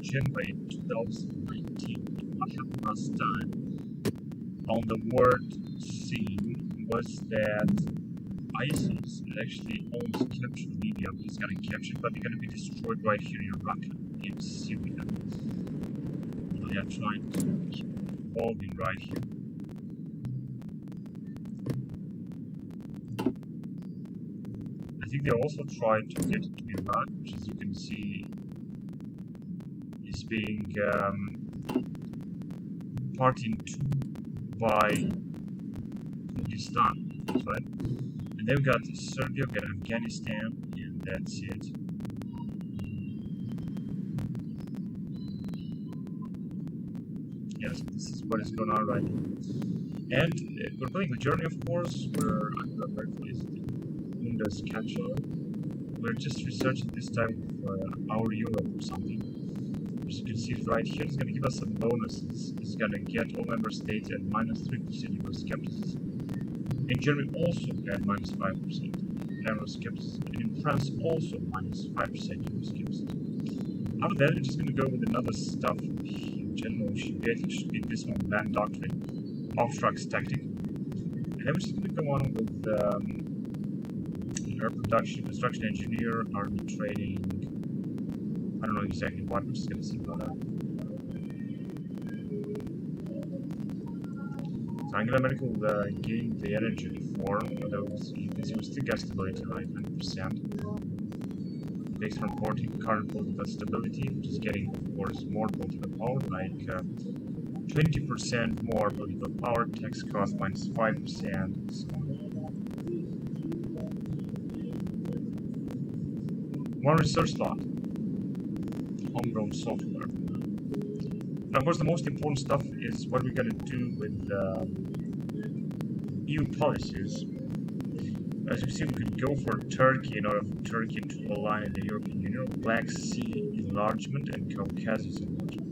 agenda in 2019. What happened last time on the world scene was that ISIS actually almost captured Libya. It's gonna capture, but they're gonna be destroyed right here in Iraq, in Syria. They are trying to keep evolving right here. I think they also tried to get to Iran, which, as you can see, is being part in two by Kurdistan. That's right. And then we got Serbia, we got Afghanistan, and that's it. Yes, this is what is going on right now. And we're playing the Journey, of course, where Merkel is Windows catch-all. We're just researching this time for our Europe or something. As you can see right here, it's going to give us some bonuses. It's going to get all member states at -3% Euroscepticism. In Germany also at -5% Euroscepticism. And in France also -5% Euroscepticism. After that, we're just going to go with another stuff. General should be, I think should be this one, land doctrine, off-trucks tactic. And then we're just going to go on with air production, construction engineer, army training. I don't know exactly what, we're just going to see about that. So Angela Merkel gained the energy reform, although you can see we still got stability, right? 100%. Based on reporting current political stability, which is getting, of course, more political power, like 20% more political power, tax cost -5%, and so on. One research slot, homegrown software. And of course, the most important stuff is what we're going to do with EU policies. As you see, we could go for Turkey in order for Turkey to align in the European Union, Black Sea enlargement, and Caucasus enlargement.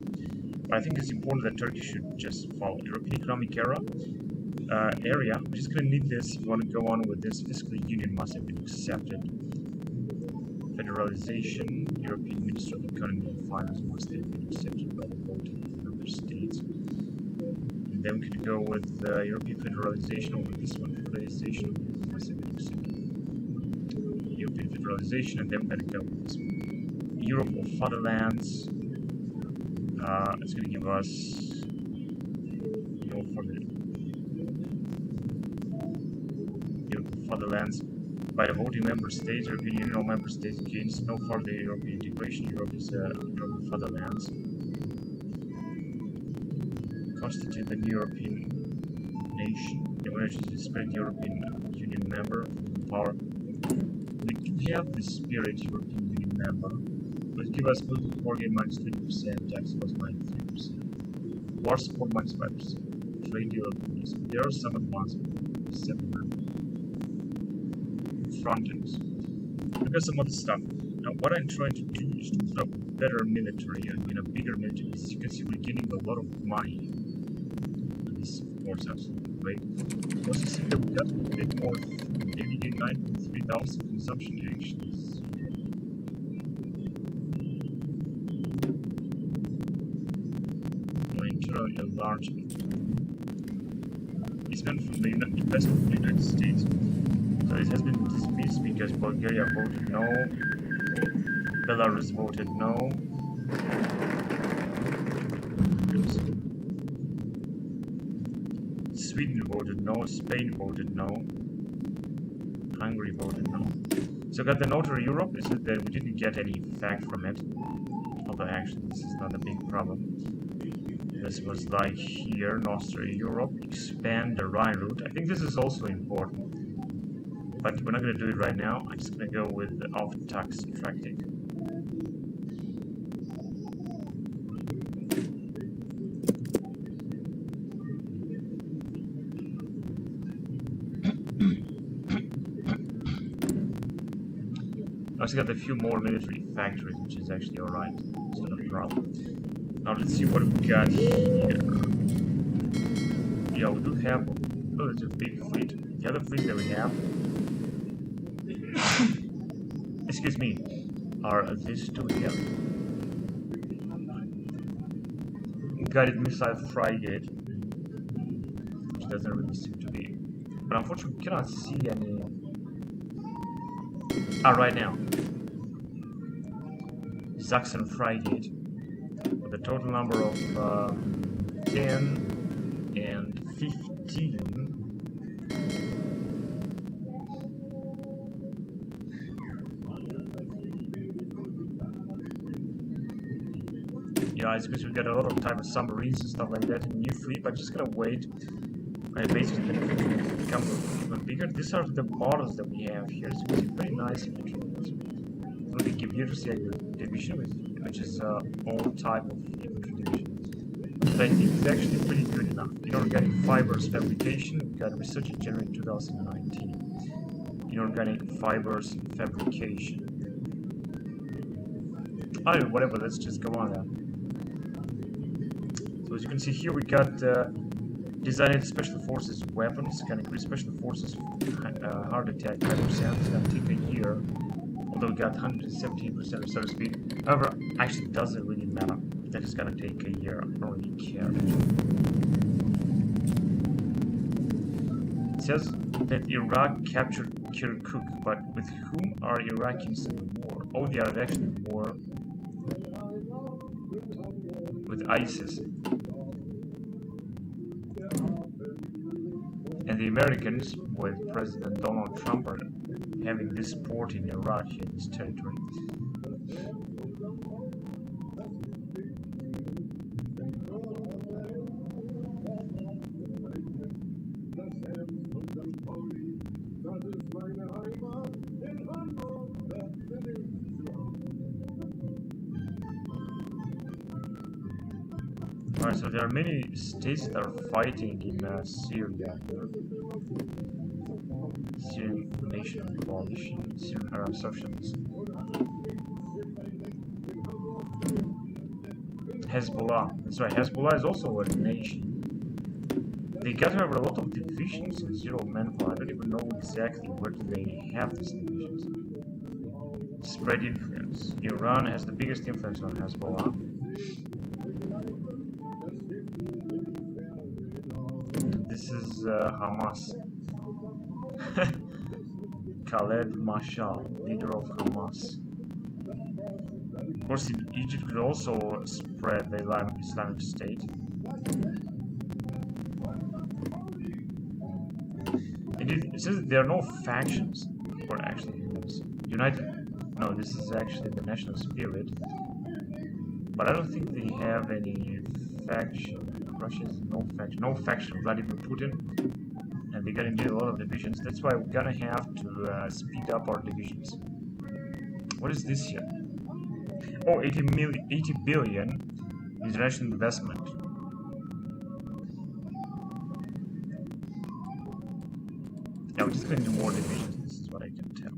But I think it's important that Turkey should just follow European Economic area. We're just going to need this if we want to go on with this. Fiscal Union must have been accepted. Federalization, European Minister of Economy and Finance must have been accepted by the voting member states. And then we could go with European Federalization, or with this one, Federalization. European Federalization, and then we're going to go with this one. Europe of Fatherlands. It's going to give us no further Europe of Fatherlands by the voting member states. European Union, all member states gains no further European integration. Europe is Europe of Fatherlands. Constitute the new European nation. The energy is spread European Union member power. We do have the spirit European Union member, but give us political power gain -20%, tax cost -3%, war support -5%, trade deal. There are some advancements, 7 front ends. Look at some other stuff. Now, what I'm trying to do is to put up a better military, I mean a bigger military. As you can see, we're getting a lot of money. And this, of course, absolutely great. Also, see that we got a bit more. Maybe get 93,000 consumption actions. Internal enlargement. It's meant from the investment of the United States. So it has been dismissed because Bulgaria voted no, Belarus voted no. Oops. Sweden voted no, Spain voted no. Hungary voted no. So got the note for Europe is that we didn't get any effect from it. Although actually this is not a big problem. This was like here in Austria, Europe, expand the Rhine route. I think this is also important. But we're not going to do it right now. I'm just going to go with the off-tax tactic. I also got a few more military factories, which is actually alright. It's not a problem. Now let's see what we got here. Yeah, we do have. Oh, it's a big fleet. The other fleet that we have, excuse me, are these two here. guided missile frigate, which doesn't really seem to be. But unfortunately, we cannot see any. Right now. Saxon frigate with a total number of 10 and 15. Yeah, it's because we got a lot of type of submarines and stuff like that in new fleet, but just gonna wait. And basically become even bigger. These are the models that we have here. So it's very nice infantry. Look at Computer Division, which is all type of infantry divisions. But I think it's actually pretty good enough. Inorganic fibers fabrication, we got research in January 2019. Inorganic fibers fabrication. Oh, whatever, let's just go on then. So as you can see here, we got designed special forces weapons, can increase special forces hard attack 5%. It's gonna take a year, although we got 117% reserve speed. However, actually doesn't really matter. That is gonna take a year. I don't really care. It says that Iraq captured Kirkuk, but with whom are Iraqis in war? Oh, they are actually in war with ISIS. And the Americans, with President Donald Trump, are having this port in Iraq in this territory. Alright, so there are many states that are fighting in Syria. Syrian National Coalition, Syrian Arab Socialists. Hezbollah. That's right, Hezbollah is also a nation. They got, however, a lot of divisions in zero manpower. I don't even know exactly where do they have these divisions. Spread influence. Iran has the biggest influence on Hezbollah. This is Hamas. Khaled Mashal, leader of Hamas. Of course, Egypt could also spread the Islamic State. It says that there are no factions, or actually, no, this is actually the national spirit. But I don't think they have any faction. Russia has no faction. Vladimir Putin, and they're gonna need a lot of divisions. That's why we're gonna have to speed up our divisions. What is this here? Oh, 80 billion international investment. Yeah, we're just gonna do more divisions. This is what I can tell.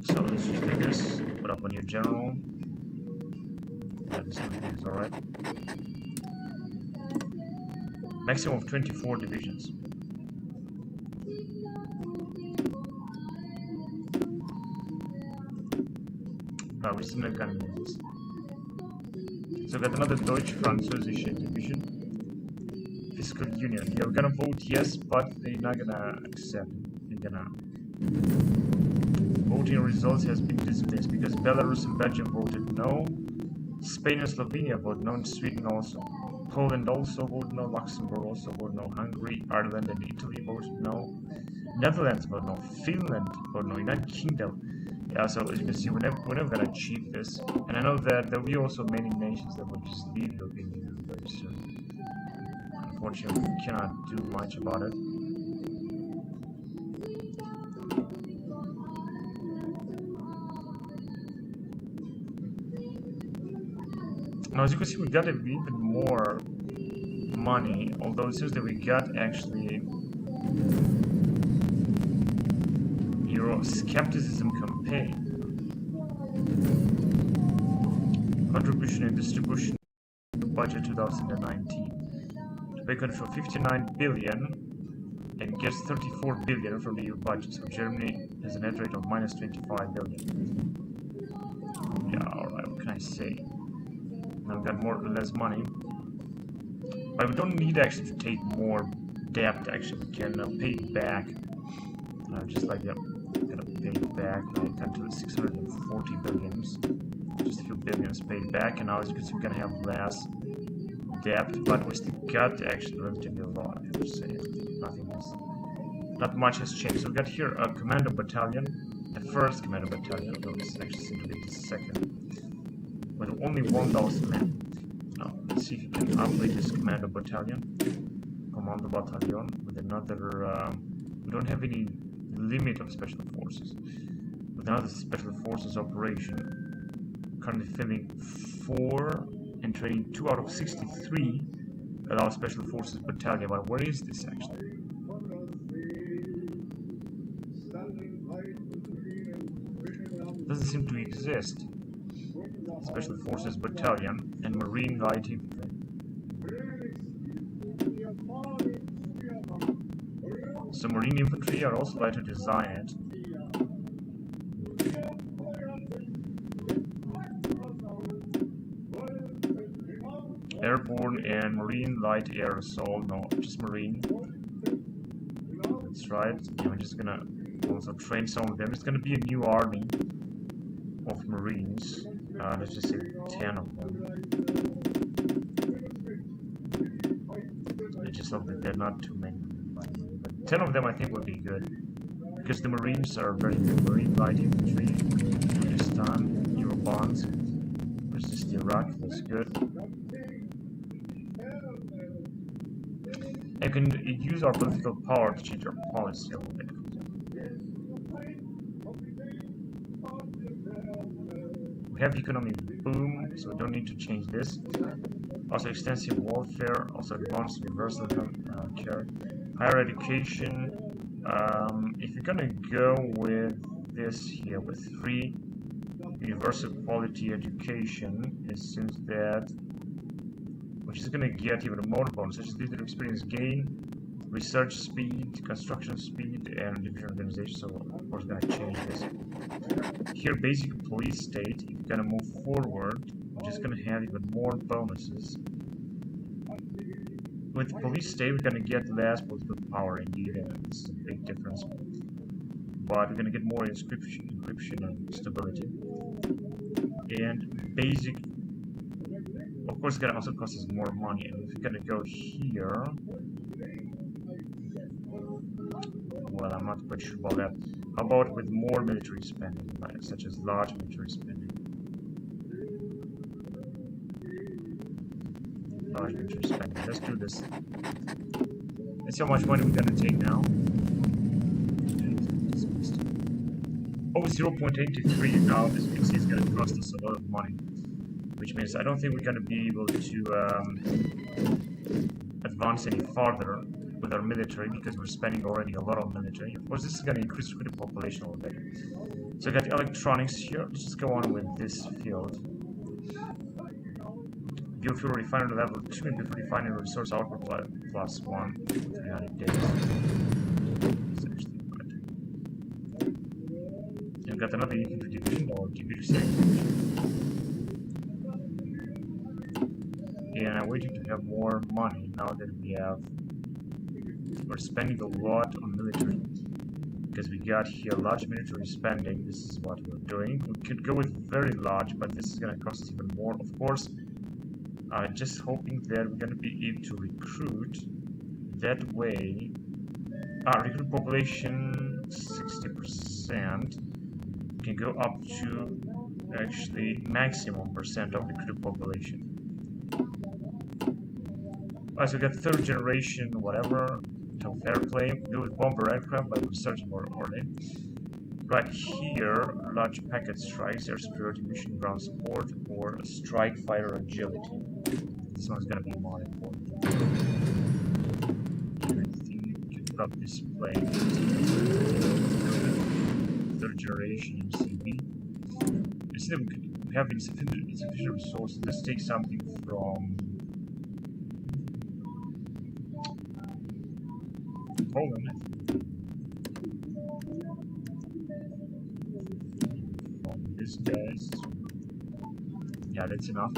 So let's just do this. Put up a new general. Yeah, this is alright. Maximum of 24 divisions. No, we're still not gonna use this. So we got another Deutsch-Französische division. Fiscal Union. Yeah, we're gonna vote yes, but they're not gonna accept. They're gonna... Voting results has been dismissed because Belarus and Belgium voted no. Spain and Slovenia voted no, and Sweden also. Poland also voted no, Luxembourg also voted no, Hungary, Ireland and Italy voted no, Netherlands voted no, Finland voted no, United Kingdom. Yeah, so as you can see, we're never gonna achieve this. And I know that there will be also many nations that will just leave the European Union very soon. Unfortunately, we cannot do much about it. Now, as you can see, we got even more money, although it says that we got actually Euroscepticism campaign. Contribution and distribution to budget 2019. To pay control 59 billion. and gets 34 billion from the EU budget. So Germany has a net rate of minus 25 billion. Yeah, alright, what can I say? Now we've got more or less money. But we don't need actually to take more debt, actually. We can pay it back. Just like that. We're gonna pay it back like until 640 billions. Just a few billions paid back, and now as you can see, we're gonna have less debt, but we still got actually relatively a lot, I have to say. Not much has changed. So we got here a commando battalion, the first commando battalion, although this actually seems to be the second, with only 1,000 men. Now, let's see if you can upgrade this commando battalion, commando battalion, with another, we don't have any limit of special forces. With another special forces operation, currently filling 4 and training 2 out of 63 allow special forces battalion. But where is this actually? Doesn't seem to exist. Special forces battalion and marine light infantry. So marine infantry are also like to design it. Airborne and marine light air assault. No, just marine. That's right. Yeah, we're just gonna also train some of them. It's gonna be a new army of marines. Let's just say 10 of them. I just hope that they're not too many. But 10 of them I think would be good. Because the marines are very good. Marine light infantry, Kurdistan, Eurobonds. Resist Iraq, that's good. And can use our political power to change our policy a little bit. We have economic boom, so we don't need to change this. Also extensive warfare, also advanced universal care, higher education. If you're gonna go with this here, with free universal quality education, it seems that which is gonna get even more bonus, such as leader experience gain, research speed, construction speed, and division organization. So of course we're gonna change this. Here basic police state, if you're gonna move forward, we're just gonna have even more bonuses. With police state we're gonna get less political power indeed, and it's a big difference. But we're gonna get more encryption and stability. And basic, of course, it's gonna also cost us more money. And if you're gonna go here, well, I'm not quite sure about that. How about with more military spending, like, such as large military spending? Large military spending. Let's do this. Let's see how much money we're gonna take now. Oh, 0.83 now, as you can see, it's gonna cost us a lot of money. Which means I don't think we're gonna be able to advance any farther with our military, because we're spending already a lot on military. Of course, this is going to increase the population a little bit. So I got electronics here. Let's just go on with this field. Biofuel refinery level 2 and biofuel refinery resource output plus 1 for 300 days. That's actually good. And we've got another infantry division or division. And I'm waiting to have more money now that we're spending a lot on military, because we got here large military spending. This is what we're doing. We could go with very large, but this is going to cost us even more, of course. Just hoping that we're going to be able to recruit that way. Recruit population 60%. We can go up to actually maximum percent of recruit population. Alright, so we got third generation, whatever, fair play. We go with bomber aircraft, but we're searching more already. Right here, large packet strikes, air superiority, mission ground support, or strike fighter agility. This one's gonna be more important. I think we can put up this plane. Third generation MCV. Instead we have insufficient resources. Let's take something from Poland. These guys. Yeah, that's enough.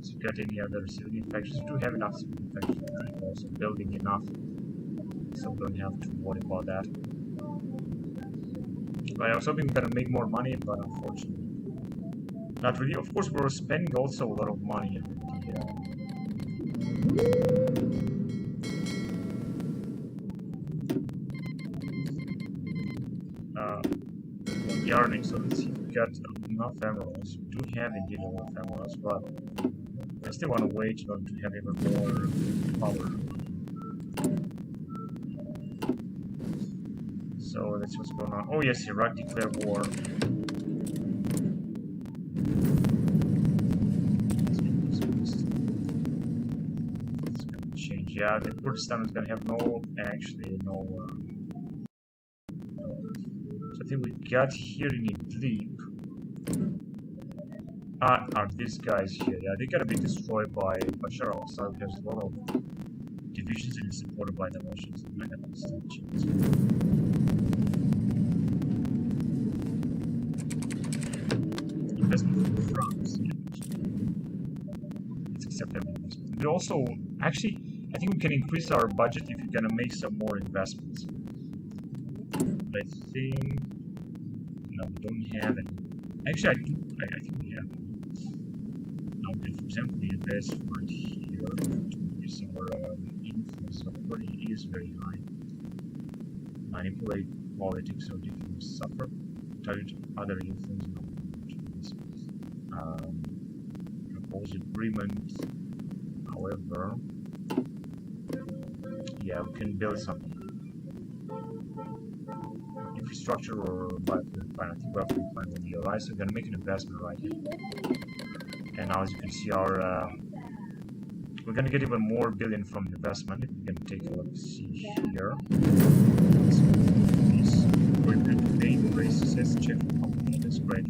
So get any other civilian factions. We do have enough civilian factions. We're also building enough, so we don't have to worry about that. I was hoping we're gonna make more money, but unfortunately, not really. Of course, we're spending also a lot of money. The earning. So let's see if we got enough emeralds. We do have indeed enough emeralds, but I still want to wait in order to have even more power. So that's what's going on. Oh yes, Iraq declared war. It's gonna change. Yeah, the Kurdistan is gonna have no, actually no. So I think we got here in Idlib. Are these guys here? Yeah, they're gonna be destroyed by Bashar al-Assad. There's a lot of divisions and supported by the Russians. I have to start investment from France. It's acceptable investment. We also, actually, I think we can increase our budget if we're gonna make some more investments. But I think no, we don't have any. Actually, I do. I think we have. Now, for example, we invest right here to increase our influence. Authority is very high. Manipulate politics so different suffer. Target other influence. Propose agreement. However, yeah, we can build some infrastructure or biofuel plant. I think biofuel plant will be alright. So we're gonna make an investment right here. And now, as you can see, our we're gonna get even more billion from investment. We're gonna take a look. See here. This campaign races check. That's great.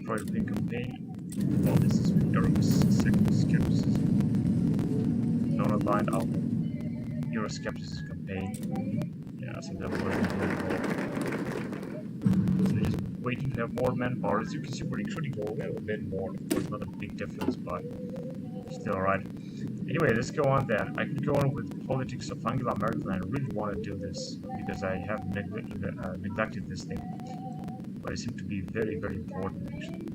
For the campaign. Well, this is Euroscepticism. Non-aligned out. Euroscepticism campaign. Yeah, so they're so just waiting to have more manpower. As you can see, we're recruiting a little bit more. Of course, not a big difference, but still alright. Anyway, let's go on then. I could go on with politics of Angela Merkel, and I really want to do this because I have neglected this thing. But it seems to be very, very important, actually.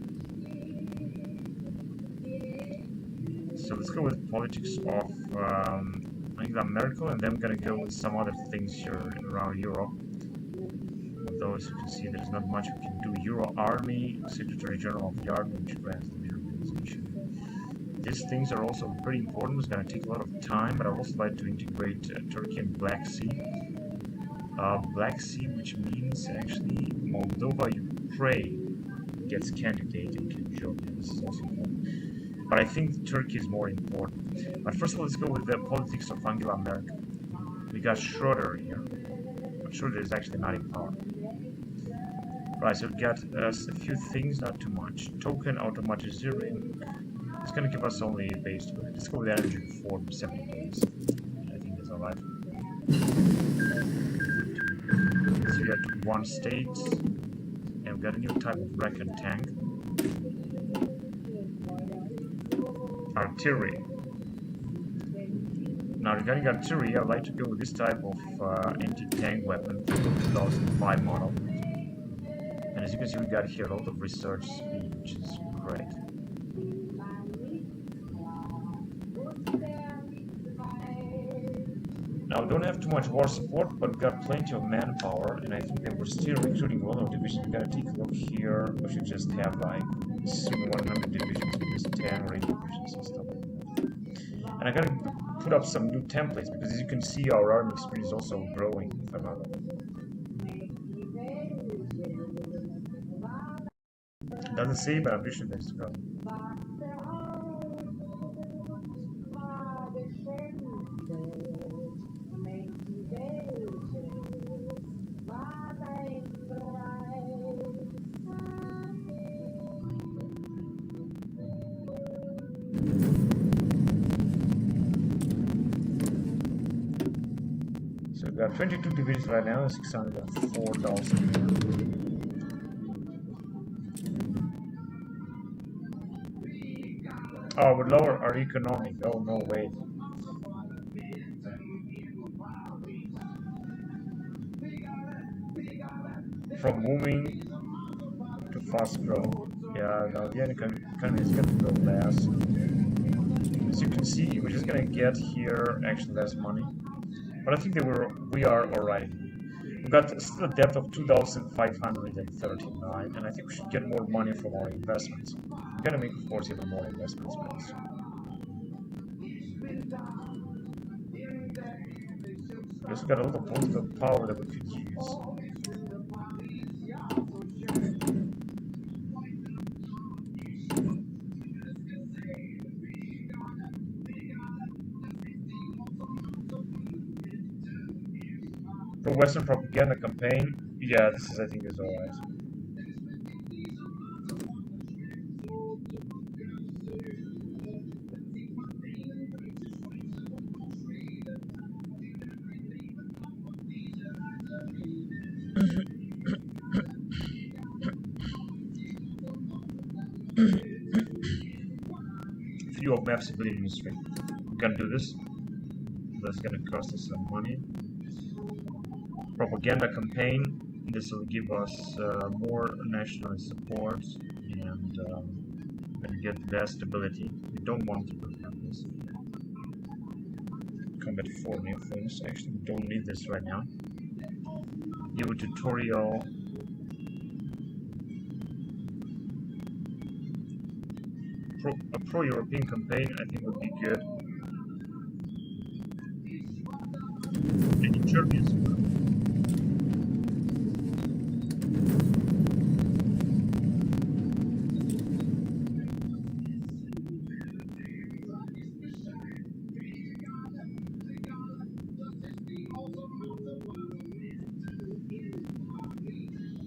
So let's go with politics of Angela Merkel, and then we're gonna go with some other things here around Europe. Although, as you can see, there's not much we can do. Euro Army, Secretary General of the Army, which grants the organization. These things are also pretty important. It's gonna take a lot of time, but I'd also like to integrate Turkey and Black Sea. Black Sea, which means actually Moldova, Ukraine gets candidate and can join. This is also important. But I think Turkey is more important. But first of all, let's go with the politics of Angela Merkel. We got Schroeder here. But Schroeder is actually not in power. Right, so we got a few things, not too much. Token automatizing. It's gonna give us only a base to it. Let's go with energy reform for 70 days. I think that's alright. So we got one state, and we got a new type of Recon tank. Artillery. Now regarding artillery, I'd like to go with this type of anti-tank weapon, 2005 model. And as you can see, we got here a lot of research speed, which is great. Now, we don't have too much war support, but we've got plenty of manpower, and I think that we're still recruiting a lot of divisions. We gotta take a look here. We should just have like 100 divisions with just 10 or 8 divisions and stuff like that. And I gotta put up some new templates because, as you can see, our army speed is also growing. If I'm not wrong. It doesn't say, but I'm pretty sure there's go. So we got 22 divisions right now, 604,000. Oh, we lower our economic. Oh no, wait. From booming to fast growth. Yeah, no, the economy is gonna grow fast. As you can see, we're just gonna get here actually less money. But I think that we are alright. We've got still a debt of 2,539, and I think we should get more money from our investments. We're gonna make, of course, even more investments, but we also got a lot of political power that we could use. For Western propaganda campaign, yeah, this is, I think, is alright. View of maps ability industry. We can do this. That's gonna cost us some money. Propaganda campaign. This will give us more national support and get less stability. We don't want to have this. Combat 4 new things. Actually, we don't need this right now. New tutorial. A pro-European campaign, I think, would be good. And in Germany as well.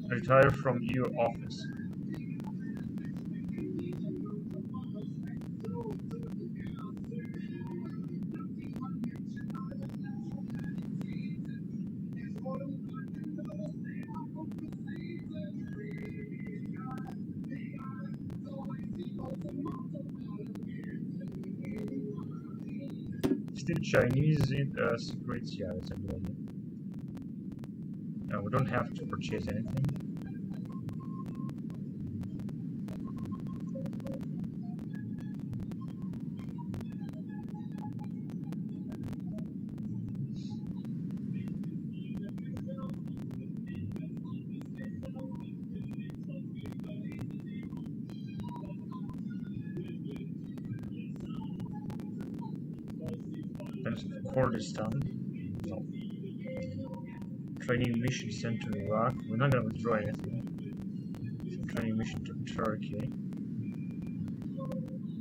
Retire from EU office. Still Chinese secrets, yeah, that's a good idea. We don't have to purchase anything. Kurdistan. No. Training mission sent to Iraq. We're not gonna withdraw anything. Training mission to Turkey.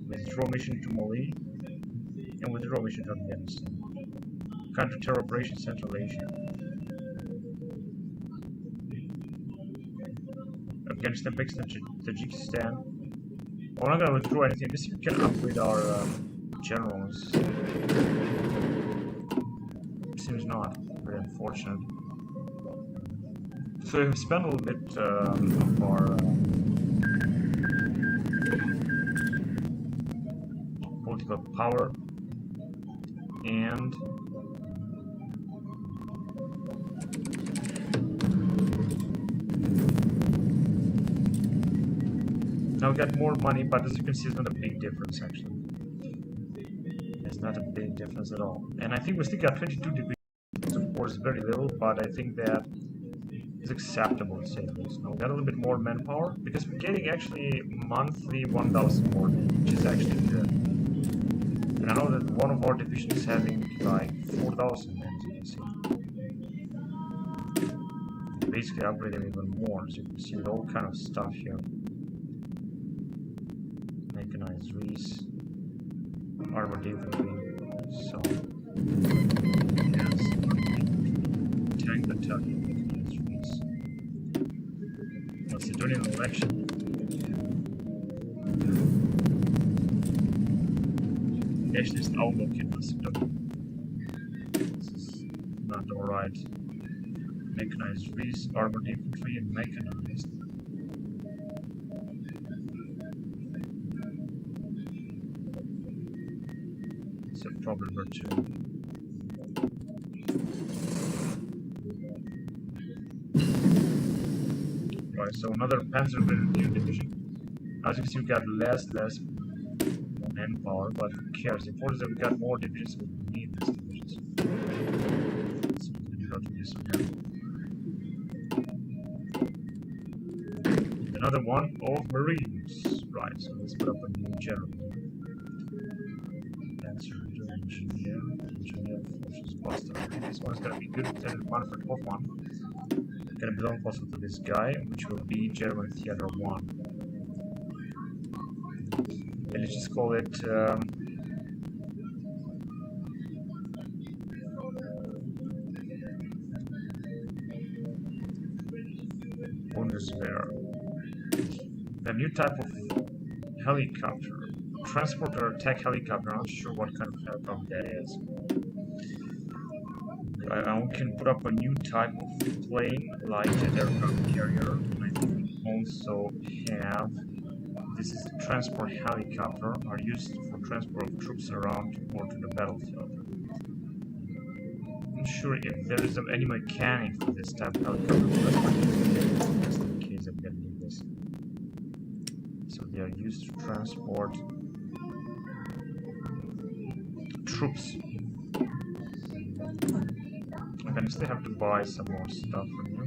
Withdraw mission to Mali. And withdraw mission to Afghanistan. Counter-terror operation Central Asia. Afghanistan, Pakistan, Tajikistan. We're not gonna withdraw anything. This we can upgrade our generals. Seems not. Very unfortunate. So we've spent a little bit of our political power, and now we got more money, but as you can see, it's not a big difference actually. It's not a big difference at all. And I think we still got 22 degrees. Of course, very little, but I think that is acceptable to say the least. Now we got a little bit more manpower because we're getting actually monthly 1,000 more, which is actually good. And I know that one of our divisions is having like 4,000, as you can see. Basically upgrade them even more, so you can see with all kind of stuff here. Mechanized Reese, armored infantry, so yes, tank battalion, mechanized Reese. Macedonian election. Nationalist outlook in Macedonia. This is not the Alright. Mechanized Reese, armored infantry, and mechanized. It's a problem or two. Right, so another Panzer Grenadier division. As you can see, we got less manpower, but who cares? The important is that we got more divisions, so we need these divisions. So we can go to this again. Another one of Marines. Right, so let's put up a new general. Engineer forces Buster. This one's gonna be good. Lieutenant Manfred Hoffman. Gonna belong also to this guy, which will be German Theater 1. And let's just call it Bundeswehr. A new type of helicopter. Transporter attack helicopter. I'm not sure what kind of helicopter that is. We can put up a new type of plane, like an aircraft carrier. I think we also have. This is a transport helicopter, are used for transport of troops around or to the battlefield. I'm not sure if there is any mechanic for this type of helicopter, but just in case I'm gonna need this. So they are used to transport troops. I'm gonna still have to buy some more stuff from you.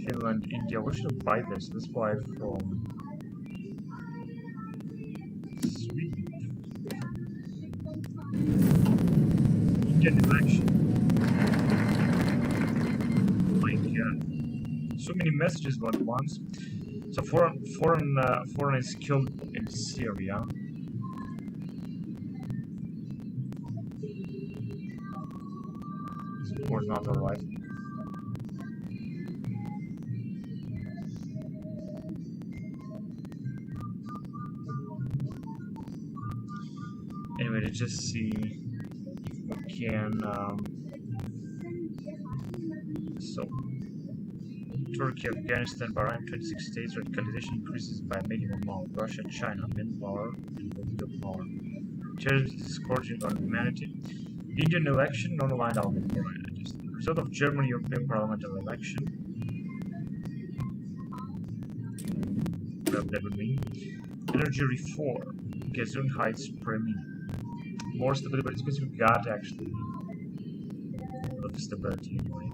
Finland, India. Where should I buy this? Let's buy it from Sweden. Indian election. Oh my god. So many messages at once. So foreign is killed in Syria. It's of course not alright. Anyway, to just see if we can. So, Turkey, Afghanistan, Bahrain, 26 states, radicalization increases by a minimum amount. Russia, China, manpower, and political power. Terrorism is scourging on humanity. Indian election, non-aligned element. Result of German European parliamentary election. What that would mean. Energy reform. Gesundheitspremie. More stability, but it's because we got actually a lot of stability anyway.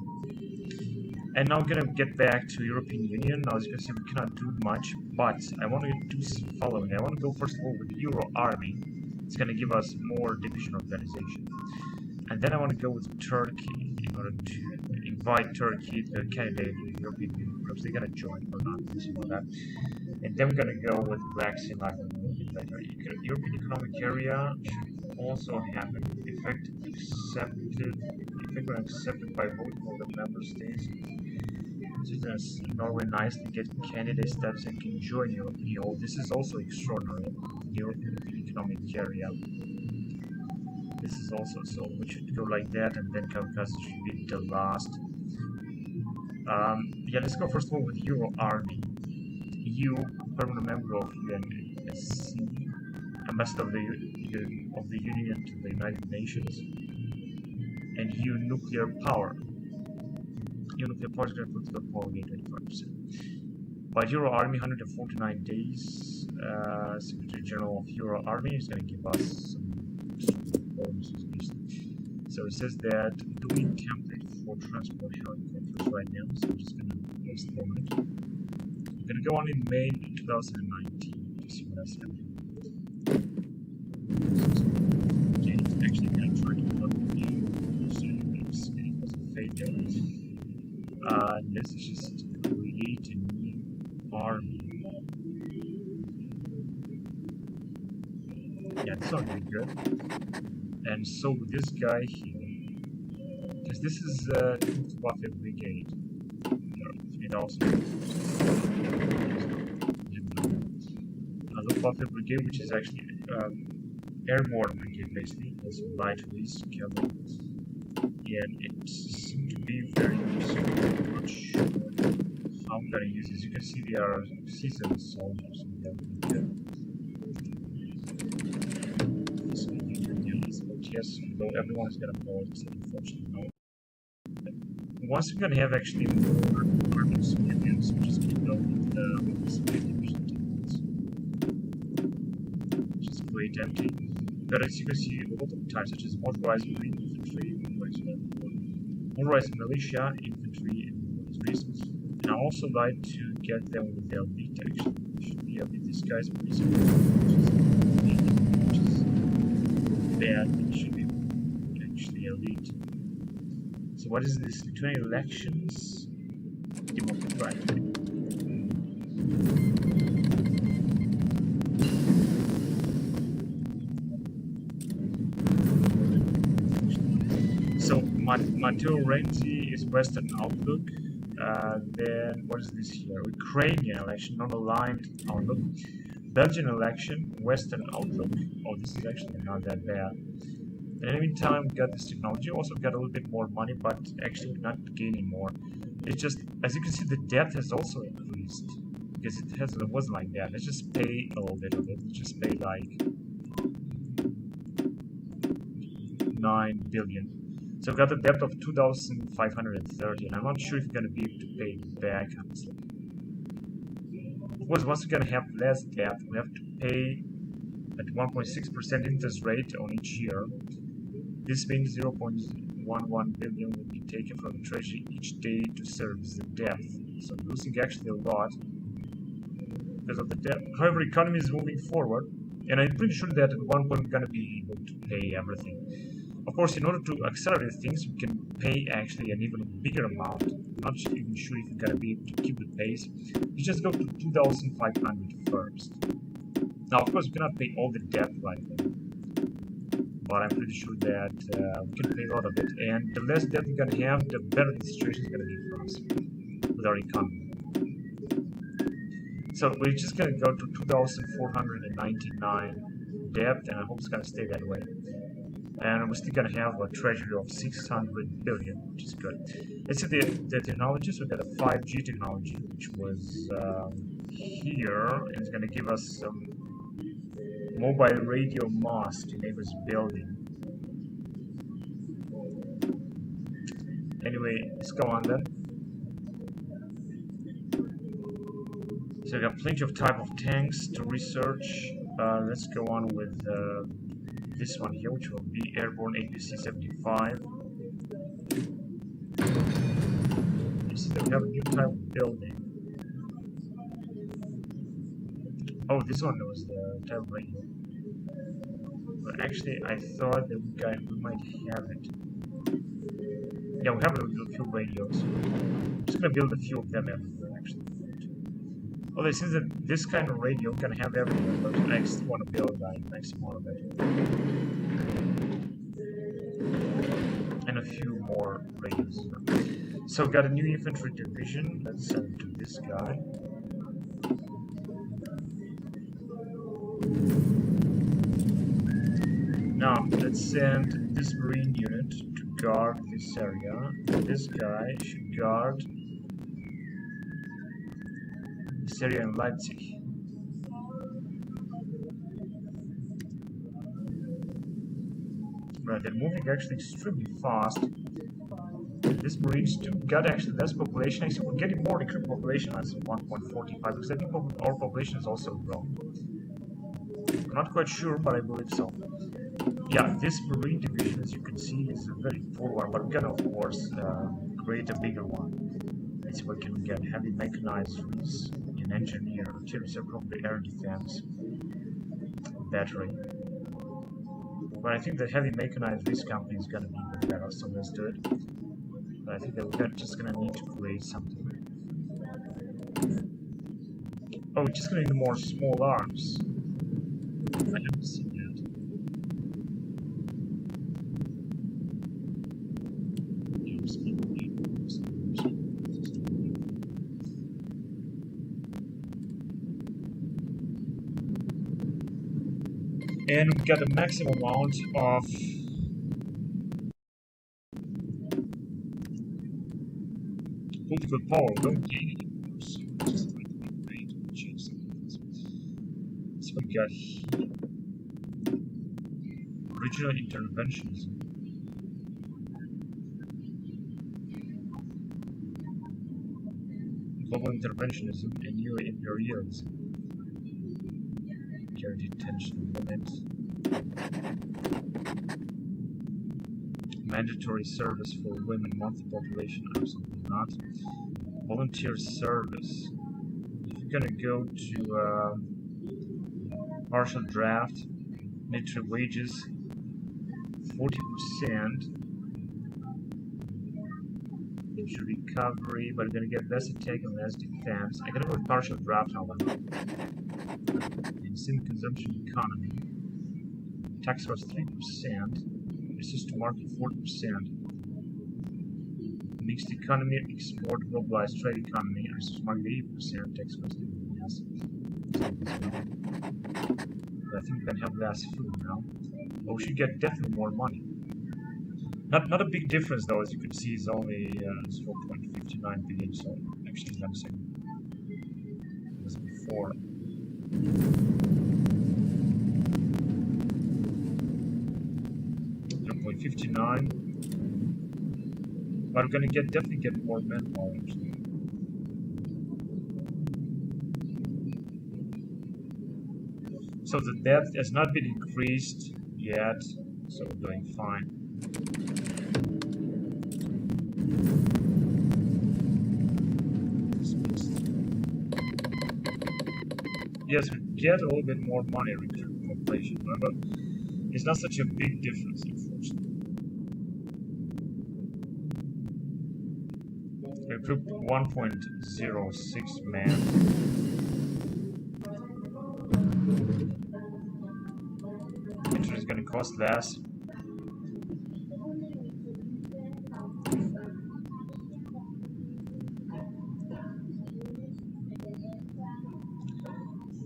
And now I'm gonna get back to European Union. Now as you can see, we cannot do much, but I want to do some following. I want to go first of all with the Euro Army. It's gonna give us more division organization. And then I want to go with Turkey in order to invite Turkey, the candidate in the European Union. Perhaps they're gonna join or not, something like that. And then we're gonna go with Black Sea Line a little bit later. European Economic Area should also have an effect accepted by both of the member states. Citizens Norway nicely get candidate status and can join European Union. This is also extraordinary. European Economic Area. This is also so. We should go like that, and then Caucasus should be the last. Yeah, let's go first of all with Euro Army. EU, permanent member of UNSC, ambassador of the Union to the United Nations, and EU nuclear power. EU nuclear power is going to put to the power gain 25%. By Euro Army, 149 days. Secretary General of Euro Army is going to give us some bonuses. So it says that doing template for transport helicopters right now. So I'm just going to postpone it. I'm going to go on in May 2019 to see what that's going to do. Okay, it's actually going to try to plug the game. So it was a failure. Let's just create a new army. Yeah, it's not really good. And so this guy here, this is Luftwaffe Brigade. 3000. Luftwaffe Brigade, which is actually airborne brigade, basically. It's light release cavalry. And it seems to be very useful. I'm not sure how I'm gonna use it. As you can see, they are seasoned soldiers. So yes, though everyone is gonna know it, unfortunately. Once we're gonna have actually more armed civilians, we just keep going with the civilian techniques. Just great empty. But as you can see, a lot of types such as motorized marine infantry, motorized militia infantry, and those reasons. And I also like to get them with the elite actually. Should be elite. This guy's pretty simple, which is bad, but it should be actually elite. So what is this? Lithuanian elections? Democratic. So Matteo Renzi is Western Outlook. Then what is this here? Ukrainian election, non-aligned Outlook. Belgian election, Western Outlook. Oh, this is actually not that bad. And in the meantime, we got this technology. Also got a little bit more money, but actually not gaining more. It's just, as you can see, the debt has also increased because it wasn't like that. Let's just pay a little bit of it. Let's just pay like 9 billion. So we've got a debt of 2,530, and I'm not sure if we're gonna be able to pay it back, honestly. Of course, once we're gonna have less debt, we have to pay at 1.6% interest rate on each year. This means 0.11 billion will be taken from the treasury each day to service the debt. So losing actually a lot because of the debt. However, economy is moving forward, and I'm pretty sure that at one point we're gonna be able to pay everything. Of course, in order to accelerate things, we can pay actually an even bigger amount. I'm not even sure if we're gonna be able to keep the pace. You just go to 2,500 first. Now, of course, we cannot pay all the debt right away, but I'm pretty sure that we can pay a lot of it. And the less debt we're gonna have, the better the situation is gonna be for us with our economy. So we're just gonna go to 2,499 debt, and I hope it's gonna stay that way. And we're still gonna have a treasury of 600 billion, which is good. Let's see the technologies. We've got a 5G technology, which was here, and it's gonna give us some mobile radio mast in neighbor's building. Anyway, let's go on then. So we got plenty of type of tanks to research. Let's go on with this one here, which will be airborne APC-75. You see that we have a new type of building. Oh, this one was the type of radio. But actually, I thought that we might have it. Yeah, we have a few radios. I'm just gonna build a few of them everywhere, actually. Well, it seems that this kind of radio we're gonna have everywhere, but I still want to build like next more of it. And a few more radios. So we've got a new infantry division. Let's send it to this guy. Now, let's send this marine unit to guard this area. This guy should guard this area in Leipzig. Right, they're moving actually extremely fast. This marines too got actually less population. Actually, we're getting more recruit population as 1.45 because I think our population is also growing. I'm not quite sure, but I believe so. Yeah, this marine division, as you can see, is a very poor one, but we're gonna, of course, create a bigger one. Let's see what can we get. Heavy mechanized an engineer, artillery, probably air defense, battery. But I think the heavy mechanized risk company is gonna be the better, so let's do it. But I think that we're just gonna need to create something. Oh, we're just gonna need more small arms. I haven't seen that. And we got a maximum amount of political power. We don't gain anymore, so just like we made to change some of this. So we got here regional interventionism. Global interventionism and neo-imperialism. Guaranteed tension limit. Mandatory service for women, monthly population, absolutely not. Volunteer service. If you're gonna go to partial draft, military wages, 40%. Injury recovery, but I'm gonna get less attack and less defense. I'm gonna go with partial draft, however. Instant consumption economy. Tax was 3%. Resist to market 40%. Mixed economy, export, globalized trade economy, resist to market 80%. Tax was yes. But I think we can have less food now. But we should get definitely more money. Not a big difference though, as you can see, is only 0.59 billion. So actually, let me say it was before. 0.59, but we're gonna definitely get more manpower actually. So the debt has not been increased yet, so we're doing fine. Yes, we get a little bit more money recruit population, but it's not such a big difference, unfortunately. Recruit 1.06 man. Interest is going to cost less.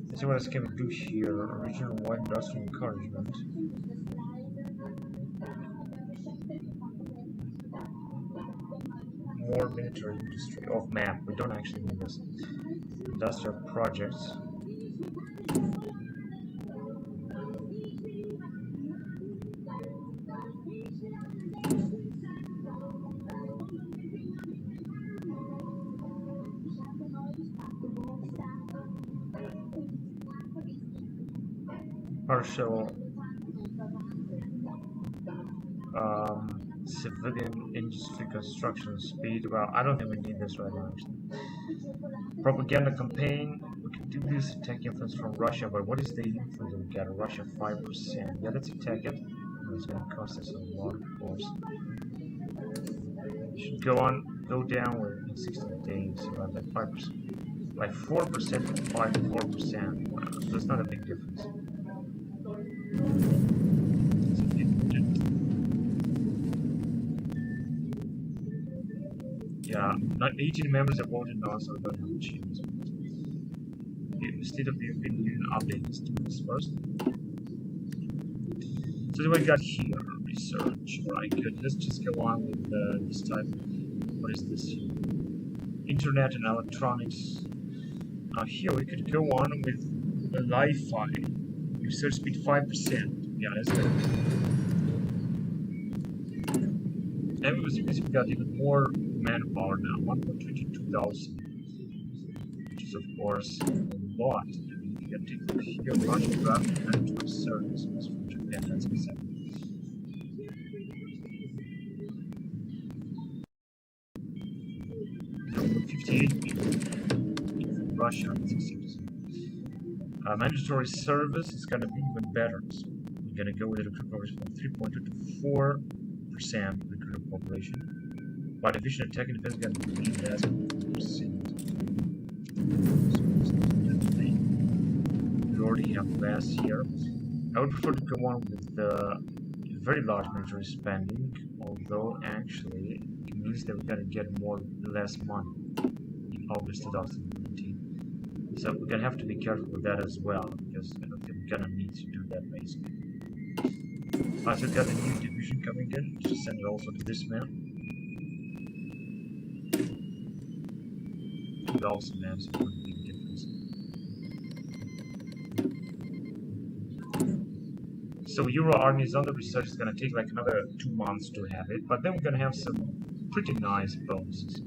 Let's see what else can we do here. Original white industrial encouragement. More military industry off map. We don't actually need this. Industrial projects. Partial civilian industry construction speed. Well, I don't think we need this right now, actually. Propaganda campaign. We can do this. Attack influence from Russia, but what is the influence we get? Russia 5%. Yeah, let's attack it. It's going to cost us a lot, of course. It should go down within 16 days, around like 5%. Like 4% from 5 to 4%. Wow, so that's not a big difference. Yeah, not 18 members have voted now, so I don't have a chance. Okay, State of the Union update is doing this first. So what we got here? Research. Right, good. Let's just go on with this type. What is this here? Internet and electronics. Now here we could go on with the Wi-Fi. Research speed 5%. Yeah, that's good. And we got even more manpower now, 1,22,000, which is of course a lot. I mean, you can take a look here, Russian traffic management services from Japan, that's exactly. 58 from Russia, that's exactly. Mandatory service is going to be even better. So we're going to go with a recruit population from 3.2 to 4% recruit population. But efficient attack and defense is going to be less than 4%. We already have less here. I would prefer to go on with the very large military spending, although actually it means that we're going to get less money in August 2019. So we're going to have to be careful with that as well, because I don't think we're going to need to do that basically. So we got a new division coming in. Just send it also to this man. 2,000 man, so not a big difference. So Euro army is under research. It's gonna take like another 2 months to have it, but then we're gonna have some pretty nice bonuses.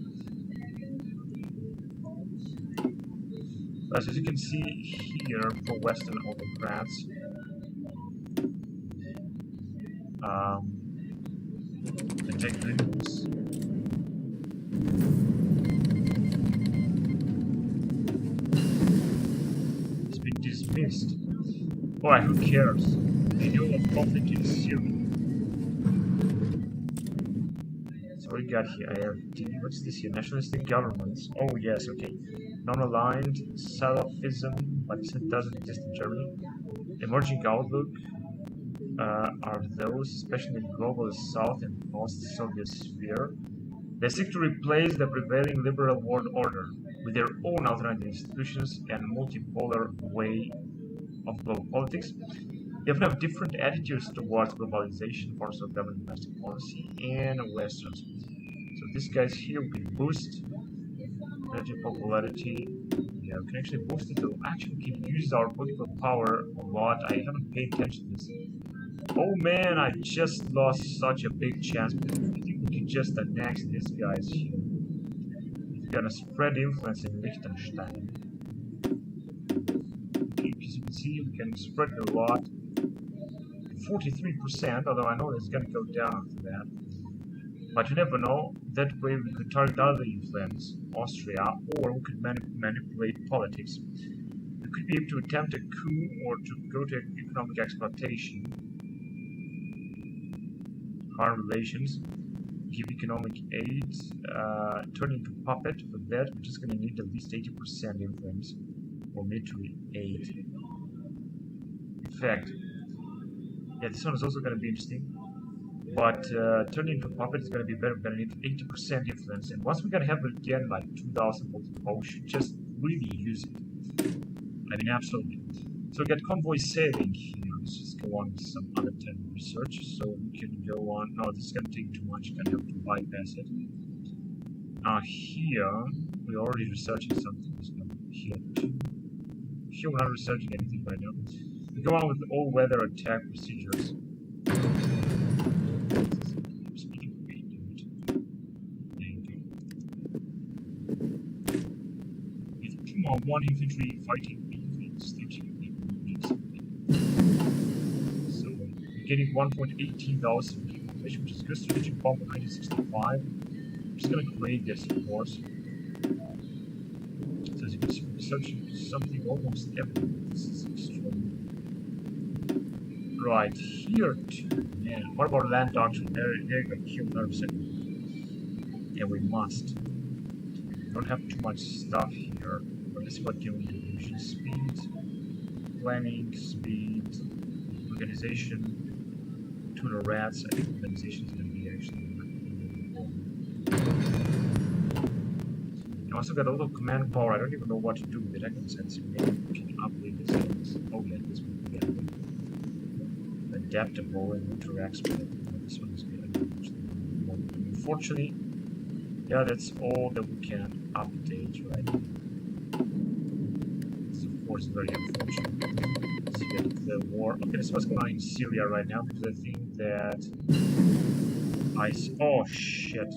As you can see here for Western autocrats, attack limits. It's been dismissed. Alright, who cares? Renewal of conflict in Syria. So what do you got here? IFD. What's this here? Nationalistic governments. Oh yes, okay. Non-aligned Salafism, but it doesn't exist in Germany. Emerging outlook are those, especially in the global south and post-Soviet sphere. They seek to replace the prevailing liberal world order with their own alternative institutions and multipolar way of global politics. They often have different attitudes towards globalization, forms of government domestic policy, and Westerns. So these guys here we can boost relative popularity. Yeah, we can actually boost it. So actually we can use our political power a lot. I haven't paid attention to this. Oh man, I just lost such a big chance. I think we can just annex these guys here. We're gonna spread influence in Liechtenstein. Okay, as you can see, we can spread it a lot. 43%, although I know it's gonna go down after that. But you never know. That way we could target other influence, Austria, or we could manipulate politics. We could be able to attempt a coup or to go to economic exploitation. Harm relations, give economic aid, turn into puppet. For that, we're just going to need at least 80% influence or military aid. In fact, yeah, this one is also going to be interesting. But turning into puppet is going to be better. We're going to need 80% influence, and once we're going to have it again, like 2,000 multiple, we should just really use it. I mean, absolutely. So we got convoy sailing here. Let's just go on with some other type of research. So we can go on. No, this is going to take too much. Going to have to bypass it. Here we're already researching something. Here too. Here we're not researching anything right now. We go on with all-weather attack procedures. With 2 1 infantry fighting infantry units. So we're getting 1.18 thousand population, which is good. Strategic bomb 1965. I'm just gonna create this, of course. So as you can see, we're researching something almost everything. This is extraordinary. Right, here too. Man, what about land doctrine? There you go, here we are second. Yeah, we must. Don't have too much stuff here. But this is what can we do? Mission speed, planning, speed, organization, tuner rats. I think organization is going to be actually I also got a little command power. I don't even know what to do with it. I can sense it. Maybe we can upgrade this. Oh yeah, this one we get adaptable and interacts with it. This one is good. Unfortunately, yeah, that's all that we can update right now. It's of course very unfortunate. Let's get the war. Okay, this is what's going on in Syria right now because I think that oh shit!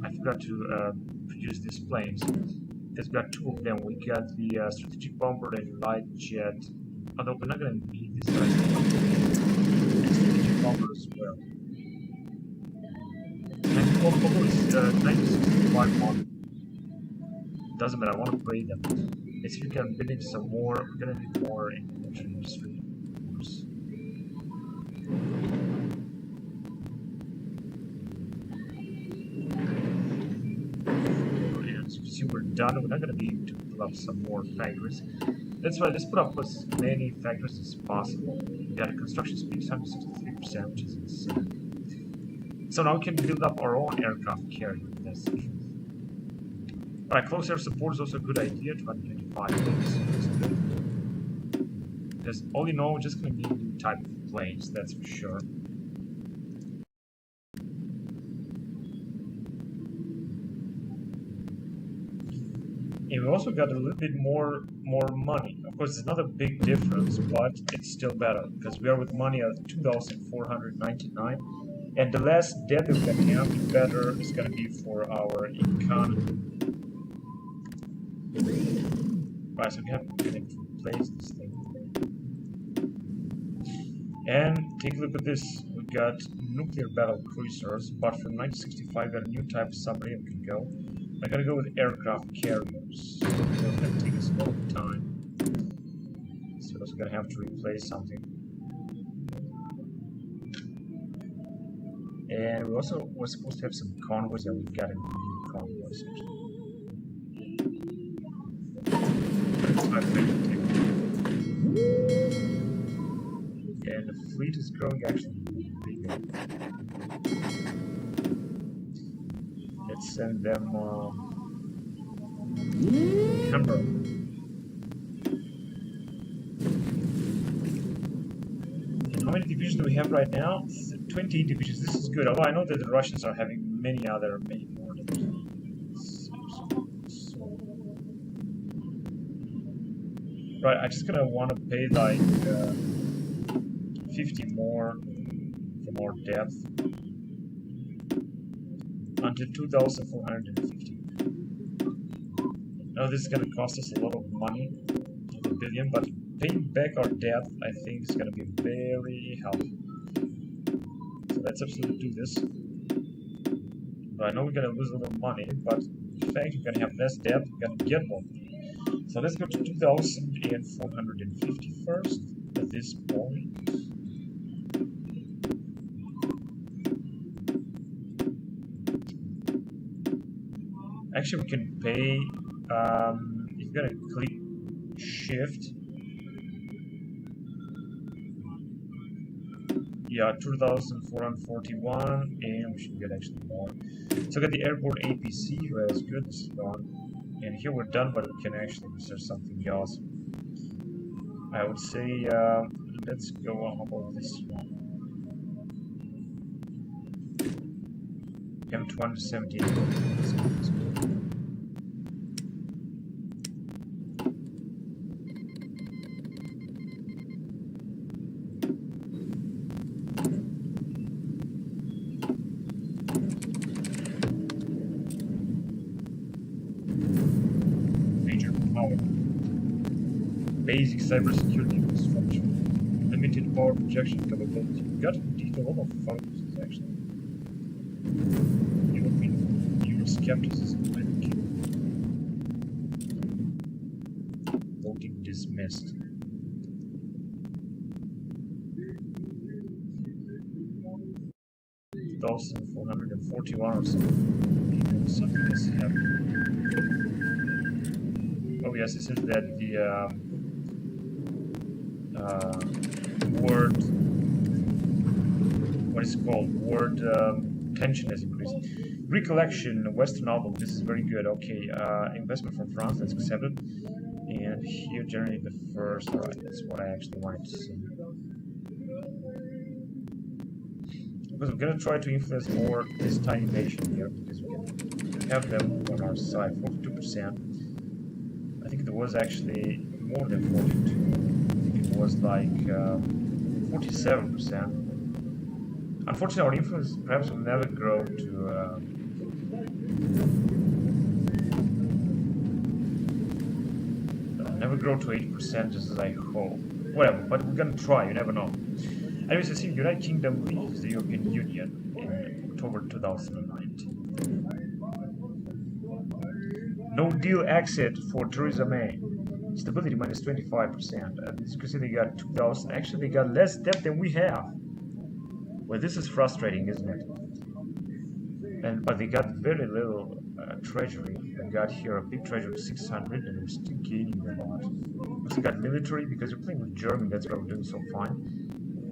I forgot to produce these planes. Because we got 2 of them. We got the strategic bomber and light jet. Although we're not going to need this guys. And strategic bomber as well. And although it's 1965 model. Doesn't matter, I want to upgrade them. Let's see if we can build in some more. We're going to need more in the military industry, of course. We're done. We're not going to be able to pull up some more factories. That's why let's put up as many factories as possible. We got a construction speed 163%, which is insane. So now we can build up our own aircraft carrier. That's the truth. Alright, close air support is also a good idea. 225 things. Because all in all, we're just going to need new type of planes, that's for sure. And we also got a little bit more money. Of course, it's not a big difference, but it's still better because we are with money at 2,499, and the less debt that we can have, the better it's gonna be for our economy. Right, so we have to replace this thing. And take a look at this. We got nuclear battle cruisers, but from 1965 we got a new type of submarine we can go. I gotta go with aircraft carriers. So it's gonna take us a little time. So we're also gonna have to replace something. And we also were supposed to have some convoys, and we got a new convoys. And the fleet is growing actually bigger. Let's send them Hamburg. How many divisions do we have right now? 20 divisions. This is good. Although I know that the Russians are having many more divisions. Right, I just gonna want to pay like 50 more for more depth until 2,450. Now this is gonna cost us a lot of money, a billion, but paying back our debt, I think, is gonna be very helpful. So let's absolutely do this. But I know we're gonna lose a little money, but in fact, we're gonna have less debt, we're gonna get more. So let's go to 2,450 first at this point. Actually, we can pay, if you're gonna click Shift, yeah, 2,441, and we should get actually more. So get the airport APC, well, that's good, this is gone. And here we're done, but we can actually research something else. I would say, let's go on. How about this one? M278. Major power. Basic cybersecurity infrastructure. Limited power projection capability. We got indeed a lot of focuses actually. European Euroscepticism. Voting dismissed. $1,441 or something is happening. Oh yes, it says that the word, what is it called? Word tension has increased. Recollection, Western outlook. This is very good. Okay, investment from France. Let's accept it. And here, generate the first. All right, that's what I actually wanted to see. Because we're gonna try to influence more this tiny nation here, because we can have them on our side. 42%. I think it was actually more than 42. I think it was like 47%. Unfortunately, our influence perhaps will never grow to never grow to 80%, just as I hope. Whatever, but we're gonna try. You never know. Anyways, I see United Kingdom leaves the European Union in October 2019. No deal exit for Theresa May. Stability minus 25%. As you can see, they got 2,000. Actually, they got less debt than we have. Well, this is frustrating, isn't it? But they got very little treasury. They got here a big treasury of 600, and they're still gaining a lot. We also got military because we're playing with Germany. That's why we're doing so fine.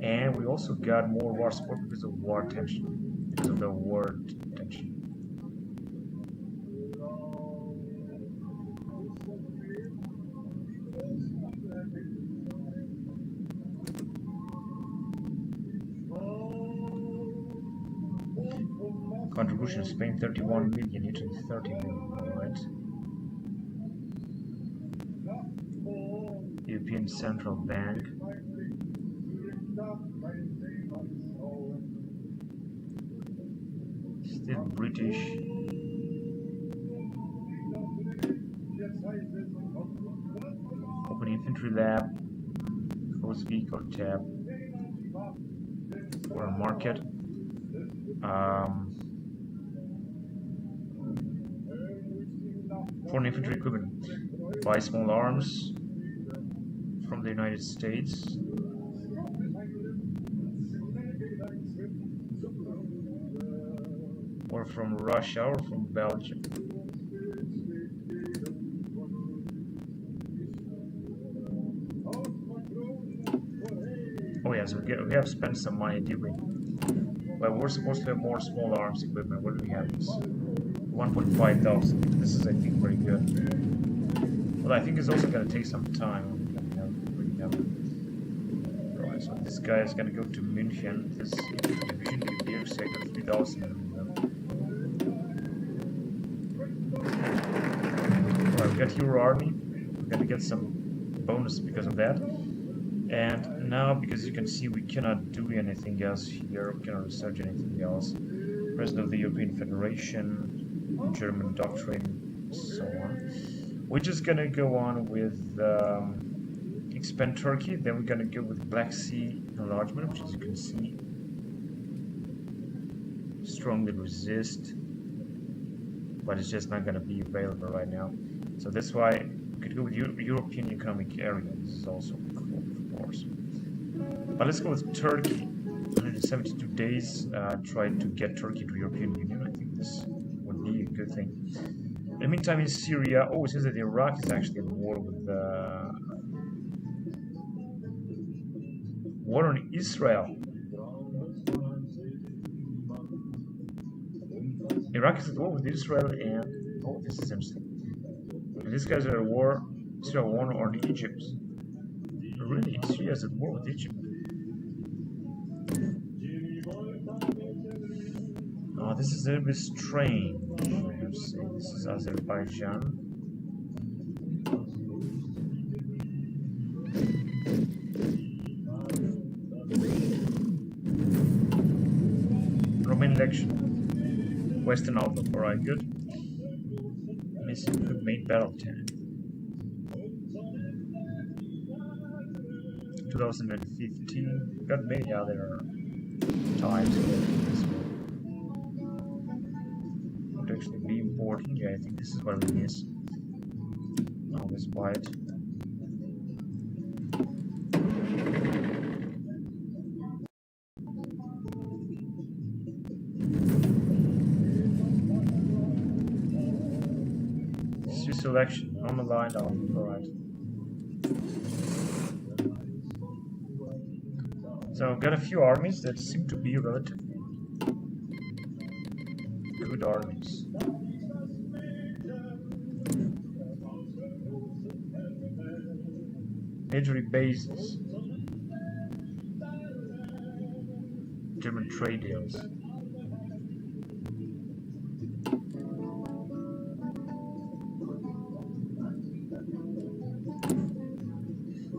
And we also got more war support because of war tension, because of the war tension. Contribution of Spain 31 million, Italy 30 million, alright. European Central Bank. Still British. Open Infantry Lab. Close Vehicle tab. For market. Foreign infantry equipment. Buy small arms from the United States. Or from Russia or from Belgium. Oh yes, we have spent some money, did we? Well, we're supposed to have more small arms equipment. What do we have? 1.5 thousand. This is, I think, very good. Well, I think it's also going to take some time. Right, so this guy is going to go to München. This division Gebirge sector 3000. Alright, we got Euro Army. We're going to get some bonus because of that. And now, because you can see we cannot do anything else here, we cannot research anything else. President of the European Federation, German doctrine, so on. We're just gonna go on with expand Turkey, then we're gonna go with Black Sea enlargement, which as you can see, strongly resist, but it's just not gonna be available right now. So that's why we could go with European Economic Area. This is also cool. But let's go with Turkey. 172 days. Try to get Turkey to European Union. I think this would be a good thing. In the meantime, in Syria, oh, it says that Iraq is actually at war with war on Israel. Iraq is at war with Israel, and oh, this is interesting. And these guys are at war. Israel war on Egypt. Really, Syria is at war with Egypt. Oh, this is a little bit strange. Let's see, this is Azerbaijan. Roman election. Western outlook, alright, good. Missing main battle tank. 2015. Got many other times this would actually be important. Yeah, I think this is what we miss. Now let's buy it. Swiss selection, normal line up, alright. So I've got a few armies that seem to be relatively good armies. Military bases. German trade deals.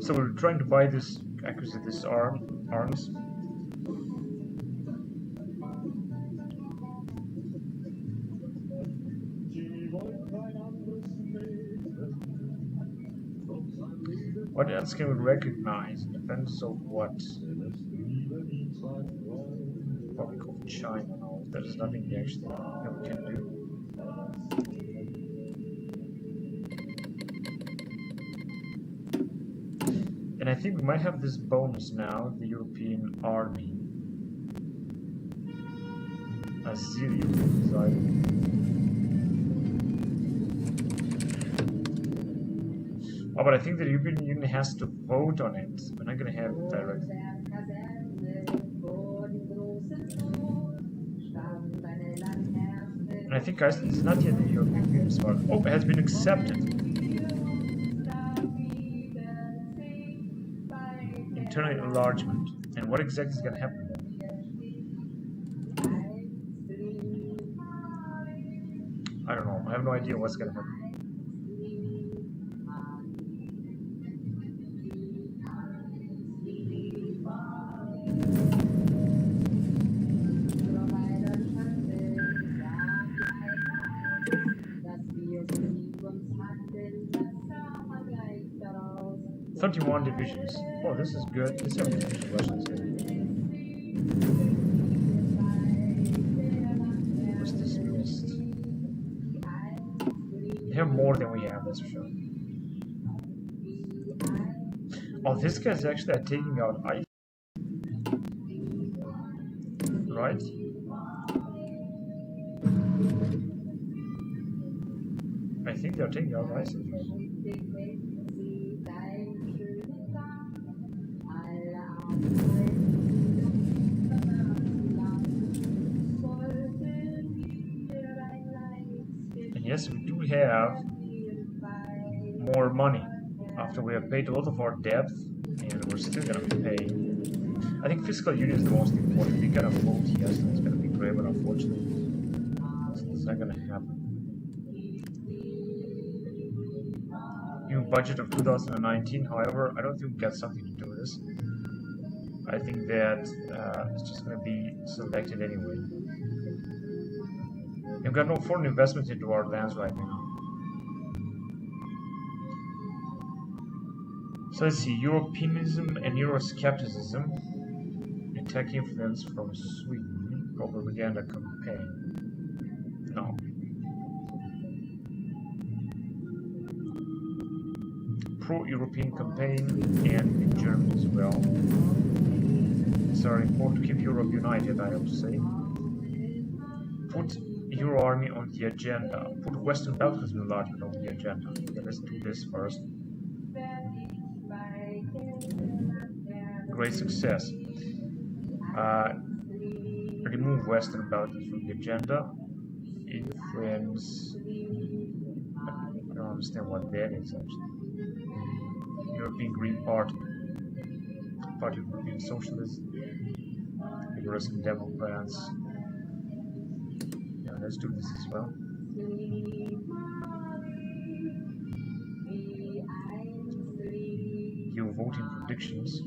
So we're trying to buy this, acquire this arms. What else can we recognize? It depends on what. Republic of China. No, there is nothing actually that we can do. And I think we might have this bonus now, the European Army. Assyria. Oh, but I think the European Union has to vote on it. We're not going to have it directly. And I think Iceland is not yet in the European Union. So oh, it has been accepted. Internal enlargement. And what exactly is going to happen then? I don't know. I have no idea what's going to happen. 31 divisions. Oh, this is good. Let's see how many divisions Russia is getting. What's this list? They have more than we have, that's for sure. Oh, this guy's actually taking out I, right? I think they're taking out ISIS. And yes, we do have more money after we have paid a lot of our debt, and we're still gonna be paying. I think fiscal union is the most important. We gotta vote yes, and it's gonna be great, but unfortunately, it's not gonna happen. New budget of 2019. However, I don't think we got something to do with this. I think that it's just gonna be selected anyway. We've got no foreign investment into our lands right now. So let's see, Europeanism and Euroscepticism, attack influence from Sweden, propaganda campaign. No. Pro-European campaign, and in Germany as well. It's our important to keep Europe united, I have to say. Put Euro army on the agenda. Put Western Balkans enlargement on the agenda. Okay, let's do this first. Great success. Remove Western Balkans from the agenda. Influence. I don't understand what that is actually. European Green Party. Party of European Socialists. Progressive Democrats. Yeah, let's do this as well. Your voting predictions.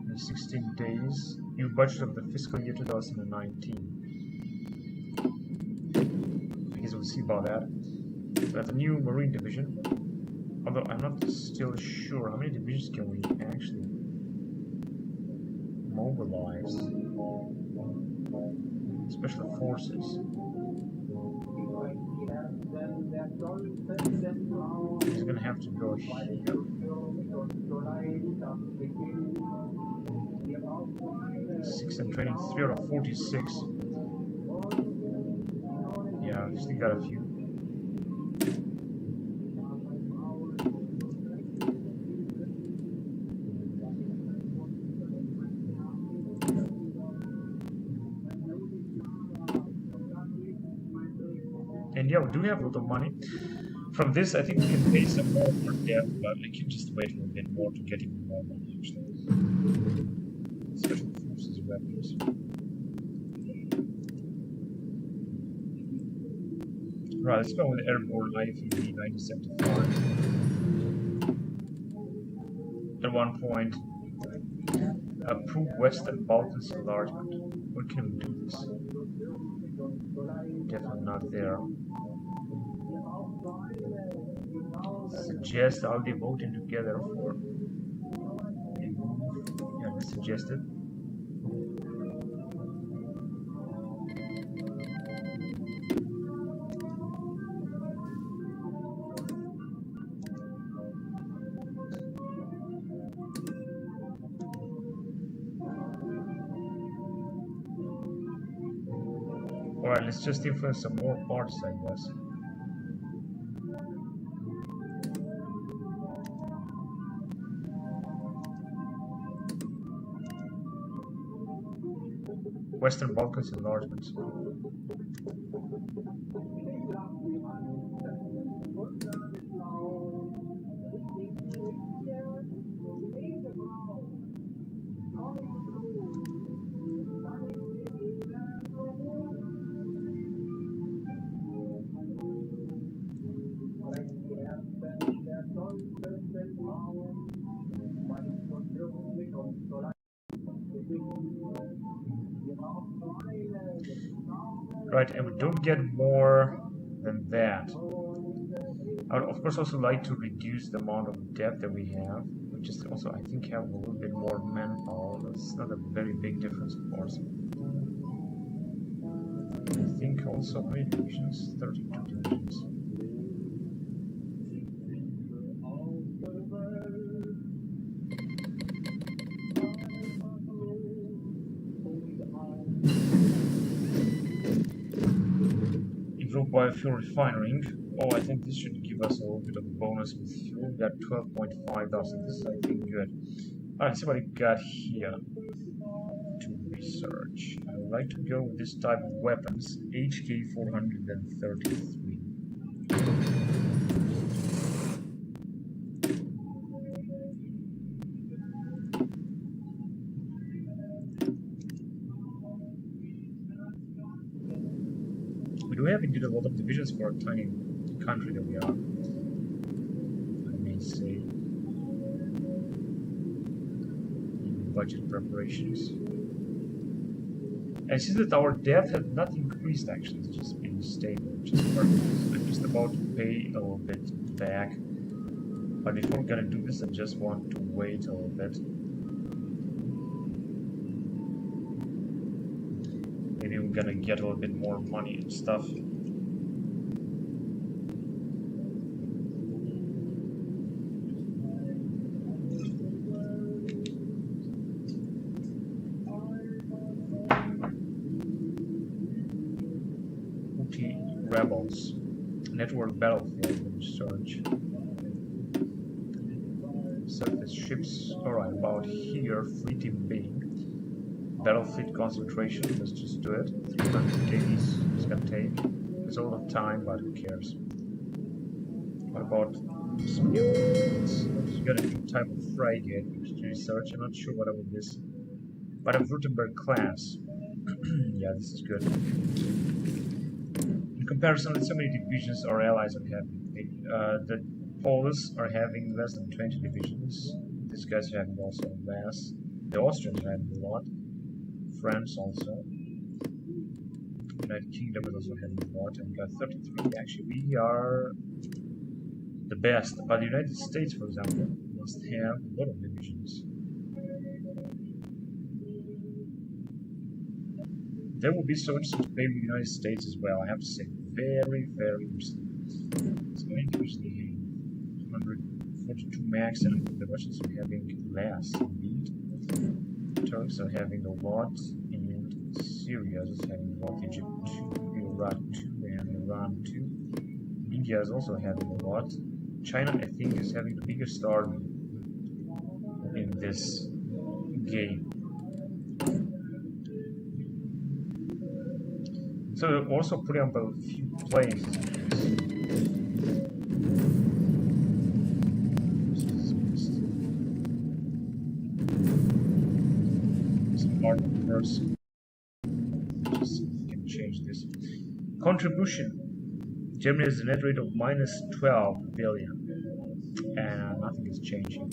In 16 days. New budget of the fiscal year 2019. I guess we'll see about that. We have the new Marine Division. Although I'm not still sure how many divisions can we actually mobilize. Special forces. He's gonna have to go here. 6 and training 346. Yeah, we still got a few. And yeah, we do have a lot of money. From this, I think we can pay some more for debt, but I can just wait a little bit more to get even more money, actually. Special forces weapons. Right, let's go with airborne IFV 1975. At one point, approve Western Balkans enlargement. When can we do this? Definitely not there. Suggest I'll be voting together for. Yeah, let's suggest it. Alright, let's just influence some more parts, I guess. Western Balkans enlargement. Right, and we don't get more than that. I would of course also like to reduce the amount of debt that we have. We just also, I think, have a little bit more manpower. That's not a very big difference, of course. I think also, how many divisions? 32 divisions. Improved biofuel refining. Oh, I think this should give us a little bit of a bonus with fuel. We got 12.5 thousand. This is, I think, good. Alright, let's see what we got here to research. I would like to go with this type of weapons, HK433. We do have indeed a lot of divisions for a tiny country that we are, I may say, in budget preparations. And since that our debt has not increased, actually, it's just been stable, which is perfect. I'm just about to pay a little bit back. But before we're gonna do this, I just want to wait a little bit. Maybe we're gonna get a little bit more money and stuff. Rebels. Network battlefield research. Surface ships. Alright, about here, fleeting being. Battlefield concentration, let's just do it. 300 days it's gonna take. It's a lot of time, but who cares? What about spearheads? You got a new type of frigate to research. I'm not sure what about this. But a Württemberg class. Yeah, this is good. In comparison with so many divisions our allies are having, the Poles are having less than 20 divisions. These guys are having also less. The Austrians are having a lot. France also. United Kingdom is also having a lot, and we got 33. Actually, we are the best. But the United States, for example, must have a lot of divisions. That would be so interesting to play with the United States as well, I have to say. Very, very interesting. So many divisions they have. 142 max, and the Russians are having less, indeed. Turks are having a lot, and Syria is having a lot. Egypt 2, Iraq 2, and Iran 2. India is also having a lot. China, I think, is having the biggest army in this game. So we're also putting up a few planes. Some armored person. Just can change this. Contribution. Germany has a net rate of minus 12 billion. And nothing is changing.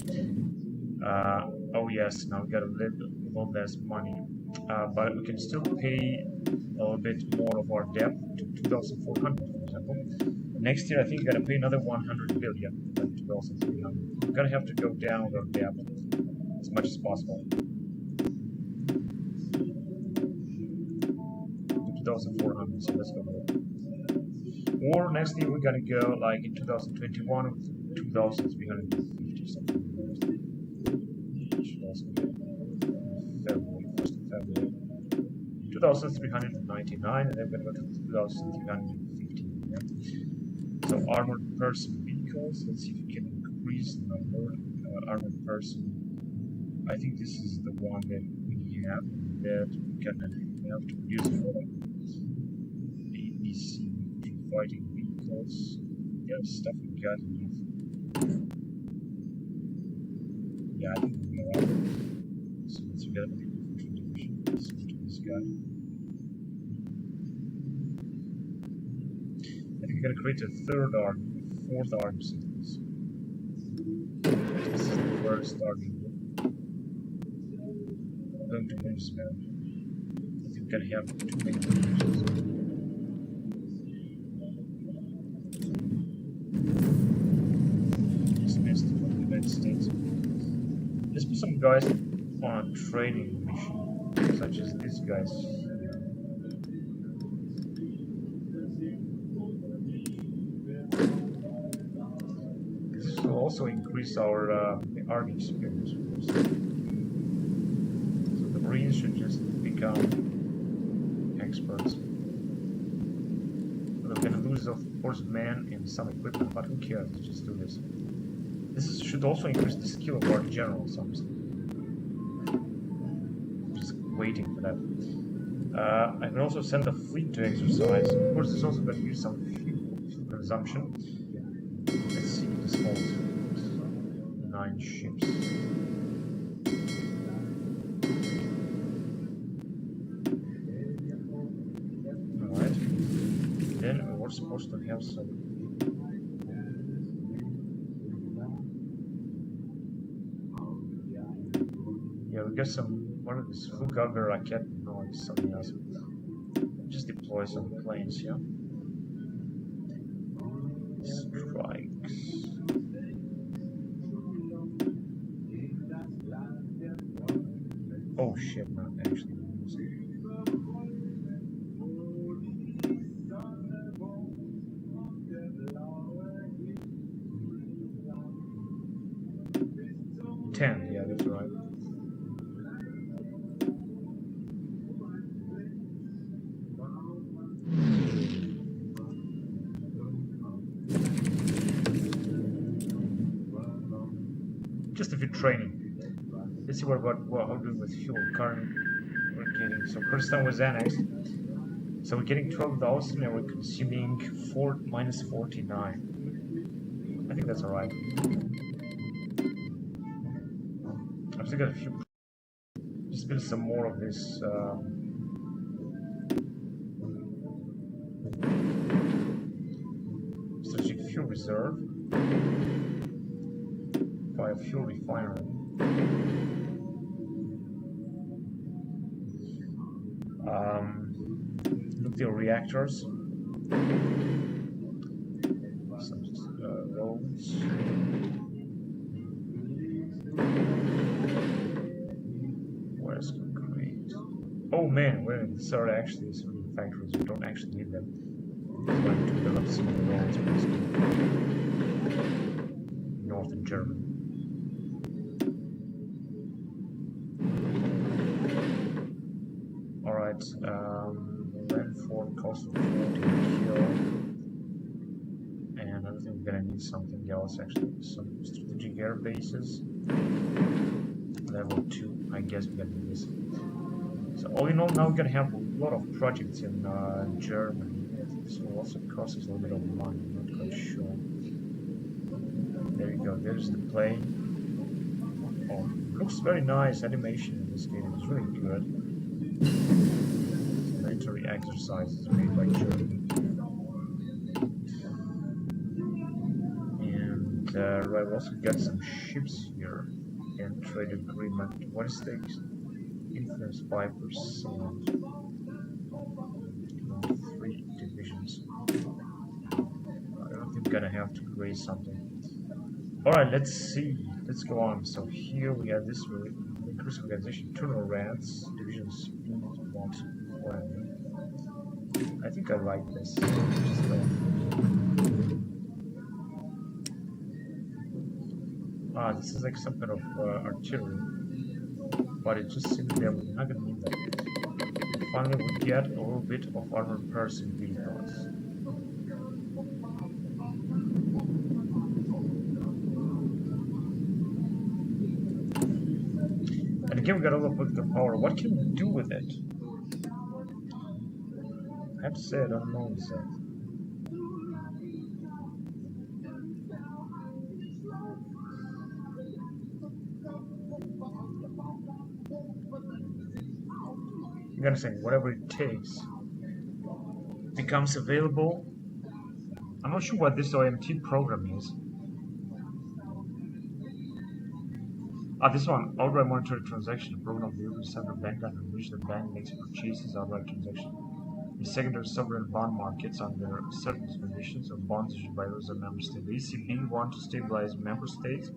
Oh yes, now we got a little less money. But we can still pay a little bit more of our debt to 2,400, for example. Next year, I think we're gonna pay another 100 billion, 2,300. We're gonna have to go down with our debt as much as possible. 2,400, so let's go there. Or next year, we're gonna go like in 2021 with 2,350 something. February, 1st of February. 2,399, and then we're going to go to 2,350. Yeah? So armored person vehicles, let's see if we can increase the number. Armored person, I think this is the one that we have, that we can have to use for ABC fighting vehicles. Yeah, stuff we got enough. Yeah, I think we're alright. So let's get a different division. Let's go to this guy. I think we're gonna create a third army, a fourth army sequence. This is the first army. Going to Bundeswehr. I think gonna have too many divisions. Dismissed from the United States. Let's put some guys on a training mission, such as these guys here. This will also increase our army experience, of course. So the Marines should just become experts. We're gonna lose, of course, men and some equipment, but who cares? Let's just do this. This should also increase the skill of our generals, honestly. Just waiting for that. I can also send a fleet to exercise. Of course, it's also going to use some fuel consumption. Let's see, this holds 9 ships. Alright. Then we're supposed to have some. Yeah, we got some. What is this? Flugabwehr racket? No, it's something else. Just deploy some planes, yeah? Strikes. Oh shit, not actually. 10, yeah, that's right. Just a few training. Let's see what how do we with fuel. Current we're getting. So Kurdistan was annexed. So we're getting 12,000 and we're consuming minus 49. I think that's alright. I've still got a few. Just build some more of this. Strategic fuel reserve. Biofuel refinery. Nuclear reactors. Some roads. Where's concrete? Oh man, these are actually some factories. We don't actually need them. We're going to develop some roads, basically. Northern Germany. Alright, Renford, coastal fort, kill. And I think we're gonna need something else actually. Some strategic air bases. Level 2, I guess we're gonna need this. So all in all, now we're gonna have a lot of projects in Germany. This will also cost us a little bit of money, I'm not quite sure. There you go, there's the plane. Oh, looks very nice. Animation in this game is really good. Military exercises made by Germany. And right, we also got some ships here and trade agreement. What is the influence? 5%. 3 divisions. I don't think we're gonna have to raise something. Alright, let's see. Let's go on. So here we have this increase organization, tunnel rats, division speed, not planning. I think I like this. Just go. This is like some kind of artillery, but it just seems that we're not gonna need that. Finally, we get a little bit of armored person vehicles. And again, we got a lot of political power. What can we do with it? I have to say, I don't know that. I'm gonna say whatever it takes becomes available. I'm not sure what this OMT program is. This one, outright monetary transaction, a program of the European Central Bank under which the bank makes purchases outright transaction. The secondary sovereign bond markets under certain conditions of bonds issued by those member states. The ECB wants to stabilize member states,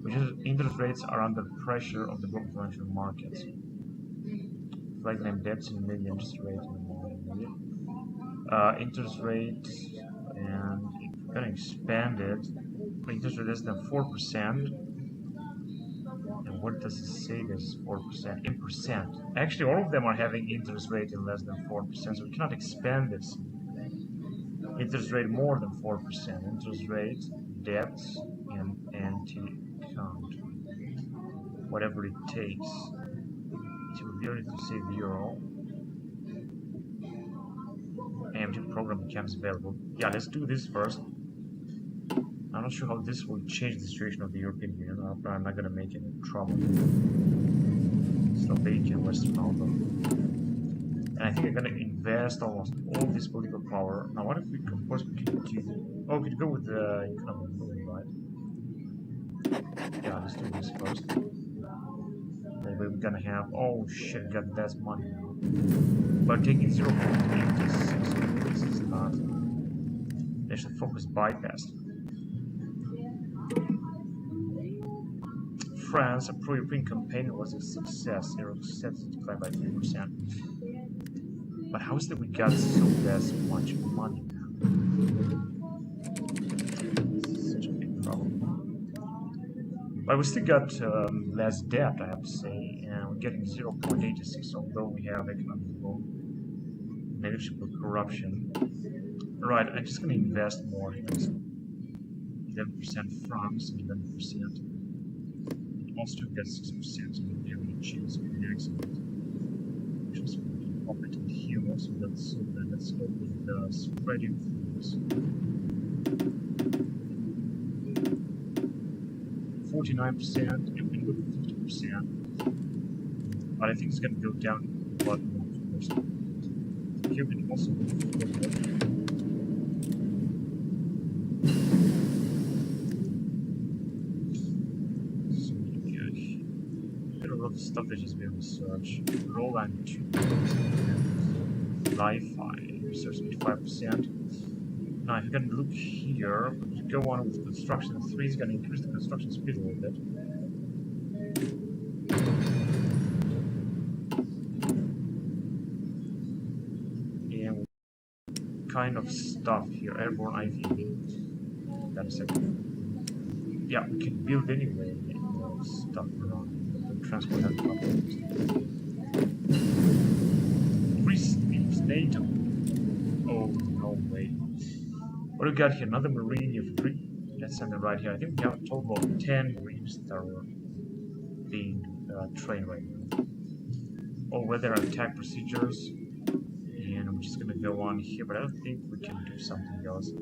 which interest rates are under pressure of the global financial markets. Flag name debts in million, interest rate in million. Interest rate, and if we're going to expand it, interest rate less than 4%. And what does it say this 4%? In percent. Actually, all of them are having interest rate in less than 4%, so we cannot expand this. Interest rate more than 4%. Interest rate, debts, and anti-count. Whatever it takes. So we are to say 0. AMT program becomes available. Yeah, let's do this first. I'm not sure how this will change the situation of the European Union. I'm not going to make any trouble. Slovakia, Western Moldova. And I think I'm going to invest almost all this political power. Now, what if we, of course, we could do... Oh, we could go with the economic ruling, right? Yeah, let's do this first. Maybe we're going to have... Oh, shit, got that money now. But taking 0.86, this is not... National focus bypassed. France, a pro-European campaign was a success. Eurosceptics declined by 3%. But how is it we got so much money now? This is such a big problem. But we still got less debt, I have to say, and we're getting 0.86, although we have economic negligible corruption. Right, I'm just going to invest more. 11% France, 11%. Austria gets 6%, so we'll be able to choose excellent. Just operating here, so let's go with the spreading flows. 49%, and we can go to 50%. But I think it's going to go down a lot more, of course. Here we can also go forward. Stuff that has been researched. Roland 2. HoI4 research 85%. Now if you can look here, we go on with construction 3 is going to increase the construction speed a little bit. And kind of stuff here. Airborne IVV. Got a second. Yeah, we can build anyway stuff around. Transport helicopters. Free NATO. Oh, no way. What do we got here? Another Marine of 3. Let's send it right here. I think we have a total of 10 Marines that are being trained right now. All weather attack procedures. And I'm just going to go on here, but I don't think we can do something else.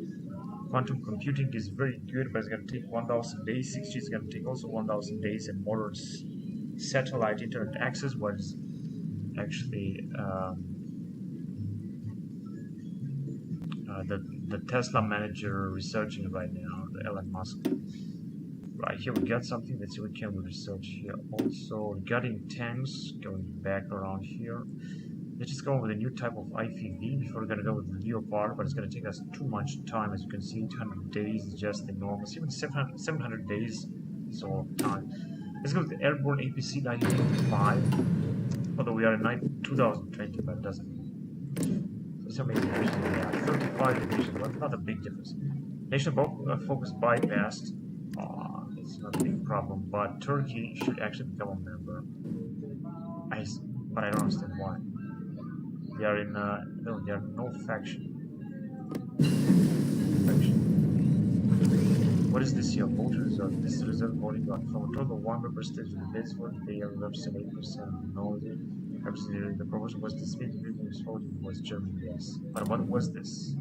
Quantum computing is very good, but it's going to take 1,000 days. 6G is going to take also 1,000 days, and modern satellite internet access was actually the Tesla manager researching right now, the Elon Musk. Right here we got something. Let's see what can we research here. Also regarding tanks, going back around here. Let's just go with a new type of IVV before we're going to go with the Leopard, but it's going to take us too much time. As you can see, 200 days is just enormous. Even 700 days is all time. Let's go with the Airborne APC 1985. Although we are in 2020, but it doesn't mean. So many divisions we have. 35 divisions, but not a big difference. Nation focus bypassed. It's not a big problem, but Turkey should actually become a member. But I don't understand why. They are in no, they are no faction. What is this here? Voter result. This is result voting on from a total of 1 member state in the bids for they represent 8% of no. Represented the proposal was dismissed. The people whose voting was Germany, yes. But what was this?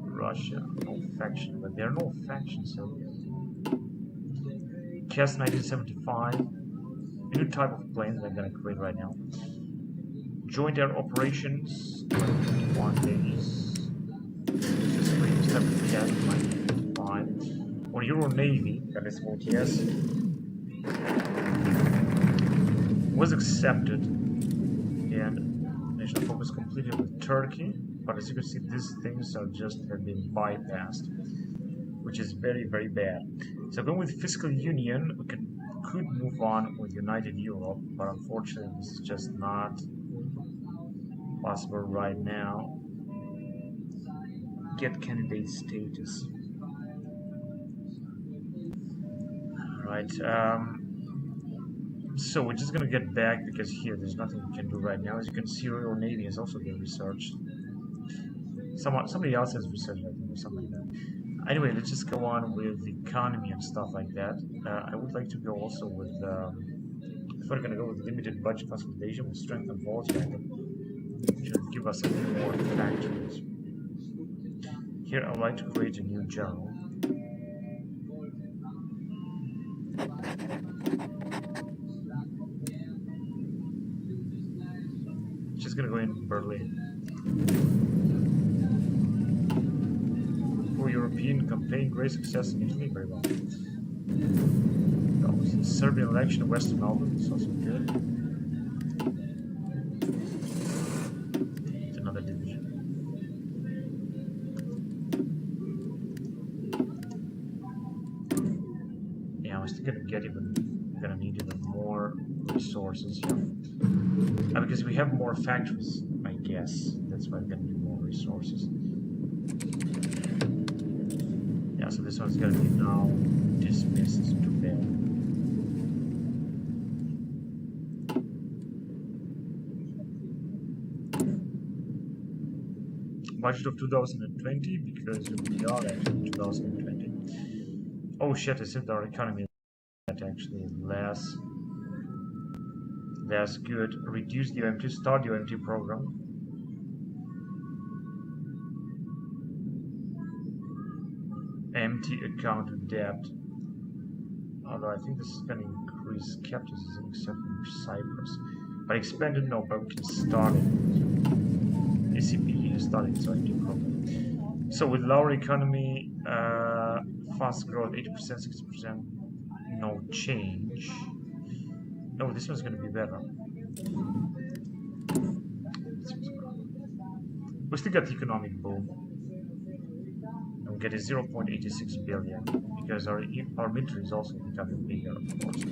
Russia, no faction. But there are no factions so yet. CAS 1975. A new type of plane that I'm gonna create right now. Joint air operations. 21 days. Just create type of CAS 1975. Or Euro Navy, that is vote yes, was accepted, and national focus completed with Turkey. But as you can see, these things are just have been bypassed, which is very, very bad. So going with fiscal union, we could move on with United Europe, but unfortunately this is just not possible right now. Get candidate status. Right. So we're just gonna get back because here there's nothing we can do right now. As you can see, Royal Navy has also been researched. Somebody else has researched, I think, or something like that. Anyway, let's just go on with the economy and stuff like that. I would like to go also with. If we're gonna go with limited budget consolidation with strength and quality, I think should give us some more factories. Here, I would like to create a new journal. Just gonna go in Berlin. For European campaign, great success in Italy, very well. Serbian election in Western Albania is also good. It's another division. Yeah, I'm still gonna need even more resources here. Because we have more factories, I guess. That's why we're gonna need more resources. Yeah, so this one's gonna be now dismissed to fail. Budget of 2020 because we are actually in 2020. Oh shit, I said our economy is actually less good. Reduce the OMT, start the OMT program. Empty account debt. Although I think this is going to increase skepticism, except for Cyprus. But expanded, no, but we can start it. ACP has started its OMT program. So with lower economy, fast growth, 80%, 60%, no change. No, this one's going to be better. We still got economic boom. And we get a 0.86 billion because our military is also becoming bigger, of course.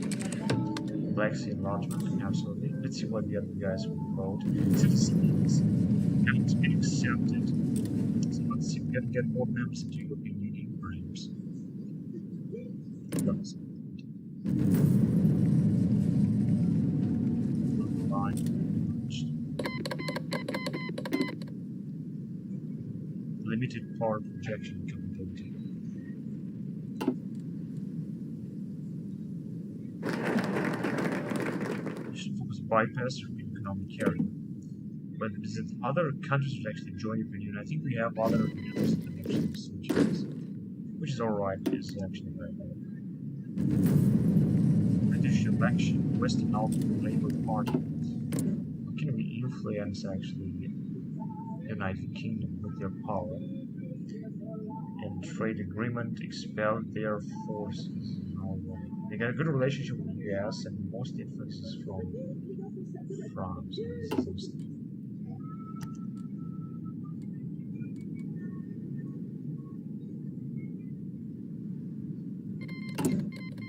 Black Sea enlargement, absolutely. Let's see what the other guys will vote. Citizens haven't been accepted. So let's see if we can get more members into European Union, perhaps. Limited power projection capability. You should focus bypass from economic area. But is it other countries that actually join the Union? I think we have other members that actually switch this, which is alright, it's actually very good. British election, Western Albania Labour Party. How can we influence actually the United Kingdom with their power? And trade agreement, expel their forces. Norway. They got a good relationship with the US, and most influence is from France.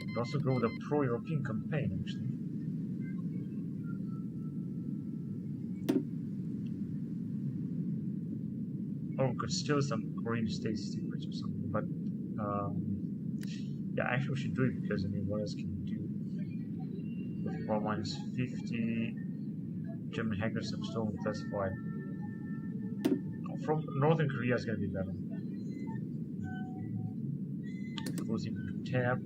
We also go with a pro-European campaign, actually. Or we could steal some Korean state secrets or something, but yeah, actually we should do it because I mean, what else can we do? With power minus 50, German hackers have stolen classified. From Northern Korea is gonna be better. Closing tab.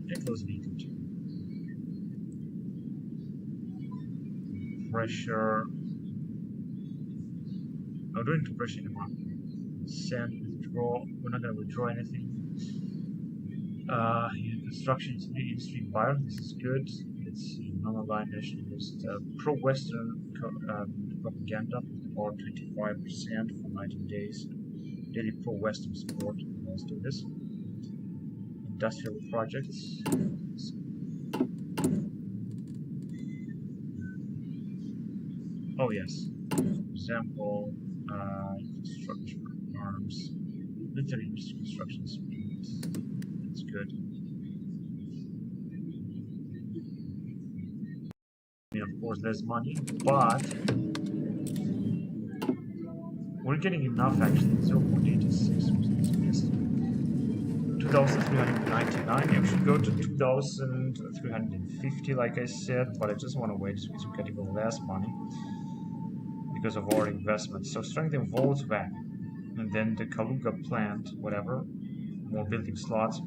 Yeah, close vehicle too. Pressure. I'm doing to pressure anymore. Send, withdraw. We're not gonna withdraw anything. Construction industry environment. This is good. It's non-aligned nationalist, pro-Western propaganda, about 25% for 19 days. Daily pro-Western support. Let's do this. Industrial projects. Oh yes. For example, infrastructure, arms, military industry construction speed. That's good. I mean, of course, there's money, but we're getting enough actually. 0.86 was 2,399. I should go to 2,350, like I said, but I just want to wait so we get even less money because of our investments. So strengthen Volkswagen, and then the Kaluga plant, whatever, more building slots.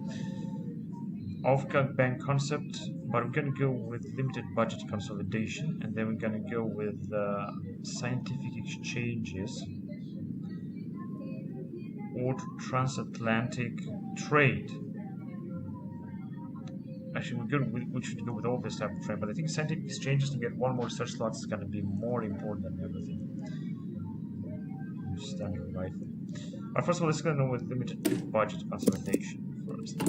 Aufgabe bank concept, but we're gonna go with limited budget consolidation, and then we're gonna go with scientific exchanges or transatlantic trade. Actually, we should go with all this type of trade, but I think scientific exchanges to get one more research slot is gonna be more important than everything. Standard, right? But first of all, let's go with limited budget consolidation first.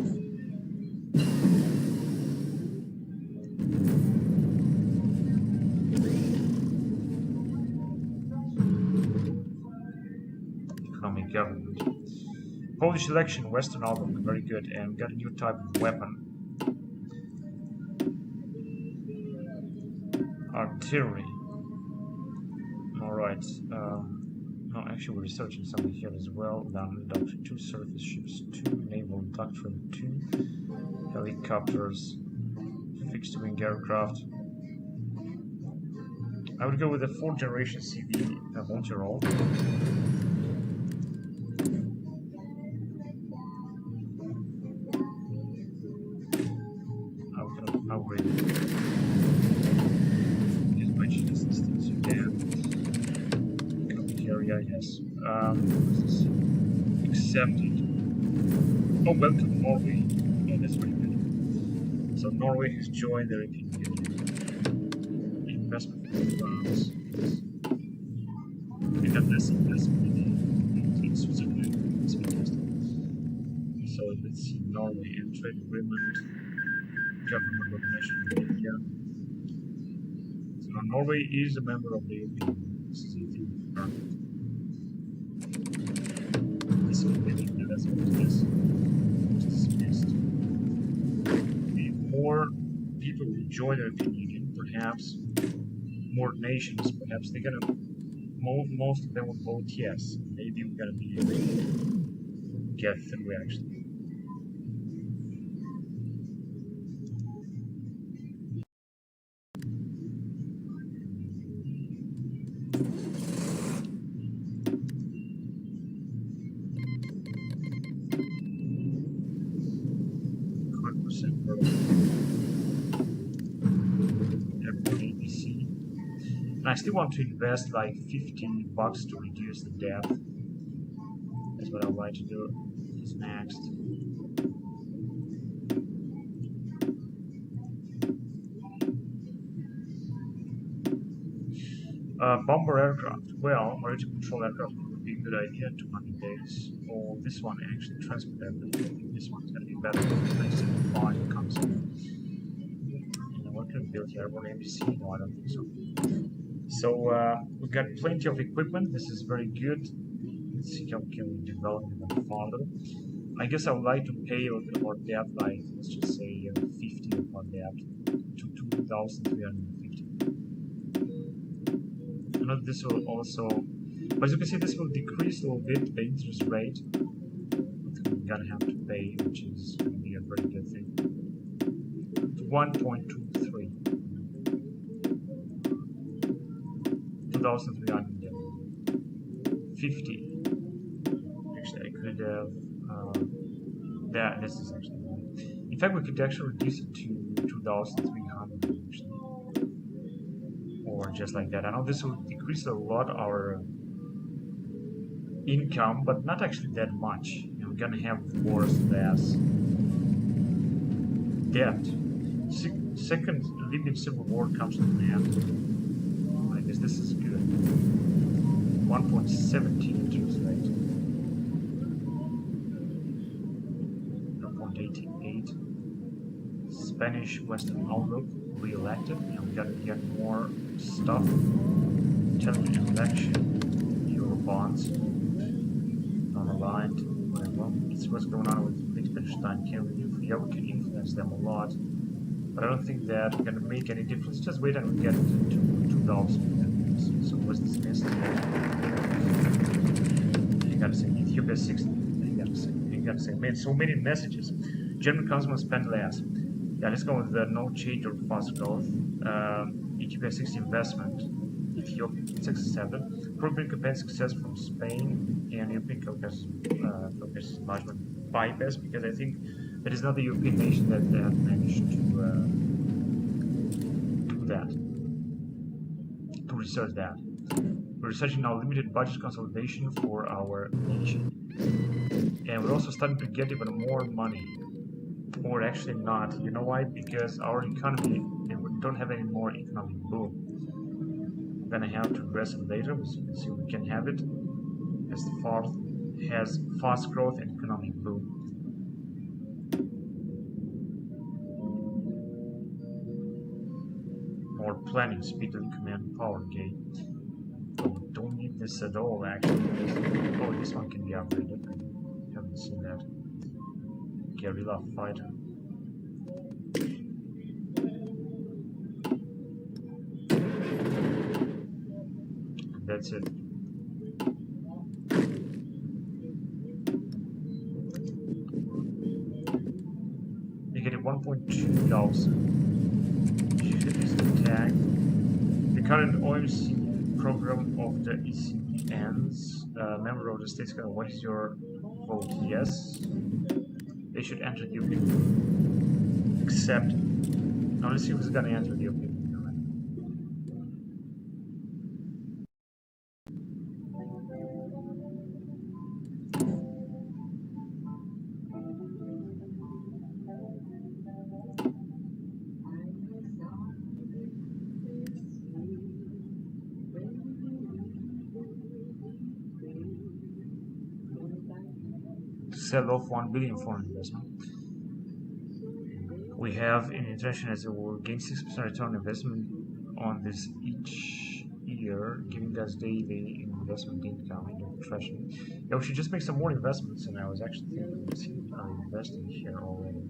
Economic government. Polish election, Western outlook, very good, and we got a new type of weapon. Artillery. Alright. No, actually we're researching something here as well. Down Doctrine 2, surface ships 2, naval doctrine 2, helicopters, fixed wing aircraft. I would go with the 4th generation CV Montreal. Yes. Accepted. Oh, welcome Norway. Oh, that's very good. So Norway has joined the European Union. Investment programs. We got less investment in Switzerland. It's fantastic. So let's see Norway and trade agreement, government recognition of India. So Norway is a member of the European Union. This is a thing. More people will join the European Union, perhaps more nations, perhaps they're gonna most of them will vote yes. Maybe we're gonna be able to get through actually. I still want to invest like $50 to reduce the debt. That's what I would like to do. Is next. Bomber aircraft. Well, maritime control aircraft would be a good idea. 200 days. Or this one actually, transport aircraft. I think this one's gonna be better. 975 comes in. And what can we build here? Airborne MDC? No, I don't think so. So we've got plenty of equipment. This is very good. Let's see how we can develop it further. I guess I would like to pay a little bit more debt, like let's just say 50 of our debt to 2,350. I know this will also, but as you can see, this will decrease a little bit the interest rate. We're gonna have to pay, which is going to be a very good thing. 1.23. 2,350. Actually, I could have that. This is actually wrong. In fact, we could actually reduce it to 2,300 actually, or just like that. I know this will decrease a lot our income, but not actually that much. And we're gonna have, of course, less debt. Second Libyan civil war comes to an end. This is good. 1.17 interest rate. Spanish Western Outlook re-elected, and we gotta get more stuff. Italian election, Euro bonds, non-aligned, whatever. It's what's going on with Liechtenstein. Can we influence them a lot, but I don't think that gonna make any difference. Just wait and we get to 2000. So what's this missed? You gotta say Ethiopia 60. You gotta say, man, so many messages. German consumers spend less. Yeah, let's go with the no change or fast growth. Ethiopia 60 investment. Ethiopia 67. Proven campaign success from Spain and European Caucasus enlargement bypass, because I think there is not a European nation that managed to do that, to research that. We're researching now limited budget consolidation for our nation, and we're also starting to get even more money, or actually not. You know why? Because our economy, we don't have any more economic boom. We're gonna have to address it later. We'll see if we can have it, as the fourth has fast growth and economic boom. More planning, speed and command power gain. Oh, we don't need this at all, actually. Oh, this one can be upgraded. I haven't seen that. Guerrilla fighter. And that's it. Negative 1.2 thousand. Ship is attacked. The current OMC program of the ECB ends. Member of the States, what is your vote? Yes. They should enter the European Union. Accept. Now let's see who's gonna enter the European Union. Sell off 1 billion foreign investment. We have in international as will gain 6% return on investment on this each year, giving us daily investment income in the treasury. Yeah, we should just make some more investments, and I was actually thinking of investing here already.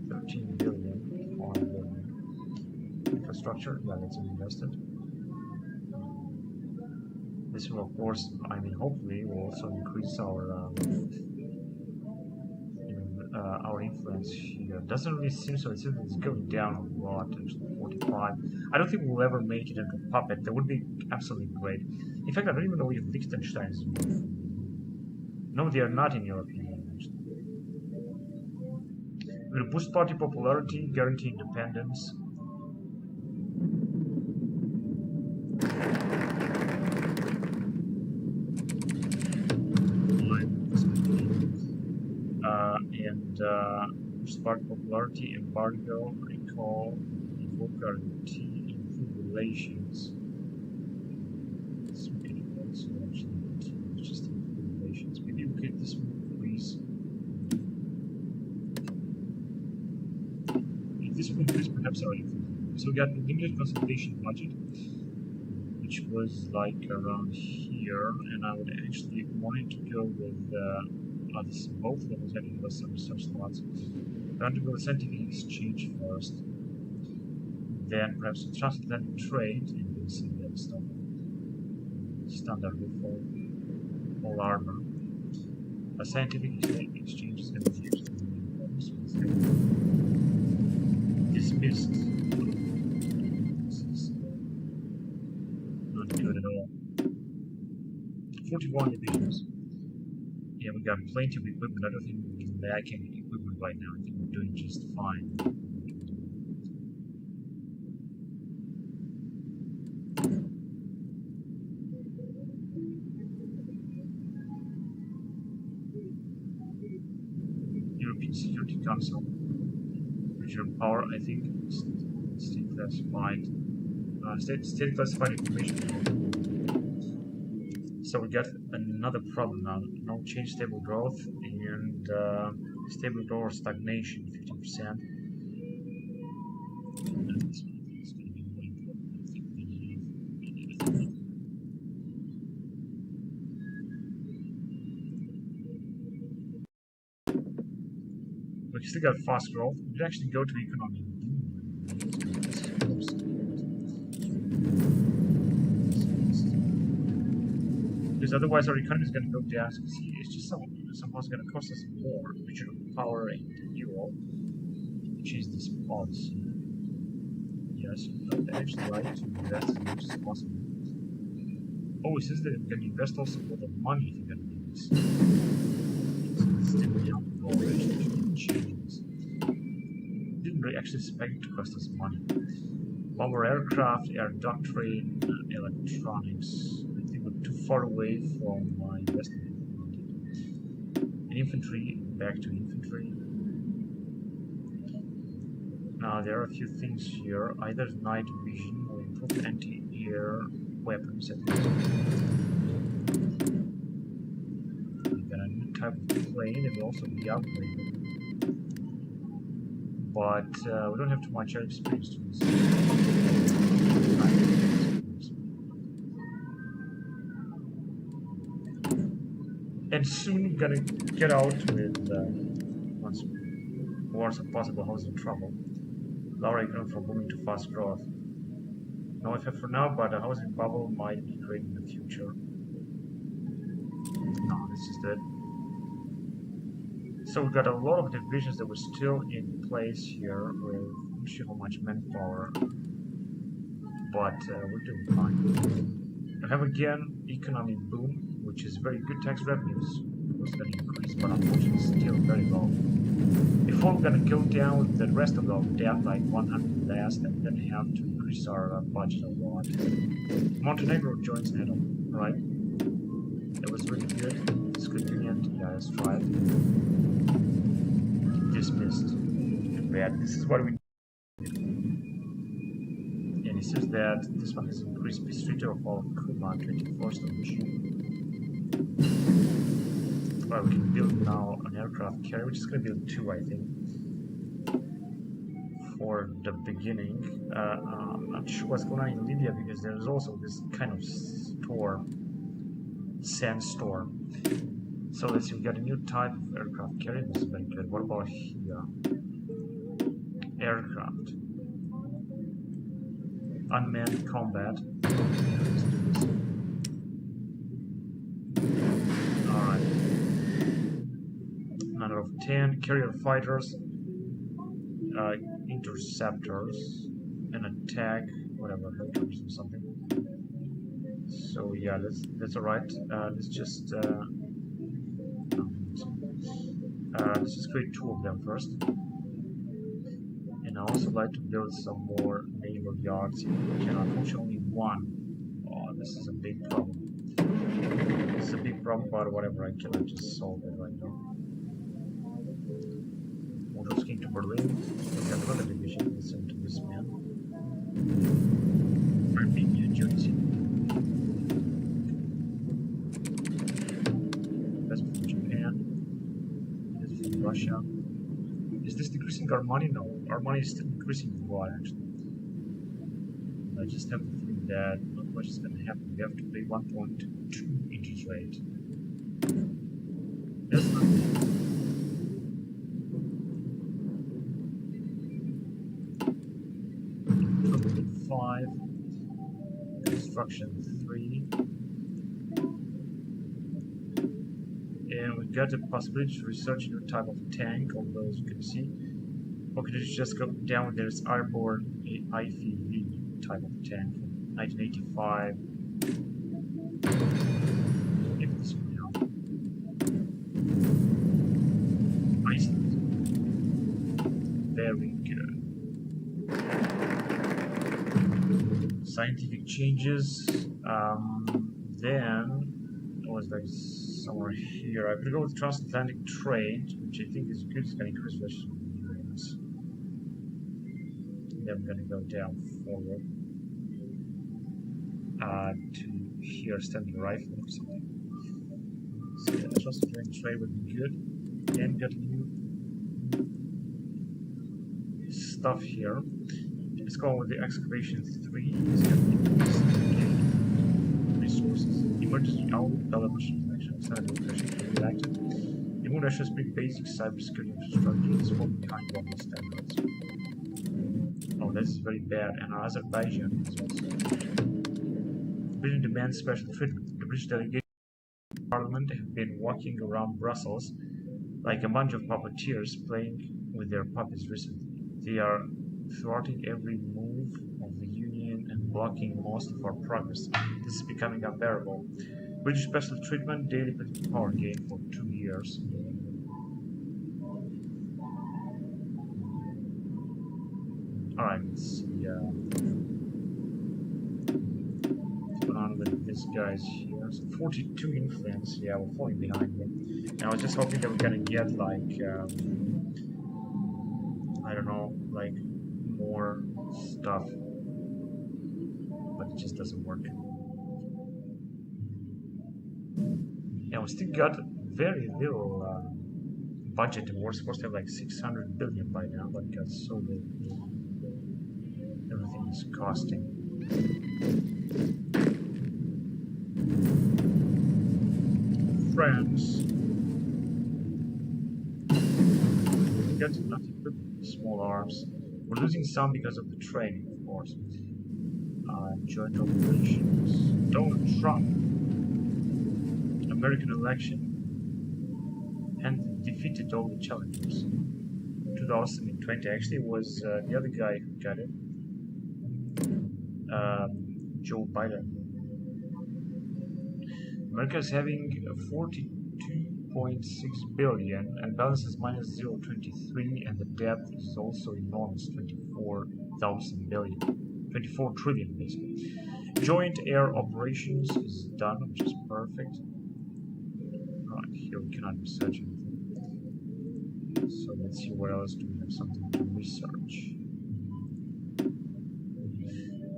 13 billion on the infrastructure. Yeah, that's invested. This will, of course, I mean, hopefully, will also increase our influence here. Doesn't really seem so. It's going down a lot. Actually, 45. I don't think we'll ever make it into a puppet. That would be absolutely great. In fact, I don't even know if Liechtenstein is. No, they are not in European Union. Actually, we'll boost party popularity, guarantee independence. Spark popularity, embargo, recall, invoke guarantee, improve relations. This we can also actually just improve relations. Maybe we could this one, please. If this will increase perhaps our influence. So we got the limited consultation budget, which was like around here, and I would actually wanted to go with both levels having some research slots. I want to go with scientific exchange first, then perhaps transatlantic trade, and we'll see that stuff. Standard with all armor. A scientific exchange is going to be dismissed. This is not good at all. 41 divisions. Yeah, we got plenty of equipment. I don't think we're lacking equipment right now. I think we're doing just fine. European Security Council. Regional power, I think, state classified. State classified information. So we got another problem now. No change, stable growth, and and stable or stagnation 50%. We still got fast growth. We could actually go to economic because otherwise our economy is going to go down. So see, it's just somehow it's going to cost us more, which would power a euro, which is this policy. Yes, you're actually right to invest as much as possible. Oh, it says that you can invest also for the money if you're going to do this. So it's still down the goal, actually changes. Didn't really actually expect it to cost us money. Our aircraft, air doctrine, electronics. I think we're too far away from investment. And infantry, back to infantry. Now there are a few things here. Either night vision or improved anti-air weapons. We got a new type of plane that will also be upgraded. But we don't have too much air experience to use. And soon we're gonna get out with once wars are possible housing trouble. Lower economy from booming to fast growth. No effect for now, but a housing bubble might be created in the future. No, this is it. So we've got a lot of divisions that were still in place here with I'm not sure how much manpower, but we're doing fine. We have again economic boom, which is very good. Tax revenues was going to increase, but unfortunately still very low. Before we're going to go down with the rest of our debt, like 100 less, then we're going to have to increase our budget a lot. Montenegro joins NATO, right? That was really good. It's convenient. Yeah, that's right. Dismissed. Too bad. This is what we need. And it says that this one has increased peace treaty of all Kuma 21st of June. Well, we can build now an aircraft carrier, which is going to build two, I think, for the beginning. I'm not sure what's going on in Libya because there's also this kind of storm, sandstorm. So let's see, we got a new type of aircraft carrier. This is very good. What about here? Aircraft. Unmanned combat. Alright. 9 out of 10. Carrier fighters. Interceptors. And attack. Whatever. Helicopters or something. So yeah, that's alright. Let's just let's just create two of them first. And I also like to build some more naval yards. Okay, unfortunately only one. Oh, this is a big problem. This is a big problem, but whatever, I cannot just solve it right now. Models came to Berlin. We got another division. Let's send to this man. Armenia, Jersey. That's from Japan. That's from Russia. Is this decreasing our money? No, our money is still increasing a lot actually. I just have to think that not much is going to happen. We have to pay 1.2 interest rate. That's not bad. Improvement 5, construction 3, and we got the possibility to research a new type of tank, although as you can see, okay, let's just go down. There's airborne HoI4 type of tank from 1985. Give this one now. Iceland. Very good. Scientific changes. Then it was like somewhere here. I'm gonna go with transatlantic trade, which I think is good. It's gonna increase vegetable units. Then I'm gonna go down forward to here, standard rifle or something. So yeah, transatlantic trade would be good. And got new stuff here. Let's go with the excavation 3. It's gonna be resources. Emergency outlook, television connection, cyber protection active. Remote access bring basic cybersecurity infrastructure. It's falling behind global standards. Oh, this is very bad. And Azerbaijan is also. Britain demands special treatment. The British delegation and Parliament have been walking around Brussels like a bunch of puppeteers playing with their puppets recently. They are thwarting every move of the Union and blocking most of our progress. This is becoming unbearable. British special treatment, daily political power gain for 2 years. Alright, let's see what's going on with these guys here. So 42 influence, yeah, we're falling behind them. And I was just hoping that we're gonna get like I don't know, like more stuff, but it just doesn't work. And we still got very little budget, and we're supposed to have like 600 billion by now, but it got so little. Everything is costing. France. We got enough equipment, small arms. We're losing some because of the training, of course. Joint operations. Donald Trump. American election. And defeated all the challengers. 2020 actually was the other guy who got it. Joe Biden. Merkel is having 42.6 billion and balance is minus 0.23 and the debt is also enormous, 24,000 billion. 24 trillion basically. Joint air operations is done, which is perfect. Alright, here we cannot research anything. So let's see where else do we have something to research.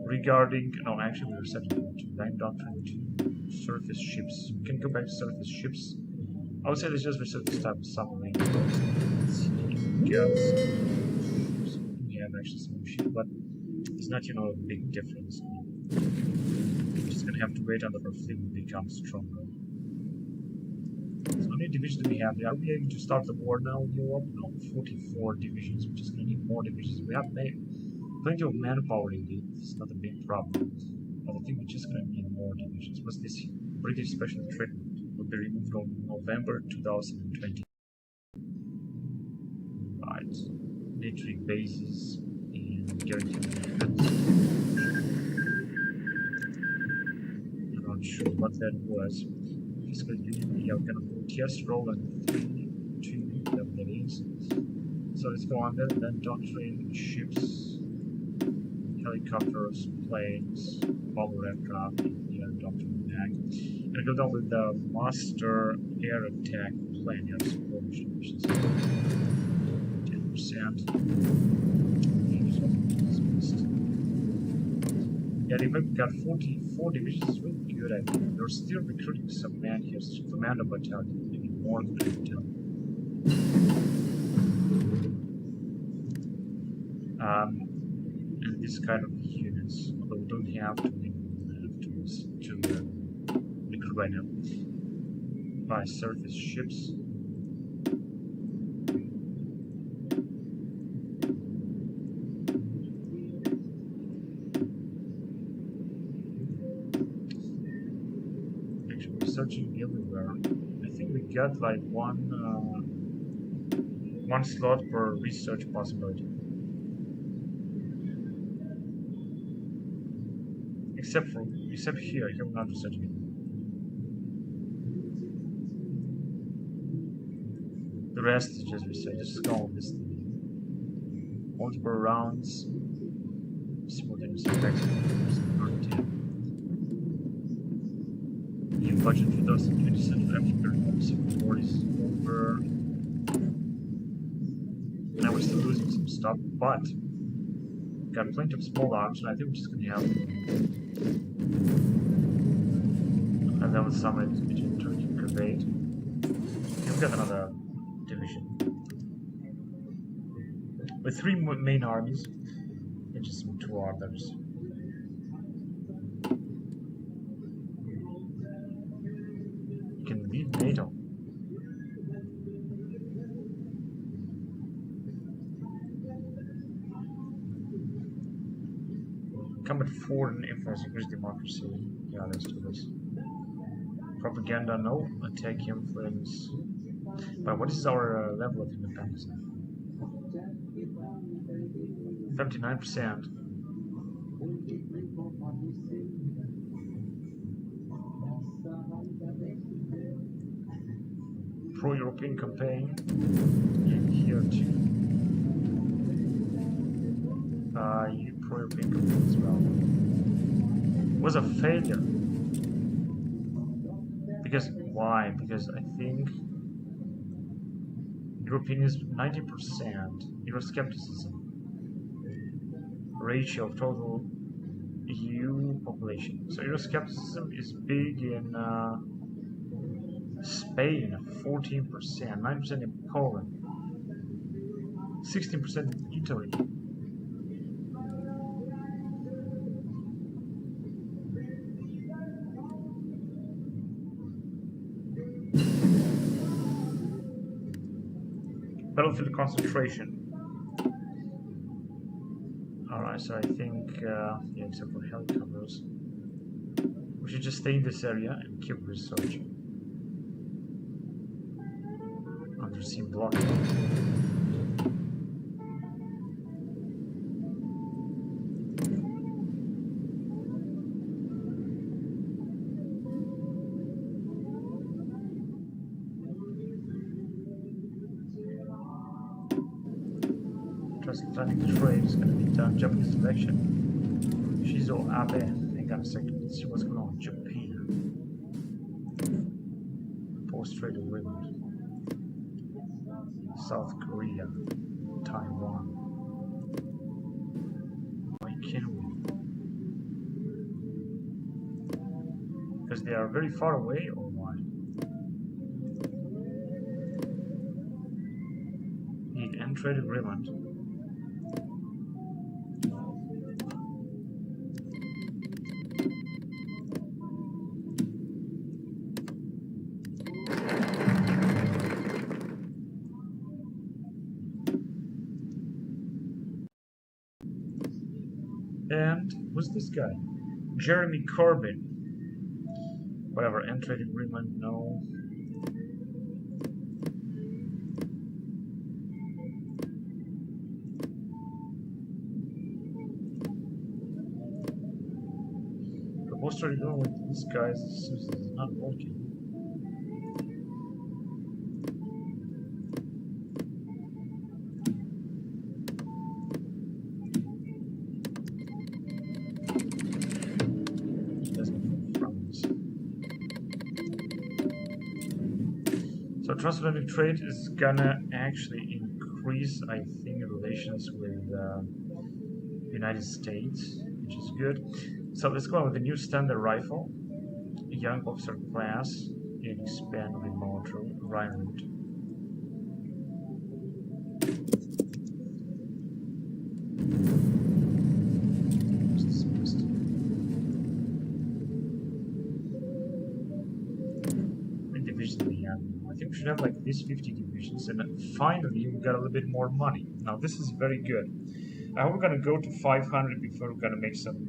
Regarding, no, actually we researched line doctrine to surface ships. We can go back to surface ships. I would say let's just research this type of submarine. Let's see if we get some. We have actually some ships, but it's not, you know, a big difference. We're just gonna have to wait until our fleet will become stronger. So how many divisions do we have? Are we able to start the war now in Europe? No, 44 divisions. We're just gonna need more divisions. We have plenty of manpower indeed. It's not a big problem. But I think we're just gonna need more divisions. What's this? British special treatment will be removed from November 2020. Right. Military bases and guaranteed defense. I'm not sure what that was. Fiscal union, yeah, we're gonna put yes roll and 3, 2, whatever that is. So let's go on then doctrine, ships, helicopters, planes, bomber aircraft, yeah, doctrine back. And go down with the master air attack plane, yeah, support missions. 10%. Yeah, they've got 44 divisions, it's really good, I think. They're still recruiting some men here, commando battalion, maybe more than and this kind of units, although we don't have too many left to recruit right now. By surface ships. Actually, we're searching everywhere. I think we got like one slot per research possibility. Except here we're not researching it. The rest is just research. Just go on this thing. Multiple rounds. Simultaneous effects. New budget 2020 Central African Civil War is over. Now we're still losing some stuff, but got plenty of small arms, and I think we're just gonna have and that was summit between Turkey and Kuwait. And we've got another division. with three main armies and just some two others. You can leave NATO. Combat forward and influence increase democracy. Yeah, let's do this. Propaganda, no. Attack influence. But what is our level of independence? 79%. Pro-European campaign. And here too. Pro-European campaign as well. Was a failure. Because why? Because I think European is 90% Euroscepticism ratio of total EU population. So Euroscepticism is big in Spain, 14%, 9% in Poland, 16% in Italy. Battlefield concentration. Alright, so I think, yeah, except for helicopters, we should just stay in this area and keep researching. Undersea blockade. Transatlantic trade is going to be done Japanese direction. Shizo Abe. Hang on a second. Let's see what's going on in Japan. Post-trade agreement. South Korea. Taiwan. Why can't we? Because they are very far away, or why? Need end trade agreement. And who's this guy? Jeremy Corbyn. Whatever, end trade agreement, no. Proposed trade agreement with these guys is not working. Transatlantic trade is gonna actually increase, I think, relations with the United States, which is good. So let's go on with the new standard rifle, young officer class, and expand remote Rhineland. I think we should have like these 50 divisions, and finally we got a little bit more money. Now this is very good. I hope we're gonna go to 500 before we're gonna make some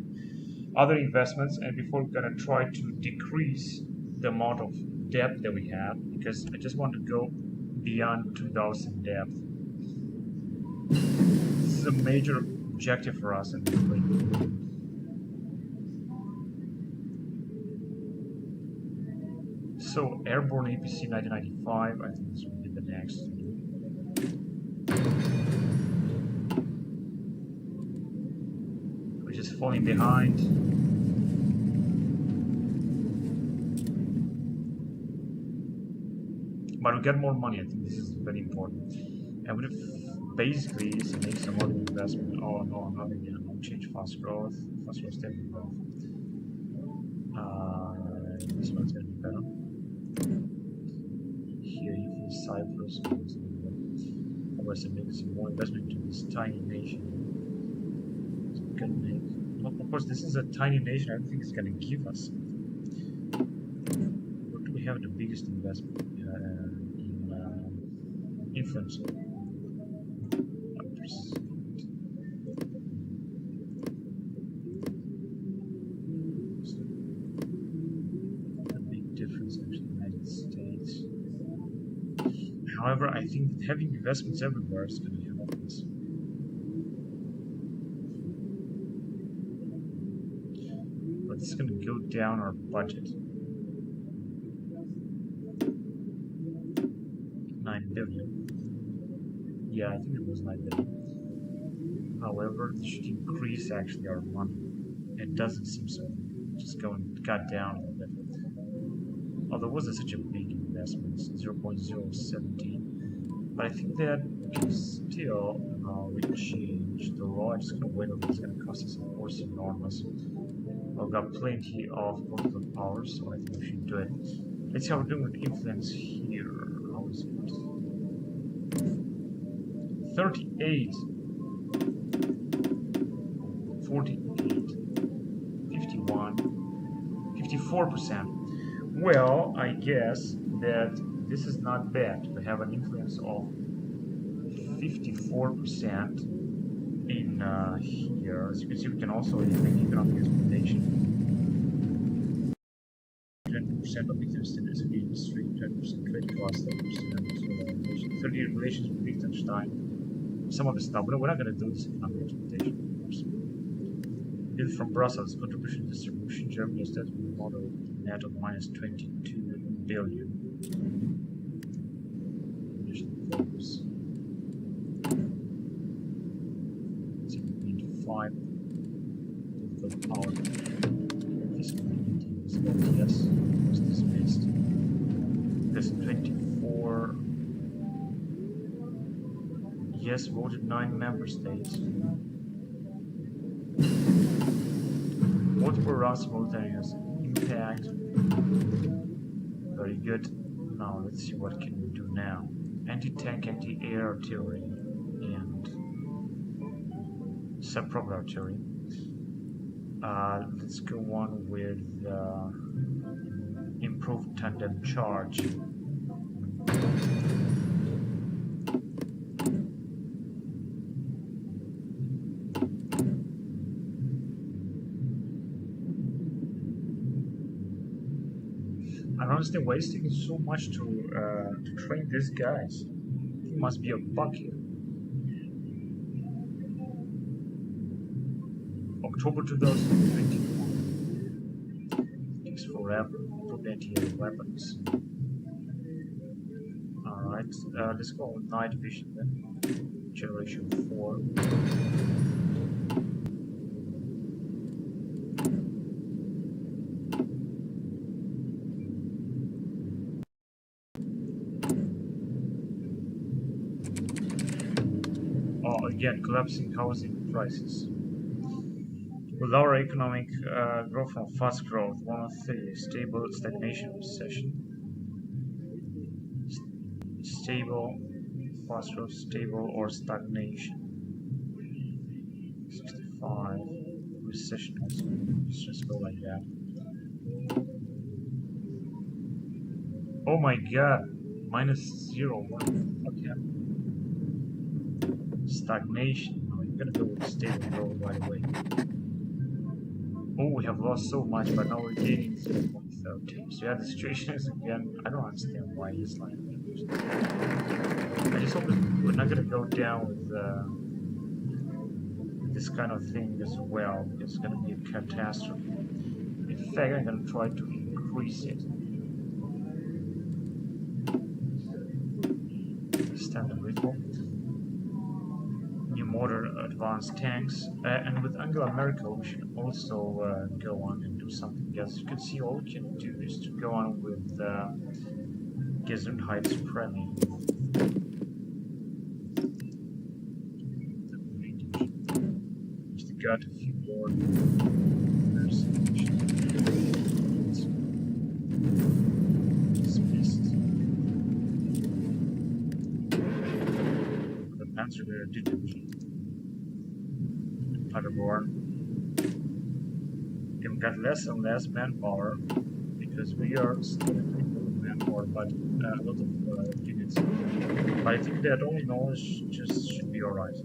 other investments, and before we're gonna try to decrease the amount of debt that we have, because I just want to go beyond 2,000 debt. This is a major objective for us in this league. So, Airborne APC 1995, I think this will be the next. We're just falling behind. But we get more money, I think this is very important. And we basically make some other investment. Oh no, not again. I'll change fast growth, stable growth. This one's gonna be better. Here you can Cyprus. was making more investment into this tiny nation. So we can make. Well, of course, this is a tiny nation. I don't think it's going to give us something. Where do we have the biggest investment in influence? However, I think that having investments everywhere is going to help us. But it's going to go down our budget. 9 billion. Yeah, I think it was 9 billion. However, it should increase actually our money. It doesn't seem so. Just go and cut down a little bit. Although it wasn't such a big investment, 0.017. But I think that we can still change the law. I'm just going to wait over. It's going to cost us, of course, enormous. We've got plenty of political power, so I think we should do it. Let's see how we're doing with influence here. How is it? 38, 48, 51, 54%. Well, I guess that this is not bad. We have an influence of 54% in here. As you can see, we can also make economic exploitation. 20% of interest in SME industry, 20% trade costs, 30% 30 relations with Liechtenstein. Some of the stuff, but we're not going to do this economic exploitation, of course. Bill from Brussels, contribution distribution, Germany is that model net of minus 22 billion. Focus. 0.5 political power. This community was voted yes, was dismissed. There's 24 yes voted 9 member states. Multiple rounds simultaneous impact. Very good. Now let's see what can we do now. Anti-tank, anti-air artillery, and sub-proper artillery. Let's go on with improved tandem charge. I don't understand why it's taking so much to train these guys. He must be a bucket. October 2021. Takes forever to get here weapons. Alright, let's go with night vision then. Generation 4. Again, collapsing housing prices. With our economic growth from fast growth, one of the stable stagnation recession. Stable, fast growth, stable, or stagnation. 65, recession also. Let's just go like that. Oh my god, minus 0. What the fuck happened? Stagnation. Oh, you're gonna go with stable growth right away. Oh, we have lost so much, but now we're gaining 0.13. So yeah, the situation is again, I don't understand why it's like that. I just hope we're not gonna go down with this kind of thing as well, because it's gonna be a catastrophe. In fact, I'm gonna try to increase it. Standard reform. Modern advanced tanks, and with Angela Merkel we should also go on and do something else. You can see all we can do is to go on with Gesundheitspremie. Just got a few more. digital Paderborn. We've got less and less manpower because we are still increasing manpower, but a lot of units. But I think that only knowledge just should be alright.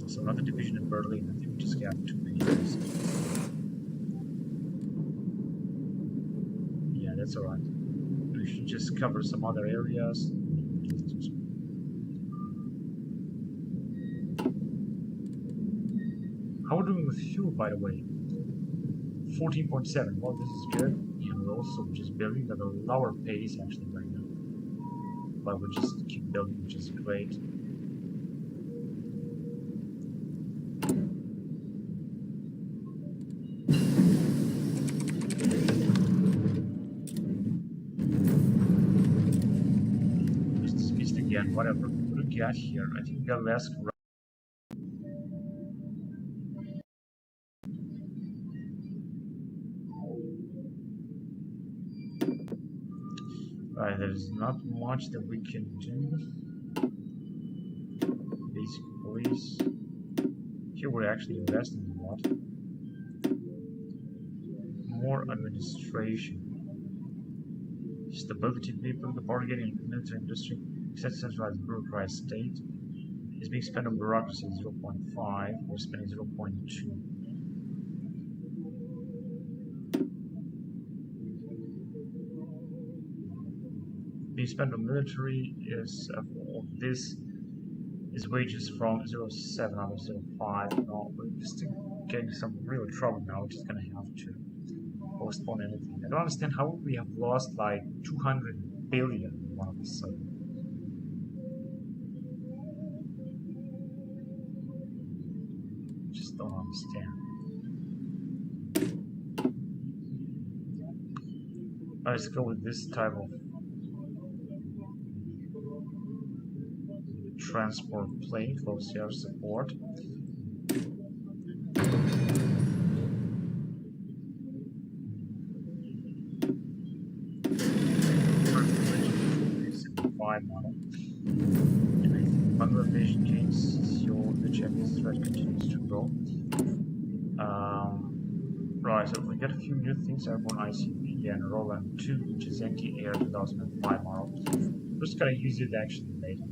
So another division in Berlin. I think we just got too many units. Yeah, that's alright. We should just cover some other areas. How are we doing with fuel, by the way? 14.7. Well, this is good. And we're also just building at a lower pace actually right now. But we'll just keep building, which is great. Just missed again, whatever. What do we got here? I think we got less. Right, there's not much that we can do. Basic police. Here we're actually investing a lot. More administration. Stability people, the bargaining in the military industry, except centralized bureaucratic state, is being spent on bureaucracy 0.5, we're spending 0.2. Being spent on military is of this is wages from 0.7 out of 0.5. No, we're just getting some real trouble now. We're just gonna have to postpone anything. I don't understand how we have lost like 200 billion all of a sudden. Just don't understand. Let's go with this type of transport plane, close air support. Model. And I think Bangladesh gains your the Chinese threat continues to grow. Right, so we got a few new things. Airborne ICP and Roland 2, which is anti-air 2005 model. We're just gonna use it actually later.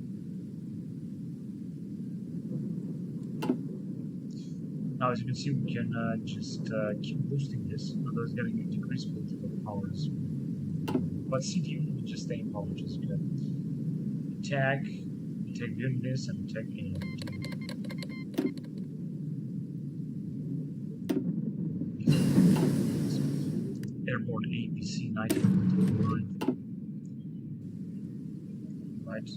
Now, as you can see, we can just keep boosting this, although it's getting decreased political powers. But CDU will just stay in power, which is good. Attack units and attack AMD. Airborne APC 1999. Right,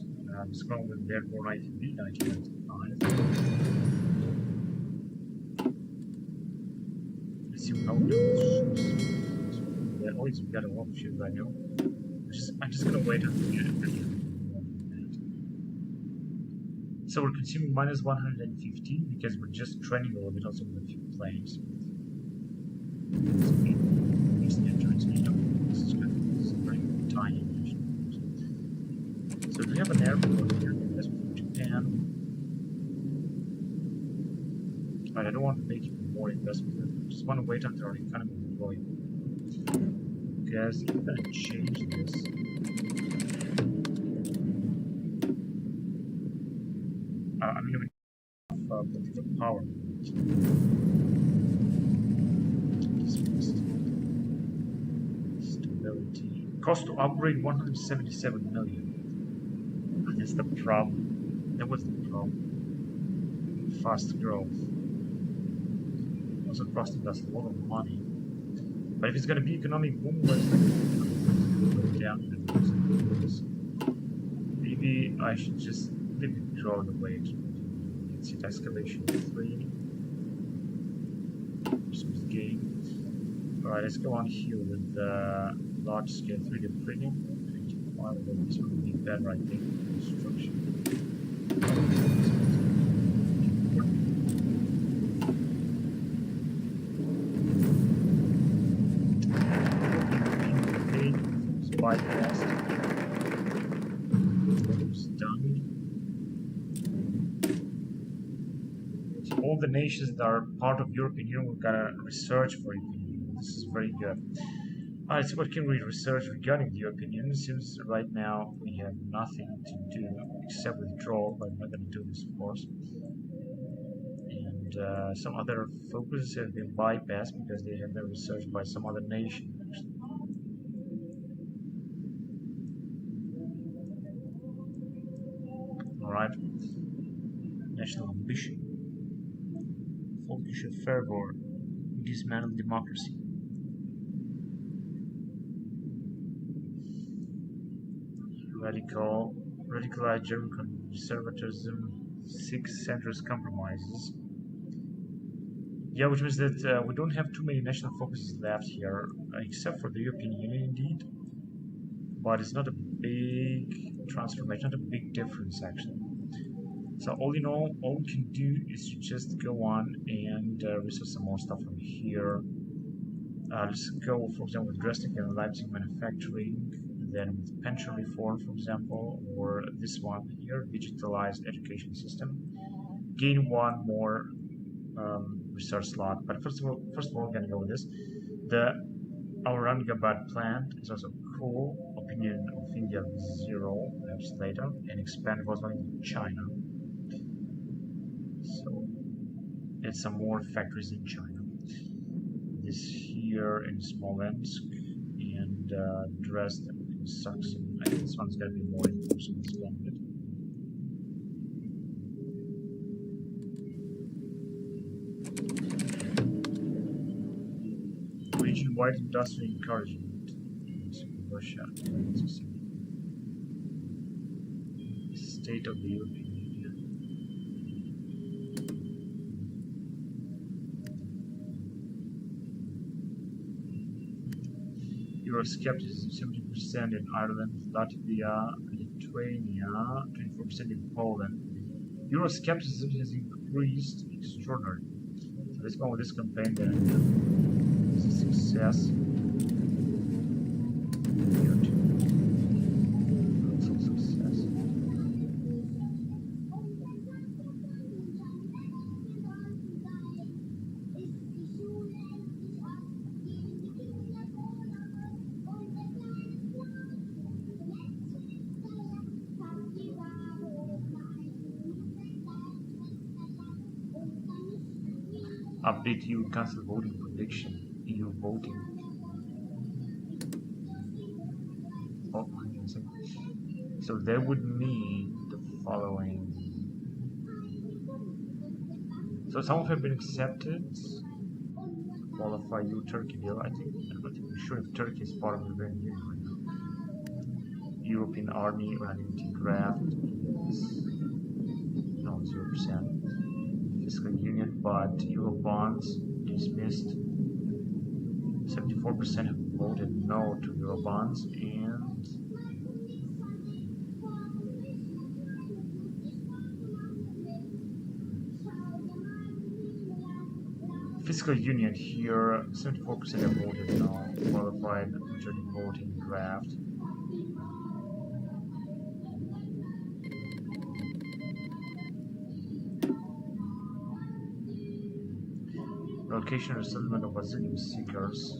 let's go with the Airborne ITB 1995. Let's see how we do. Yeah, always got a lot of ships, I know. I'm just gonna wait until we get it. So we're consuming minus 115 because we're just training a little bit also with a few planes. This is good. This is very tiny. So we have an airport here. That's from Japan. But I don't want to make even more investment. I just want to wait until our economy will grow. Because if we're going to change this. I mean, we have political power. Stability. Cost to upgrade 177 million. That's the problem. That was the problem. Fast growth. Also costing us a lot of money. But if it's going to be economic boom, what's going to go down? Maybe I should just draw the weight. Let's hit excavation 3. Christmas game. Alright, let's go on here with the large scale 3D printing. 25, this one would be better, I think. Construction. Bypassed. It's done. So all the nations that are part of European Union we're gonna research for European Union. This is very good. Alright, so what can we research regarding the European Union? Since right now we have nothing to do except withdraw, but I'm not gonna do this, of course. And some other focuses have been bypassed because they have been researched by some other nation. Alright. National ambition. Folkish fervor. Dismantle democracy. Radicalized German conservatism. 6 centrist compromises. Yeah, which means that we don't have too many national focuses left here, except for the European Union indeed. But it's not a big transformation, not a big difference actually. So all in all we can do is to just go on and research some more stuff from here. Let's go, for example, with Dresden and Leipzig manufacturing, then with pension reform, for example, or this one here, digitalized education system. Gain one more research slot, but first of all, we're gonna go with this. The Aurangabad plant is also cool. Opinion of India 0, perhaps later, and expand Volkswagen in China. So it's some more factories in China. This here in Smolensk and Dresden in Saxony. I think this one's gonna be more important expanded. Region-wide industrial encouragement in Russia. State of the Union. Euroscepticism 70% in Ireland, Latvia, Lithuania, 24% in Poland. Euroscepticism has increased extraordinarily. So let's go with this campaign then. It's a success. Also success. Update EU Council voting prediction. EU voting. Oh, hang on a second. So that would mean the following. So some have been accepted. Qualify EU Turkey deal. I'm not even sure if Turkey is part of the European Union right now. European Army unanimity draft. No, 0%. Fiscal Union, but Euro bonds dismissed. 74% have voted no to Euro bonds, and Fiscal Union here, 74% have voted no. Qualified majority voting draft. Relocation or settlement of asylum seekers.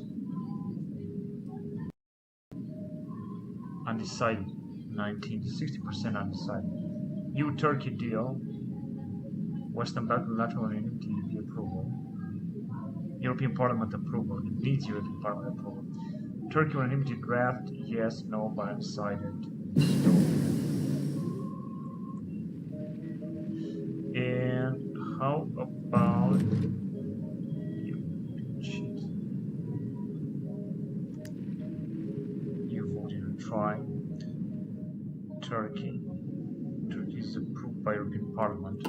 Undecided 19 to 60% undecided. EU-Turkey deal. Western Balkan lateral unanimity approval. European Parliament approval. It needs European Parliament approval. Turkey unanimity draft. Yes, no, but undecided. And how about try Turkey. Turkey is approved by European Parliament.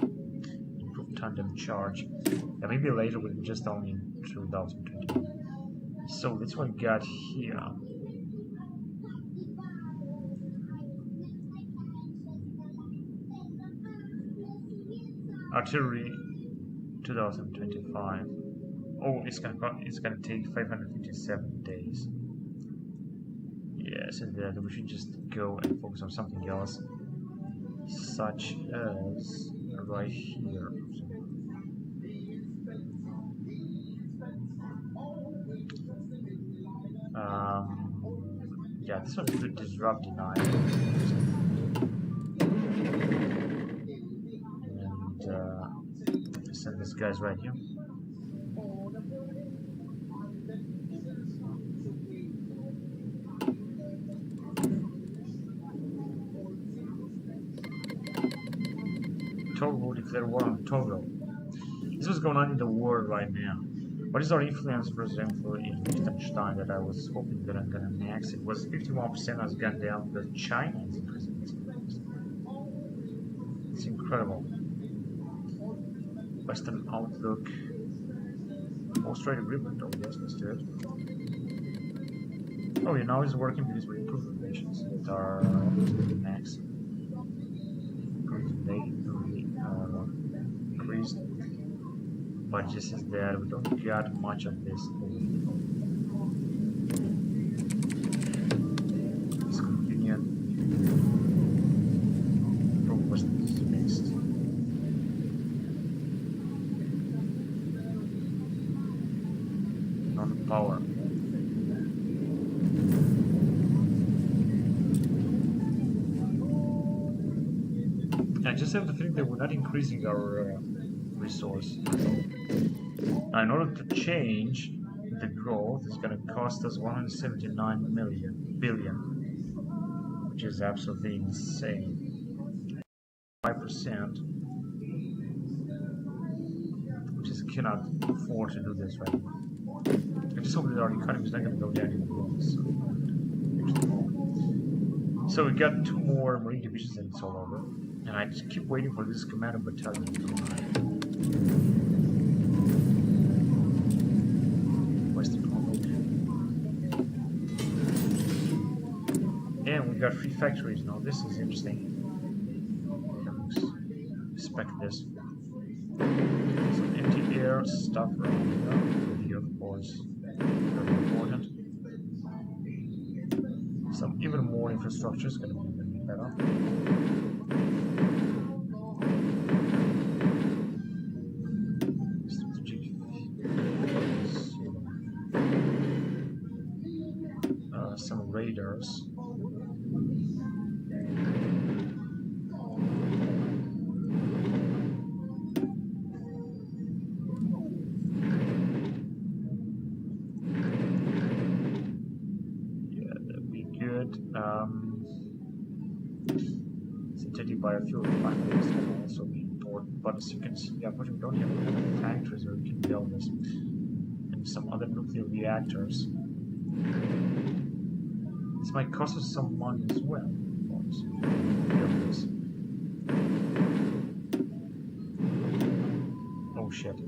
Improved tandem charge. Yeah, maybe later, but just only in 2021. So that's what we got here. Artillery 2025. Oh, it's gonna take 557 days. Yes, and then we should just go and focus on something else, such as right here. this one's good. Disrupt deny. And send these guys right here. Togo declare war on Togo. This is what's going on in the world right now. What is our influence, for example, in Liechtenstein that I was hoping that I'm gonna max? It was 51%. I was gone down, but China is increasing. It's incredible. Western outlook. Most trade agreement. Oh yes, let's do it. Oh, yeah, now it's working because we improve relations that are max. They increased, but just as that we don't get much of this. It's convenient. Probably mixed. Non-power. I just have to think that we're not increasing our resource. Now, in order to change the growth, it's going to cost us 179 billion, which is absolutely insane. 5%, which is cannot afford to do this right now. I just hope that our economy is not going to go down anymore. So we got 2 more Marine divisions and it's all over. And I just keep waiting for this commando battalion to come out. Western Outlook. And we got 3 factories now. This is interesting. Respect this. Some anti-air stuff around here, of course. Very important. Some even more infrastructure is going to be even better. Some radars. Synthetic biofuel refineries can also be important, but as you can see, unfortunately, we don't have enough factories where we can build this, and some other nuclear reactors. This might cost us some money as well, of course. Build this. Oh shit.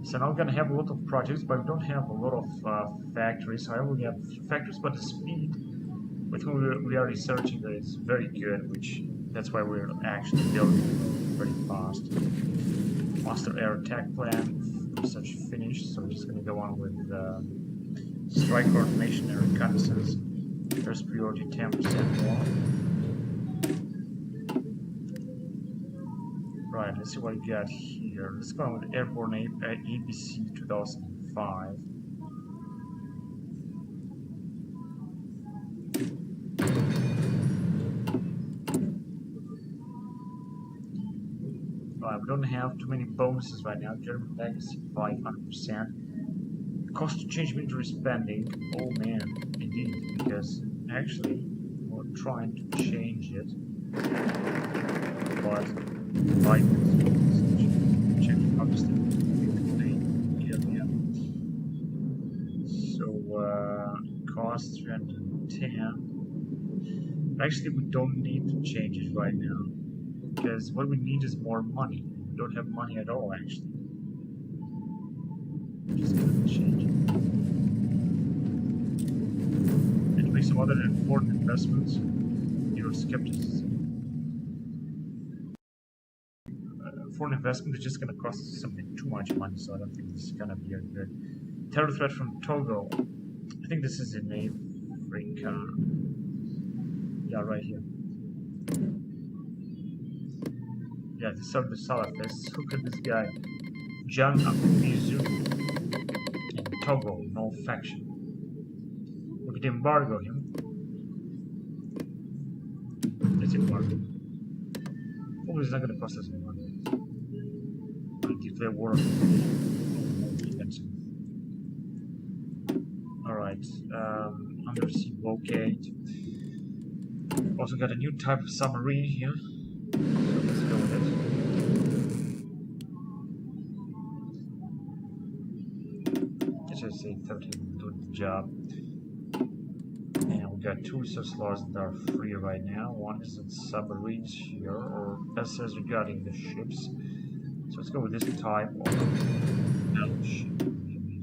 So now we're going to have a lot of projects, but we don't have a lot of factories. However, we have factories, but the speed with whom we are researching is very good, which that's why we're actually building very fast. Master air attack plan research finished, so we're just going to go on with strike coordination and reconnaissance. First priority 10% more. Right, let's see what we got here. Let's go on with Airborne ABC 2005. Right, we don't have too many bonuses right now. German legacy 500%. Cost to change military spending. Oh man, indeed, because actually we're trying to change it, but check obviously yeah. So cost 310. Actually, we don't need to change it right now because what we need is more money. We don't have money at all, actually. I'm just gonna change it and make some other important investments. Skepticism. Foreign investment is just going to cost us something too much money, so I don't think this is going to be a good Terror threat from Togo. I think this is in Africa. Yeah, right here. Yeah, these are the Salafists. Who could this guy? John Akumizu in Togo, no faction. We could embargo him. Let's embargo. Probably it's not going to cost us any money. Declare war. Alright, undersea blockade. Also got a new type of submarine here. So let's go with it. Let's just say 13 good job. And we got 2 resource slots that are free right now. One is in submarines here, or vessels regarding the ships. So let's go with this type of battleship.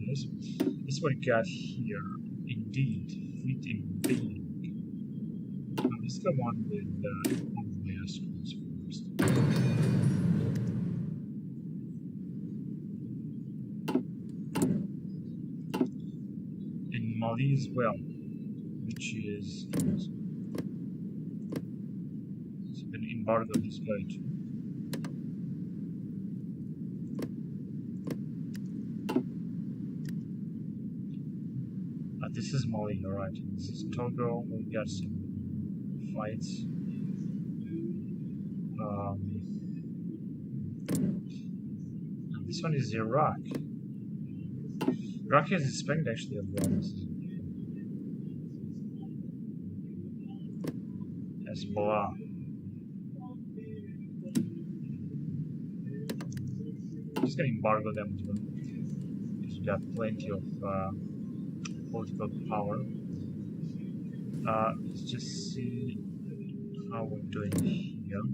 This is what we got here. Indeed, fleet in being. Let's go on with the Astros first. In Mali as well, which is it's been embargoed this guy too. This is Mali, alright. This is Togo. We got some fights. And this one is Iraq. Iraq has expanded actually a lot. Hezbollah. Just gonna embargo them too. Because we got plenty of political power. Let's just see how we're doing here.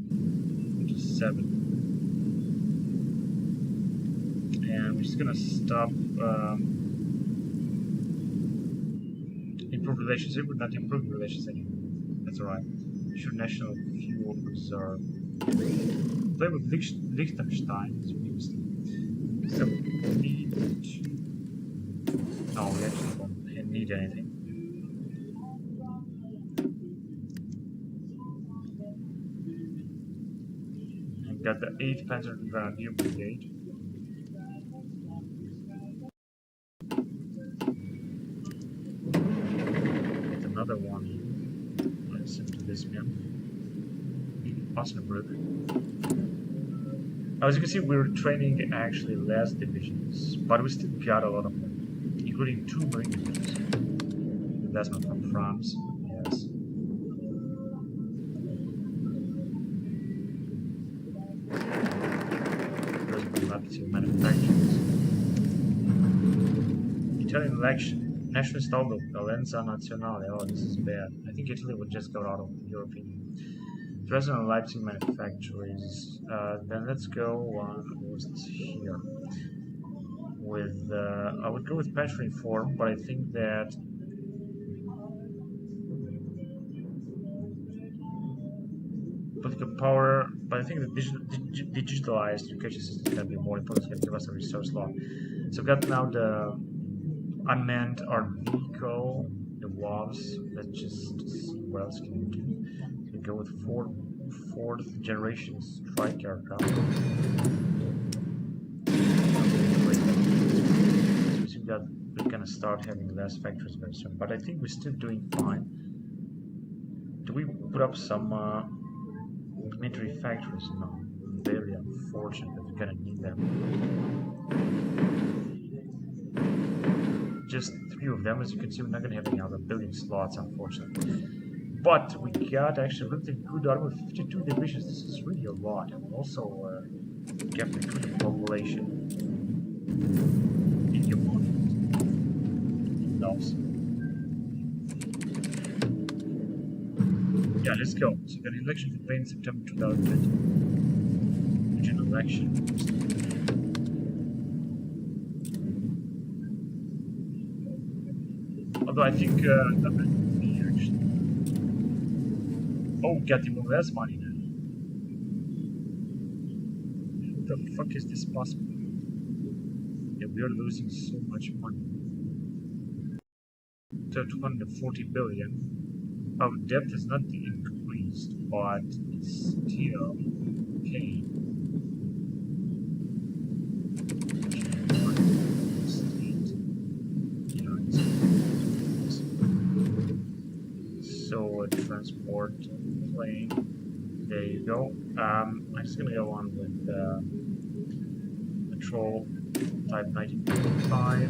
Which is 7. And we're just gonna stop improve relations. We're not improving relations anymore. That's alright. Sure, national fuel reserve. Play with Liechtenstein as previously. So we need to. No, we actually don't need anything. And got the 8th Panzer Grenadier Brigade. Get another one. Let's send to this man. Osnabrück. As you can see, we're training actually less divisions, but we still got a lot of them, including 2 marine divisions. Investment from France, yes. There's up to manufacturers. Italian election, nationalist outlook, Valenza Nazionale. Oh, this is bad. I think Italy would just go out of the European Union. Dresden and Leipzig manufacturers. Then let's go what's this here? With I would go with pension reform, but I think that political power. But I think the digitalized education system is going to be more important. It's going to give us a resource law. So we've got now the unmanned armed vehicle, the WAVs. Let's just see what else can we do. We go with 4th generation strike aircraft. So we're gonna start having less factories very soon, but I think we're still doing fine. Do we put up some military factories? No, very unfortunate, but we're gonna need them. Just 3 of them, as you can see. We're not gonna have any other building slots, unfortunately. But we got actually really good armor, 52 divisions. This is really a lot, and also kept recruiting population in your money. Yeah, let's go. So we got an election campaign in September 2020. Regional election. Although I think that might be actually. Oh, got even less money now. What the fuck is this possible? Yeah, we are losing so much money. to 240 billion. Our debt has not increased, but it's still okay. So a transport plane. There you go. I'm just gonna go on with patrol type 1955.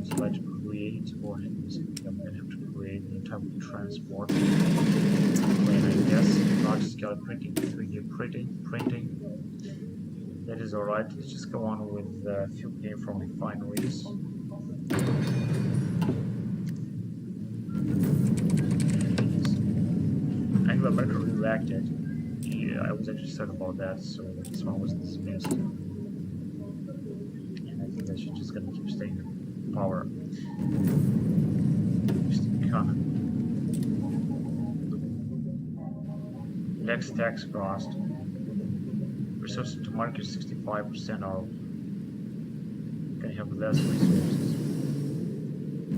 So let's create, or I'm gonna have to create a type of transport plane, I guess. Large scale printing, 3D printing. That is alright. Let's just go on with fuel gain from refineries. Anglo Merkel really lacked it. Yeah, I was actually sad about that, so this one was dismissed. And I think that she's just gonna keep staying in power. Just economy. Next tax cost. Resources to market 65% are gonna have less resources.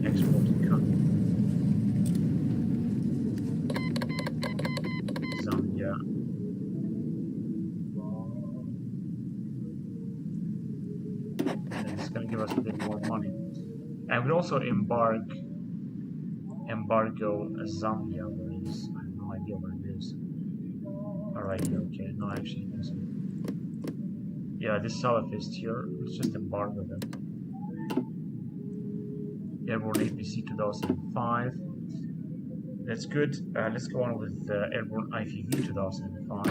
Export economy. Zambia. And it's gonna give us a bit more money. And we also embargo Zambia, where it is. I have no idea where it is. Alright, okay, no, actually it isn't. Yeah, this salafist here, let's just embargo them. Airborne APC 2005. That's good. Let's go on with Airborne IFV 2005.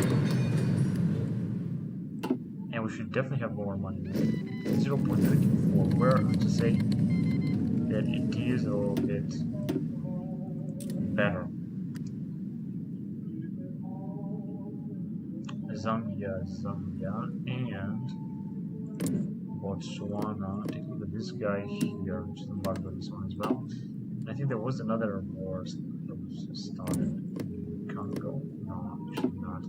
And we should definitely have more money. 0.34. Where to say that it is a little bit better. Zambia, and Botswana. Take a look at this guy here, which is embargo this one as well. And I think there was another war that was started in Congo. No, actually not.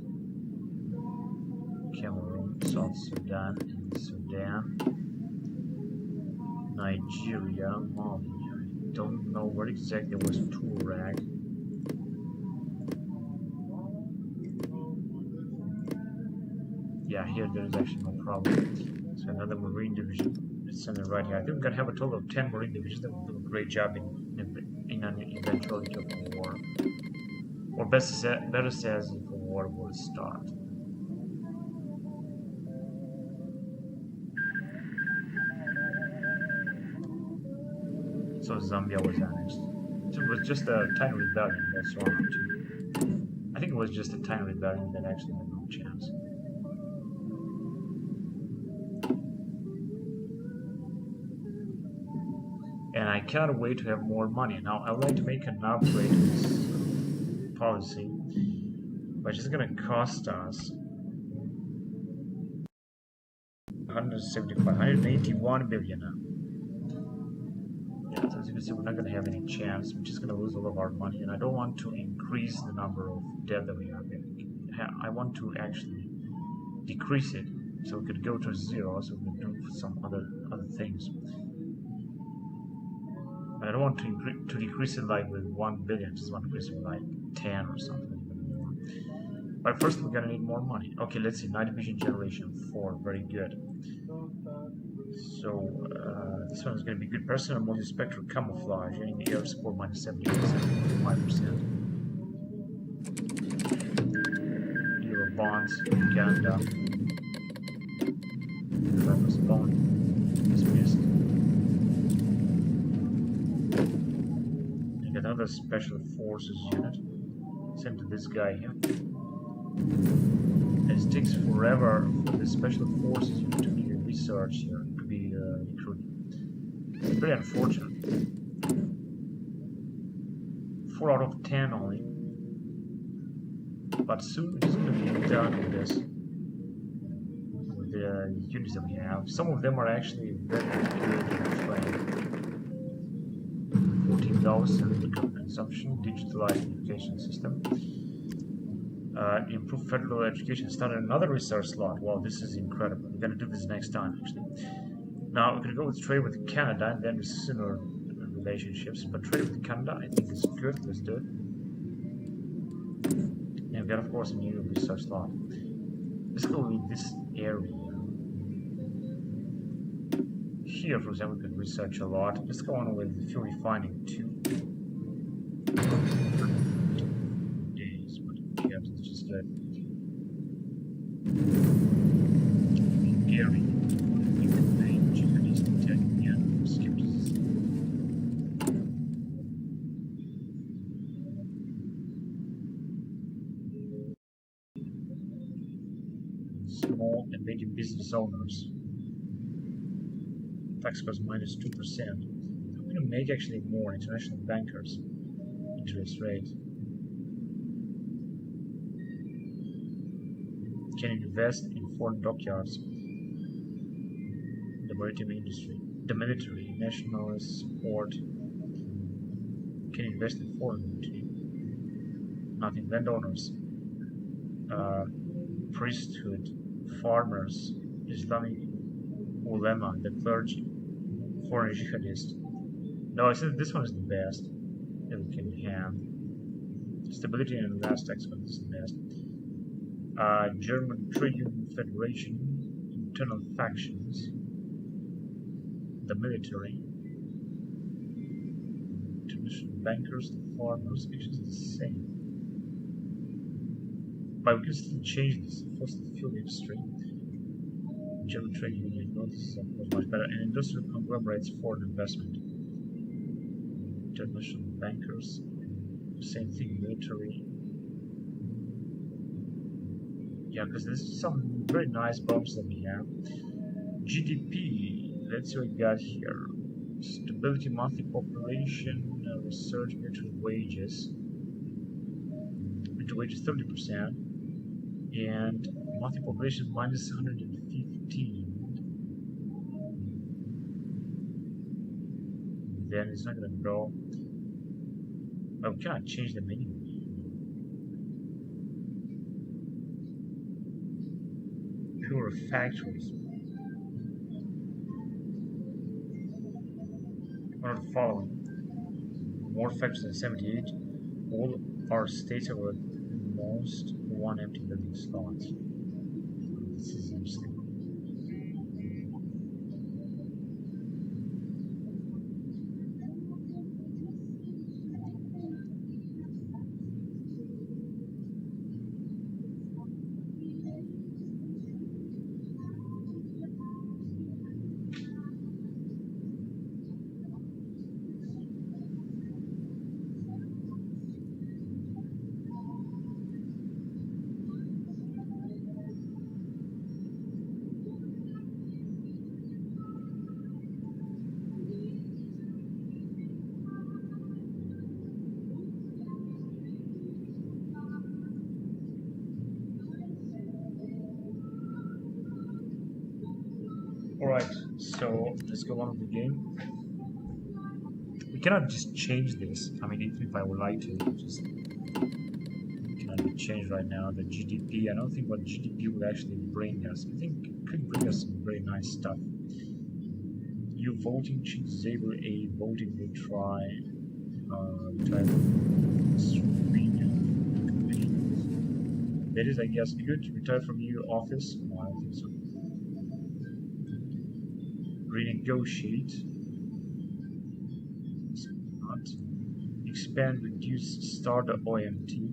Cameroon, South Sudan, and Sudan. Nigeria, Mali. I don't know where exactly was Tuareg. Yeah, here there is actually no problem. So another Marine division. Let's send it right here. I think we're gonna have a total of 10 Marine divisions that will do a great job in an eventuality of the war. Or better says, if a war will start. So Zambia was annexed. So it was just a tiny rebellion, that's wrong too. I think it was just a tiny rebellion that actually had no chance. And I cannot wait to have more money. Now I would like to make an upgrade to this policy, which is going to cost us 181 billion now. Yeah, so as you can see, we're not going to have any chance. We're just going to lose all of our money, and I don't want to increase the number of debt that we have. I want to actually decrease it, so we could go to 0, so we can do some other things. I don't want to decrease it like with 1 billion, just want to increase it with like 10 or something. But first we're gonna need more money. Okay, let's see, night vision generation 4, very good. So this one is gonna be good. Personal multispectral camouflage in the air support minus 70%, 5%. Euro bonds, Uganda. Reference bond dismissed. Another special forces unit sent to this guy here. And it takes forever for the special forces unit to be researched here, to be recruited. It's very unfortunate. 4 out of 10 only. But soon we're just going to be done with this. With the units that we have. Some of them are actually very good in training. 14,000 consumption, digitalized education system. Improve federal education, started another research slot. Wow, this is incredible. We're going to do this next time, actually. Now, we're going to go with trade with Canada, and then sooner we're relationships, but trade with Canada, I think is good. Let's do it. And we got, of course, a new research lot. Let's go with this area. Here, for example, we could research a lot. Let's go on with fuel refining too. Days, but yeah, let's just get area. Japanese tech, yeah, skepticism. Small and medium business owners. Tax cost minus 2%. I'm going to make actually more international bankers. Interest rate. Can invest in foreign dockyards. The maritime industry. The military. National support. Can invest in foreign military. Nothing. Landowners. Priesthood. Farmers. Islamic ulema. The clergy. Foreign jihadist. No, I said this one is the best that we can have. Stability and last tax code is the best. German Trade Union Federation, internal factions, the military, international bankers, the farmers, which is the same. But we can still change this. Fossil fuel industry. German Trade Union, no, this is of course much better. And industrial conglomerates, foreign investment. International bankers, same thing, military. Yeah, because there's some very nice bumps that we have. GDP, let's see what we got here. Stability, monthly population, research, mutual wages. Mutual wages 30%. And monthly population minus 115. Then it's not going to grow. But we cannot change them anyway. Pure factories. One of the following. More factories than 78. All our states have at most one empty building slot. This is interesting. Alright, so let's go on with the game. We cannot just change this. I mean, even if I would like to, it just cannot be changed right now. The GDP, I don't think what GDP would actually bring us. I think it could bring us some very nice stuff. You voting, disable a voting retry. That is, I guess, good. Retire from your office. No, I don't think so. Renegotiate. Not. Expand, reduce, start the OMT.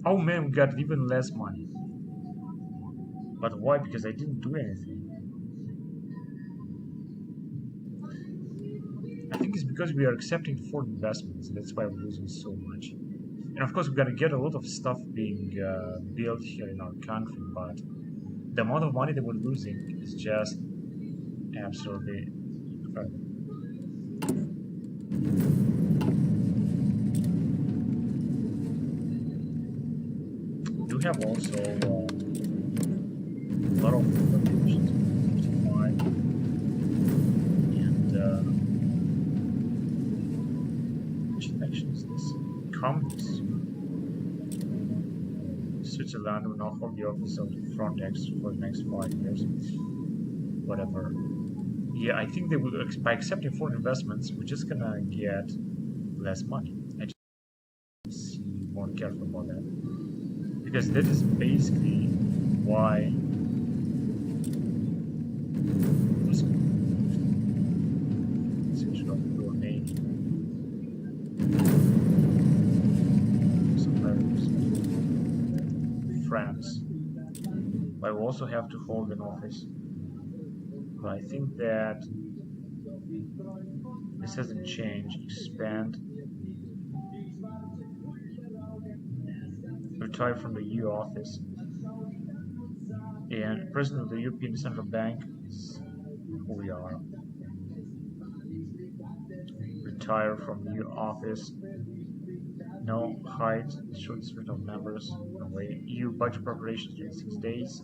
Oh man, we got even less money. But why? Because I didn't do anything. I think it's because we are accepting foreign investments. That's why we're losing so much. And of course, we're gonna get a lot of stuff being built here in our country, but the amount of money that we're losing is just absolutely incredible. We do have also a lot of populations, 55, and which election is this? Congress. Switzerland will now hold the office of Frontex for the next 5 years. Whatever. Yeah, I think they will, by accepting foreign investments, we're just gonna get less money. I just be more careful about that. Because that is basically why France. But we also have to hold an office. But I think that this hasn't changed. Expand. Retire from the EU office. And President of the European Central Bank is who we are. Retire from the EU office. No height, short list of members. No way. EU budget preparations during 6 days.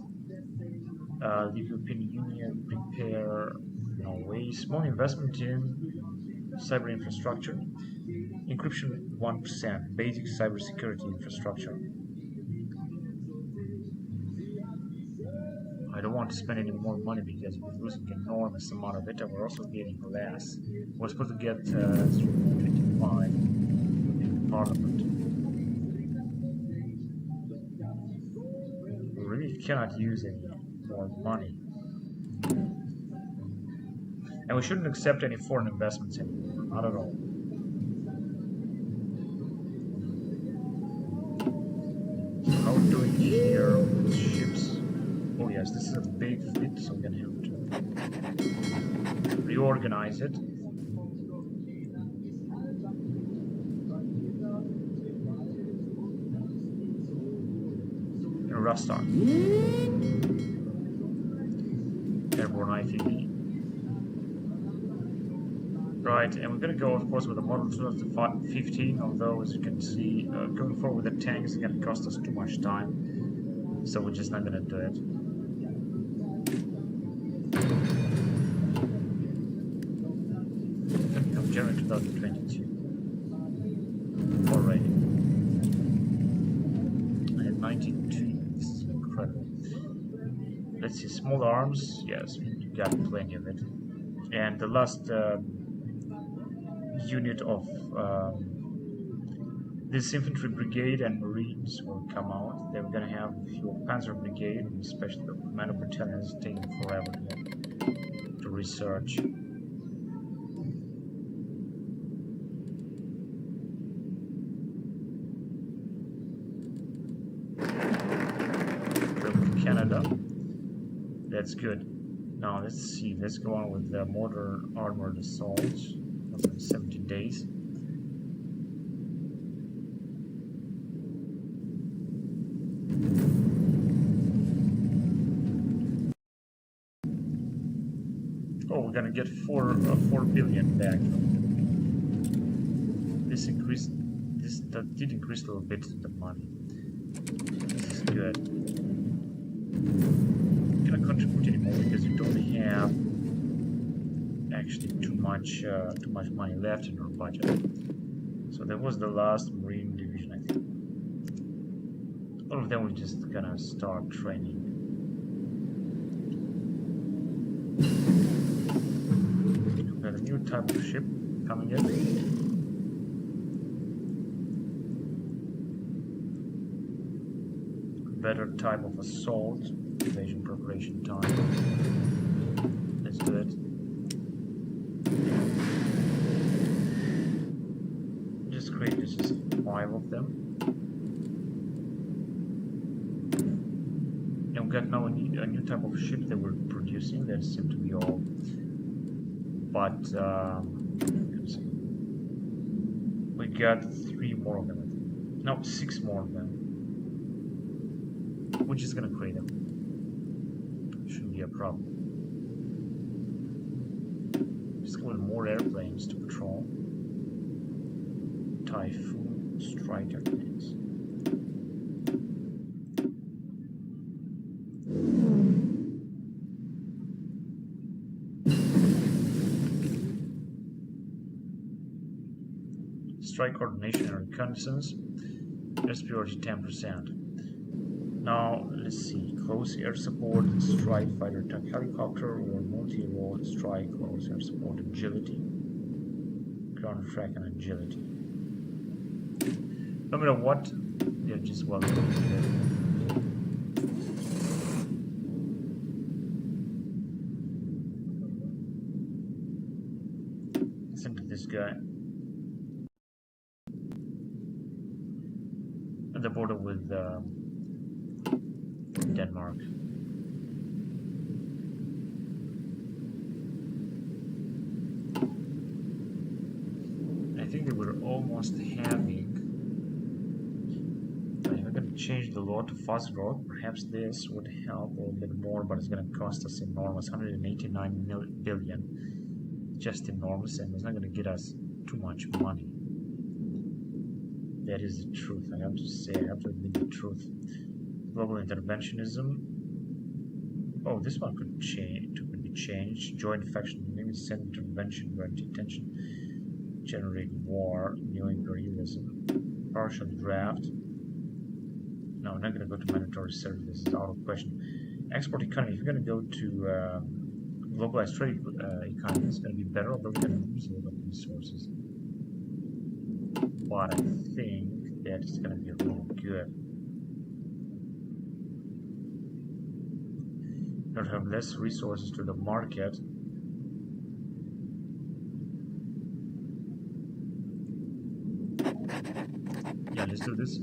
The European Union prepare. No way. Small investment in cyber infrastructure. Encryption 1%. Basic cybersecurity infrastructure. I don't want to spend any more money because we're losing an enormous amount of it, and we're also getting less. We're supposed to get 325 in Parliament. We really cannot use any more money. And we shouldn't accept any foreign investments anymore, not at all. So how are we doing here with ships? Oh yes, this is a big fleet, so we're gonna have to reorganize it. And Rostock. Airborne IFV. Right, and we're gonna go, of course, with the Model 2015, although, as you can see, going forward with the tanks is gonna cost us too much time. So we're just not gonna do it. January 2022 already. I had 92. This is incredible. Let's see, small arms. Yes, we got plenty of it. And the last unit of this infantry brigade and marines will come out. Then we're gonna have a few panzer brigade, especially the commando battalion is taking forever to research. Canada. That's good. Now let's see. Let's go on with the mortar armored assault. That's in 17 days. Oh, we're gonna get 4 billion back. This increased. That did increase a little bit the money. This is good. Cannot contribute anymore because you don't have actually too much money left in our budget. So that was the last Marine division, I think. All of them were just gonna start training. We've got a new type of ship coming in. Better type of assault, invasion preparation time. Let's do it. Just create just 5 of them. And we got now a new type of ship that we're producing. That seems to be all. But we got 3 more of them. No, 6 more of them. We're just gonna create them. Shouldn't be a problem. Just go with more airplanes to patrol. Typhoon Striker tanks. Strike coordination and reconnaissance. That's priority 10%. Now, let's see. Close air support, strike fighter attack helicopter, or multi-role strike, close air support, agility, ground track, and agility. No matter what, they're just well here. Listen to this guy. At the border with Denmark. I think they were almost having. I'm going to change the law to fast growth. Perhaps this would help a little bit more, but it's going to cost us enormous, 189 billion. Just enormous, and it's not going to get us too much money. That is the truth. I have to say, I have to admit the truth. Global interventionism. Oh, this one could change. Could be changed. Joint faction, maybe send intervention, guarantee tension, generate war, new imperialism, partial draft. No, we're not going to go to mandatory service. This is out of question. Export economy. If you're going to go to globalized trade economy, it's going to be better, although we're going to lose a lot of resources. But I think that it's going to be really good. Not have less resources to the market. Yeah, let's do this.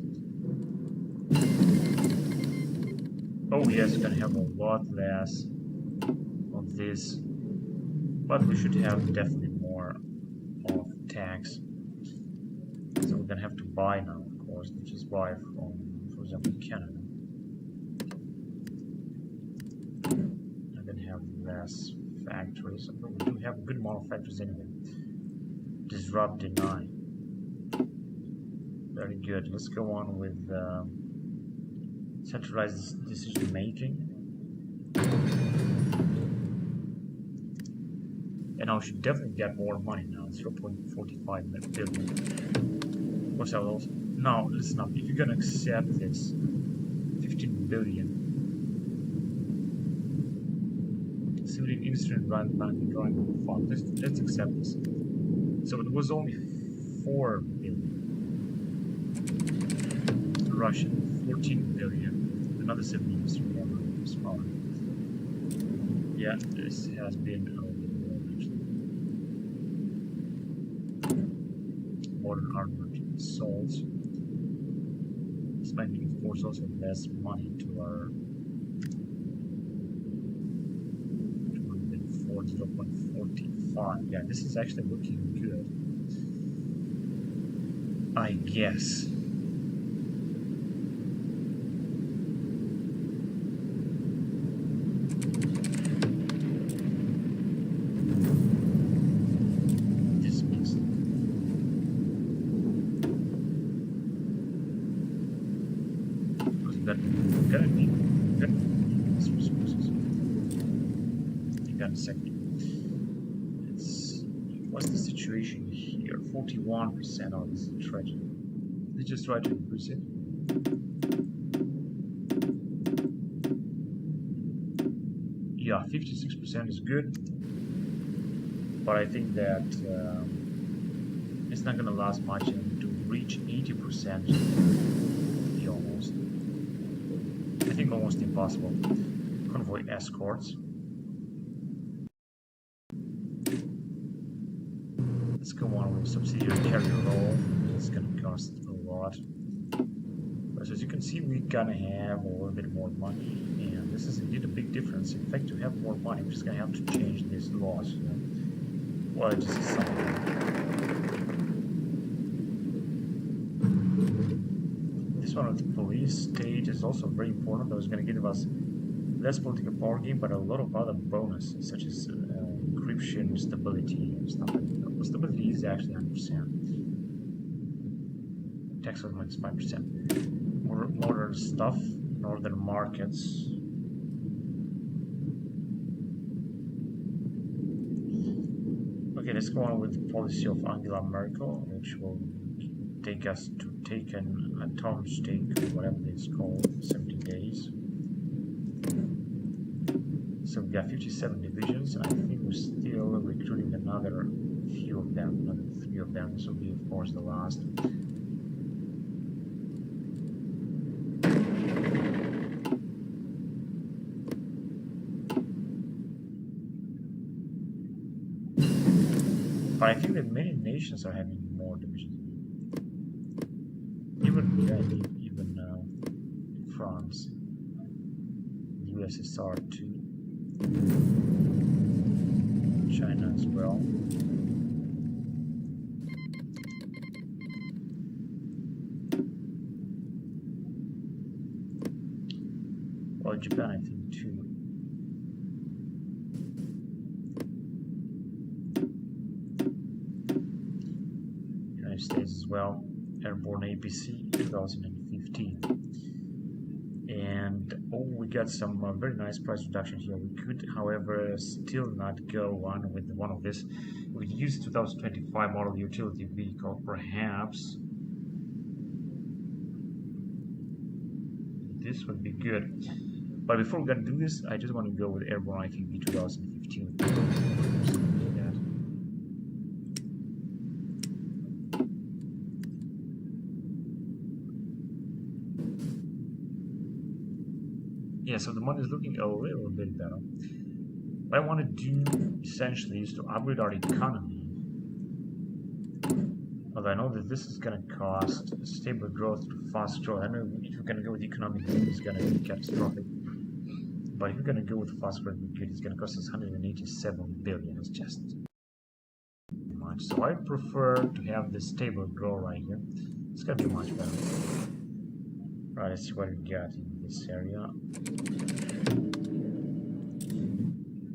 Oh yes, we're gonna have a lot less of this, but we should have definitely more of tax. So we're gonna have to buy now, of course, which is buy from, for example, Canada. And then have less factories. But we do have a good amount of factories anyway. Disrupt, deny. Very good. Let's go on with centralized decision making. And I should definitely get more money now. 0.45 billion. Of course, I will also. Now, listen up. If you're gonna accept this 15 billion, civilian industry and drawing fund. Let's accept this. So it was only 4 billion. Russian 14 billion. Another civilian industry smaller. Yeah, this has been a little bit more actually. Modern armored assaults. Spending, of course, also less money to our 0.45. Yeah, this is actually looking good, I guess. This means we're gonna need these resources. You got a second. What's the situation here? 41%. Oh, this is tragic. Let's just try to increase it. Yeah, 56% is good, but I think that it's not gonna last much, and to reach 80%, be almost. I think almost impossible. Convoy escorts. Let's go on with subsidiary carrier role. It's gonna cost a lot. But as you can see, we're gonna have a little bit more money, and this is indeed a big difference. In fact, to have more money, we're just gonna have to change these laws. You know? Well, it just is something. This one of the police state is also very important. That was gonna give us less political power gain, but a lot of other bonuses, such as encryption, stability, and stuff like that. Stability is actually 100%. Tax is 5%. Modern stuff, northern markets. Okay, let's go on with the policy of Angela Merkel, which will take us to take an atomic stake, whatever it's called, 70 days. So we got 57 divisions, and I think we're still recruiting another few of them, another 3 of them. This will be, of course, the last. But I think that many nations are having more divisions. Even France, the USSR too, China as well. Well, Japan, I think too. United States as well. Airborne APC 2015. And we got some very nice price reduction here. We could, however, still not go on with one of this. We could use 2025 model utility vehicle, perhaps. This would be good. But before we're gonna do this, I just want to go with Airborne ITV 2015. Yeah, so the money is looking a little bit better. What I want to do essentially is to upgrade our economy. Although I know that this is going to cost stable growth to fast growth. I know if you're going to go with economic growth, it's going to be catastrophic. But if you're going to go with fast growth, it's going to cost us 187 billion. It's just too much. So I prefer to have this stable growth right here. It's going to be much better. Right, let's see what we got in this area.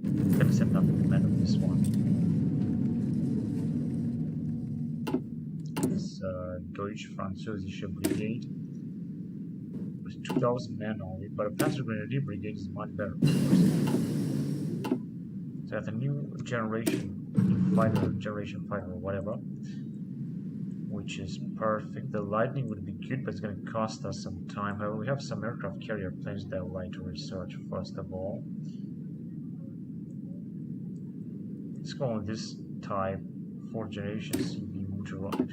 I'm going to set up a command of this one. This Deutsche Französische Brigade with 2,000 men only, but a Panzer Grenadier Brigade is much better. So that's a new generation fighter, or whatever, which is perfect. The Lightning would be good, but it's going to cost us some time. However, we have some aircraft carrier planes that I would like to research first of all. Let's go on this type, 4th generation CB motor rocket.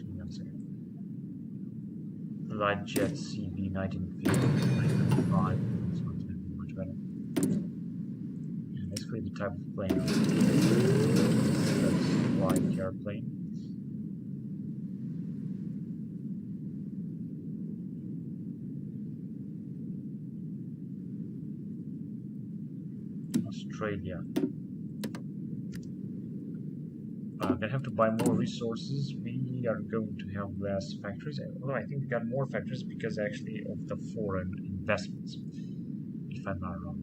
The light jet CB 1955. This one's going to be much better. And let's create the type of plane. That's flying airplane. Australia. I'm gonna have to buy more resources. We are going to have less factories. Although I think we got more factories because actually of the foreign investments, if I'm not wrong.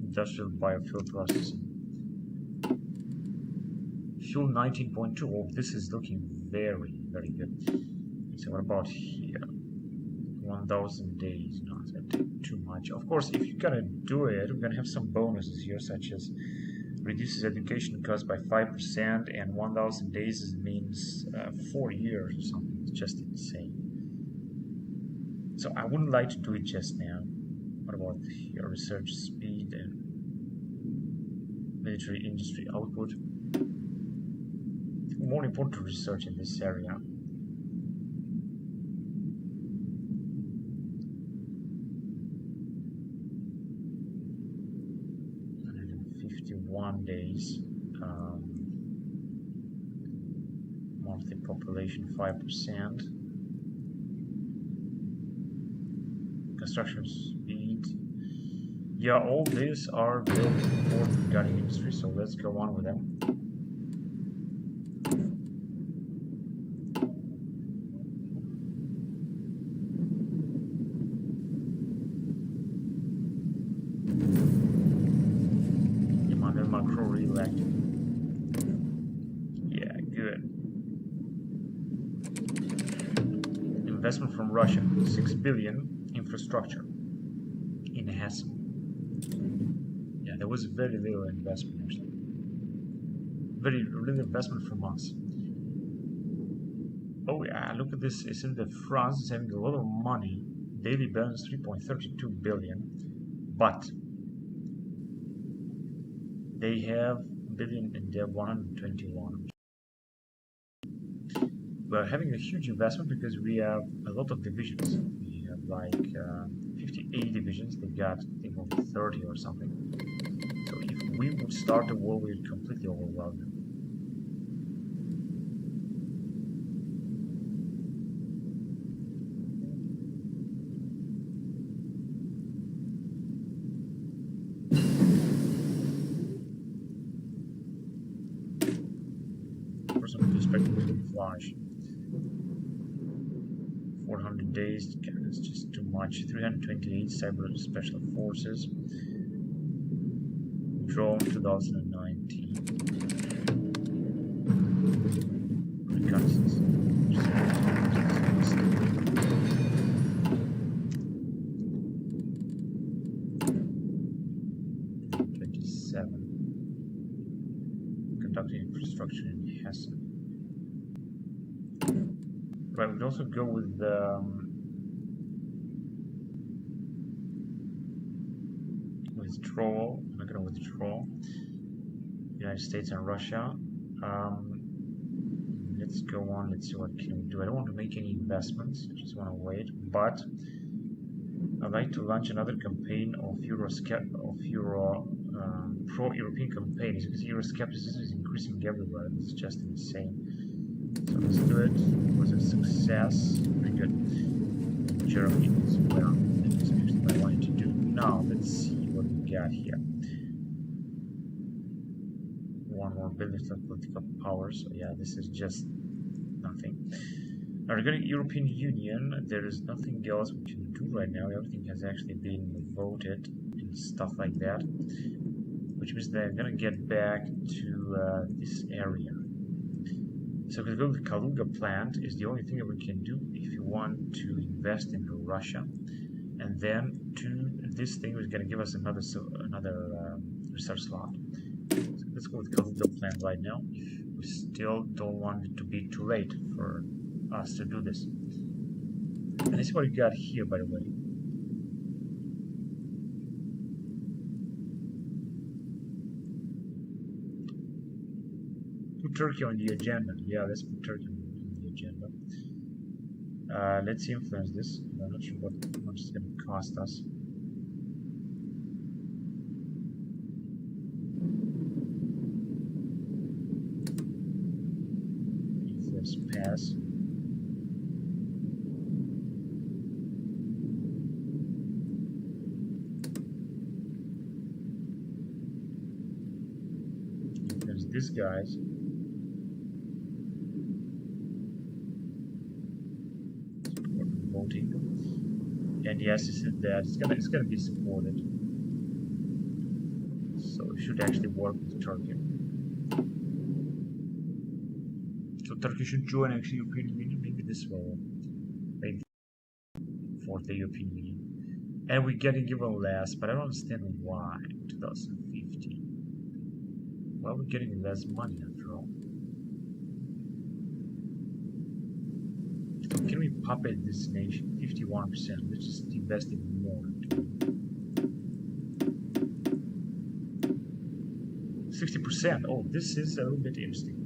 Industrial biofuel processing. Fuel 19.2. Oh, this is looking very, very good. So what about here? 1,000 days. No, it's gonna take too much. Of course, if you're gonna do it, we're gonna have some bonuses here, such as reduces education cost by 5%, and 1,000 days means 4 years or something. It's just insane. So I wouldn't like to do it just now. What about here? Research speed and military industry output. More important to research in this area. 151 days. Monthly population 5%. Construction speed. Yeah, all these are built for the gunning industry, so let's go on with them. Macro re-elected. Yeah, good. Investment from Russia, 6 billion infrastructure in Hessen. Yeah, there was very little investment actually. very little investment from us. Oh yeah, look at this. It's in the France is having a lot of money. Daily balance 3.32 billion, but they have billion in debt 121. We're having a huge investment because we have a lot of divisions. We have like 58 divisions. They got, I think, over 30 or something. So if we would start the war, we would completely overwhelm them. For some perspective, flash. 400 days, it's just too much. 328 cyber special forces. Drone 2019. Reconnaissance. 27. Conducting infrastructure in Hessen. Right, we could also go with withdrawal. I'm not going to withdraw. United States and Russia. Let's go on. Let's see what can we do. I don't want to make any investments. I just want to wait. But I'd like to launch another campaign of pro-European campaigns because Euroscepticism is increasing everywhere. It's just insane. So let's do it. It was a success. Very good. Germany as well. That's actually what I wanted to do. Now let's see what we got here. One more building of political power. So yeah, this is just nothing. Now regarding European Union, there is nothing else we can do right now. Everything has actually been voted and stuff like that, which means they're gonna get back to this area. So the Kaluga plant is the only thing that we can do if you want to invest in Russia, and then this thing is going to give us another research slot. So let's go with Kaluga plant right now. We still don't want it to be too late for us to do this. And this is what we got here, by the way. Turkey on the agenda. Yeah, let's put Turkey on the agenda. Let's influence this. I'm not sure what much it's going to cost us. Influence pass. Influence these guys. And yes, it said that it's gonna be supported, so it should actually work with Turkey. So Turkey should join actually European Union. Maybe this will maybe for the European Union, and we're getting given less, but I don't understand why. 2050. Well, we're getting less money after all. Can we puppet this nation? 51%. Let's just invest in more. 60%. Oh, this is a little bit interesting.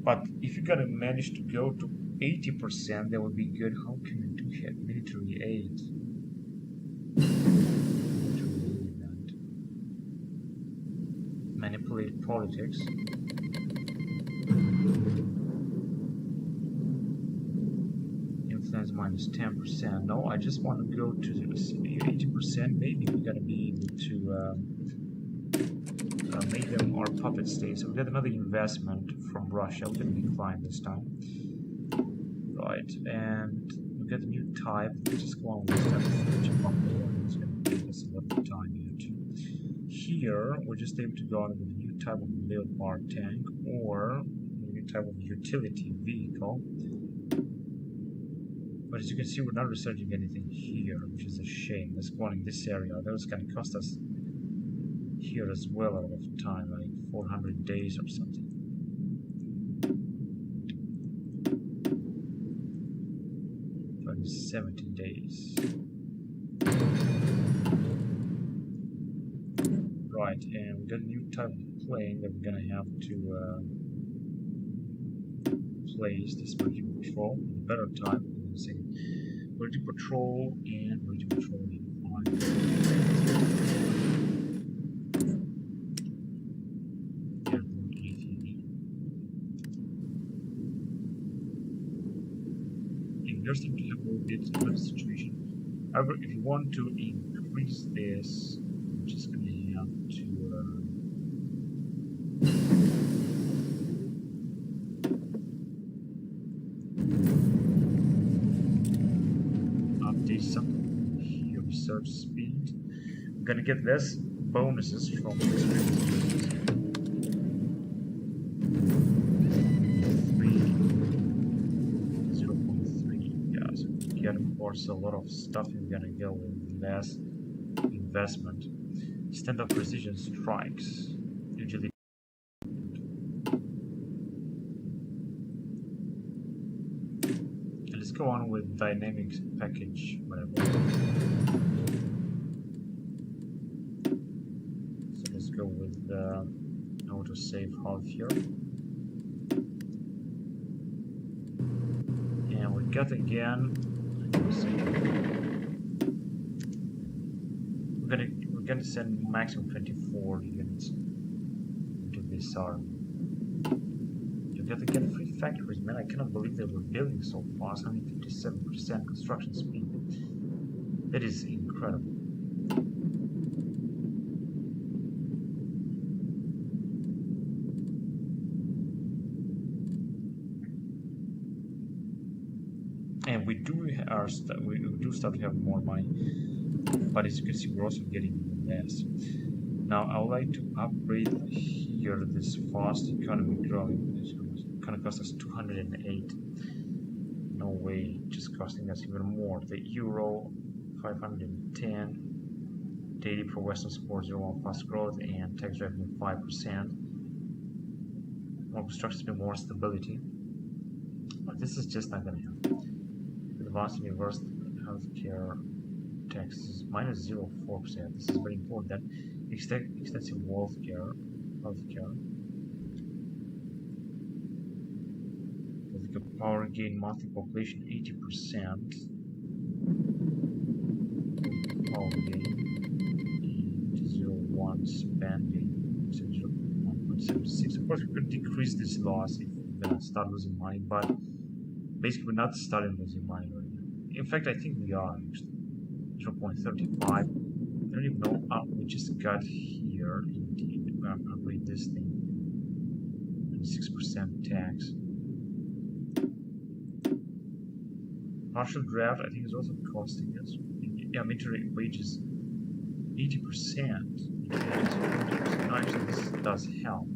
But if you're gonna manage to go to 80%, that would be good. How can we do that? Military aid. Manipulate politics. Minus 10%. No, I just want to go to 80%. Maybe we're gonna be able to make them our puppet state. So we got another investment from Russia. We're gonna decline this time. Right, and we got a new type. Let's just go on with that. It's gonna take us a lot of time here too. Here, we're just able to go on with a new type of Leopard tank or a new type of utility vehicle. But as you can see, we're not researching anything here, which is a shame. Let's go in this area. That was going to cost us here as well out of time, like 400 days or something. Only 70 days. Right, and we got a new type of plane that we're gonna have to place this mercury patrol in a better time. Using mercury patrol and mercury patrol in 5. Airborne ATV. And we're starting to have a little bit of a situation. However, if you want to increase this, I'm just gonna have to update something here. Research speed. I'm gonna get less bonuses from this experience. 0.3. Yeah, so we get of course a lot of stuff. You're gonna go with less investment. Stand-up precision strikes. Usually let's go on with dynamic package, whatever. So let's go with autosave HoI4. And we got again. We're gonna send maximum 24 units into this army. You got to get 3 factories, man. I cannot believe they were building so fast. 157% construction speed. That is incredible. And we do start to have more money, but as you can see, we're also getting less. Now I would like to upgrade here this fast economy growing. It's gonna cost us 208. No way, just costing us even more. The euro 510, daily pro Western support 0.1 fast growth, and tax revenue 5%. More construction speed, more stability. But this is just not gonna happen. Advanced universal healthcare taxes minus 0.4%. This is very important. That extensive healthcare. Political power gain monthly population 80%. Power gain and 0.1 spending 1.76. Of course, we could decrease this loss if we're gonna start losing money, but basically we're not starting losing money right now. In fact, I think we are actually. 0.35. I don't even know. We just got here. Indeed, we're gonna upgrade this thing. 6% tax. Partial draft, I think, is also costing us. Yeah, military wages 80%. Actually, this does help.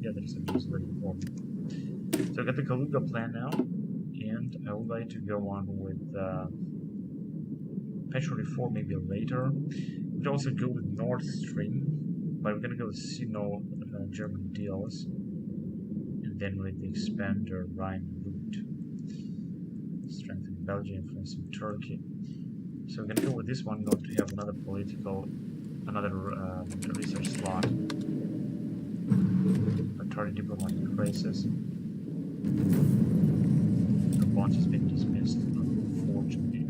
Yeah, that is very important. So I got the Kaluga plan now, and I would like to go on with Petro reform maybe later. We could also go with Nord Stream, but we're gonna go with Sino German deals, and then with the expander Rhine route. Strengthen Belgium, influence in Turkey. So we're gonna go with this one, not to have another research slot. Target diplomatic crisis. The launch has been dismissed, unfortunately.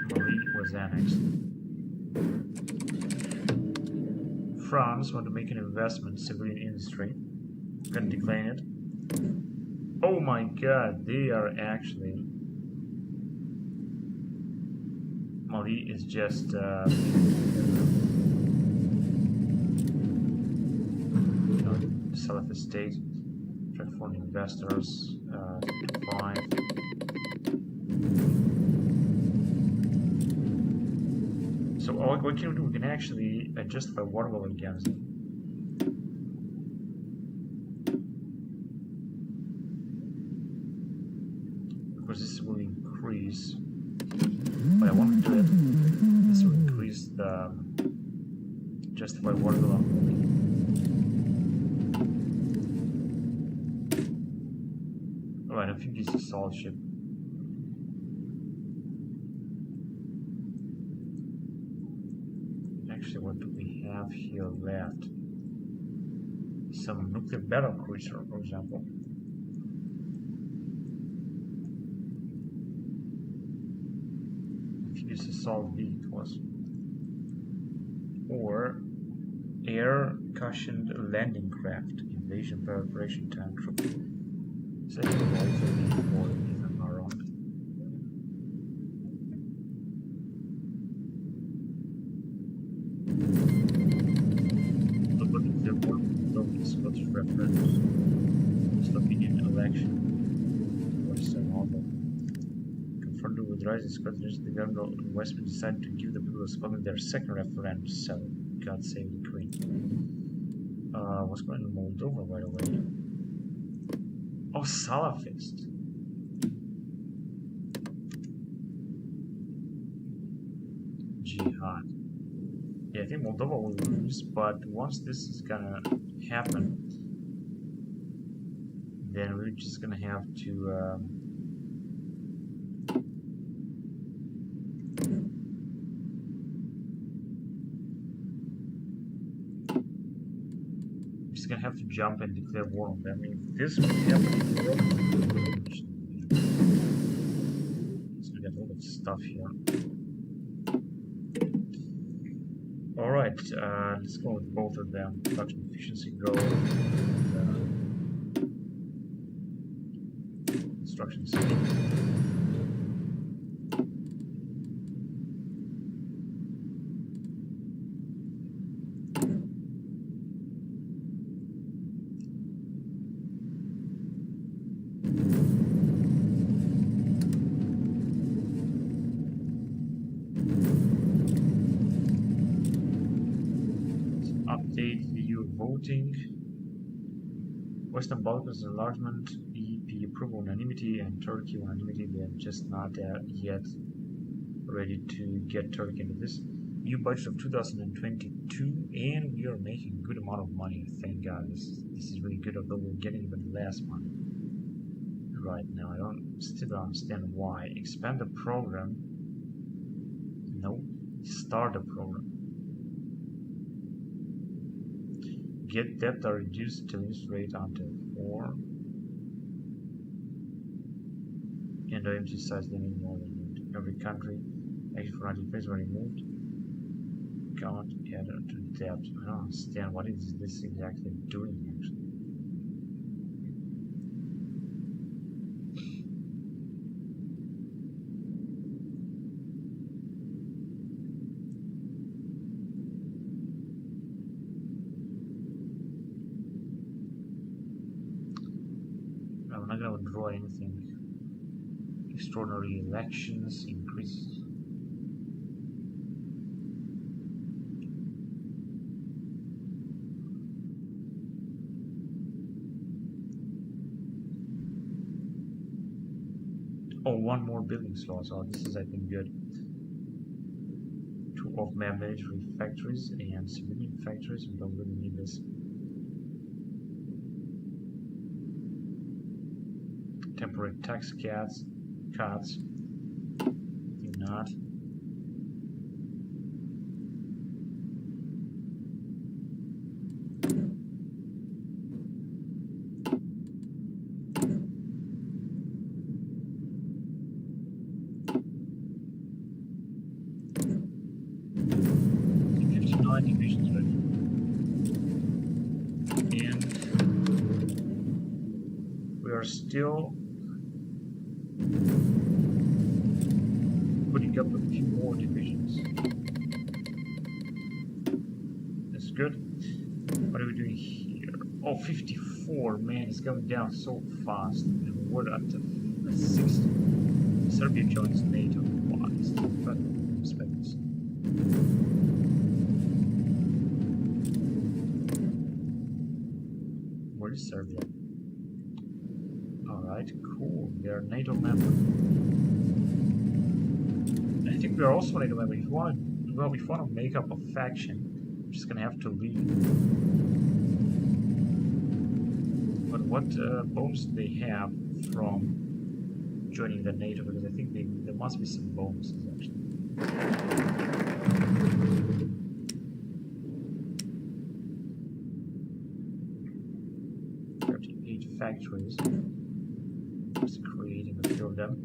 Mali was annexed. France want to make an investment in civilian industry. I'm gonna decline it. Oh my god, they are actually. Mali is just. Salafist state, attract foreign investors, 5. So what can we do? We can actually justify war level against them. because this will increase, but I want to do it. This will increase the justify water along. Alright, I think this is a solid ship. Actually, what do we have here left? Some nuclear battle cruiser, for example. I think this is a solid B, it was. Or air cushioned landing craft, invasion preparation tank troop. So I think more if I'm not wrong. Look at the work of the Scottish referendum. Slovenian election. What is that novel? Confronted with rising Scottish, the government of Westminster decided to give the people of Scotland their second referendum. So, God save the Queen. What's going on in Moldova, by the way? Oh, Salafist. Jihad. Yeah, I think Moldova will lose, but once this is gonna happen, then we're just gonna have to jump and declare war on them. If this would happen in Europe, let's look at all of stuff here. Alright, let's go with both of them. Production efficiency go with construction speed. Update the EU voting. Western Balkans enlargement, EP approval unanimity, and Turkey unanimity. They're just not yet ready to get Turkey into this. EU budget of 2022, and we are making a good amount of money. Thank God, this is really good. Although we're getting even less money right now. I still don't understand why. Expand the program. No. Start the program. Get debt or reduce the interest rate until 4. And the empty size limit more than every country. Actually, for anti-face were removed. Can't add to debt. I don't understand what is this exactly doing actually. I'm not gonna draw anything. Extraordinary elections, increase. Oh, one more building slot. So this is, I think, good. 2 of military factories and civilian factories. We don't really need this. Temporary tax cuts. Do not. Divisions ready. And we are still putting up a few more divisions. That's good. What are we doing here? Oh, 54, man, it's going down so fast. And we're at 60. Serbia joins NATO. Wow, it's incredible. Respect this. Where is Serbia? Alright. Right, cool. We are a NATO member. I think we are also a NATO member. If you want to, well, if you want to make up a faction, you're just gonna have to leave. But what bonus do they have from joining the NATO? Because I think there must be some bonuses actually. 38 factories. Just creating a few of them.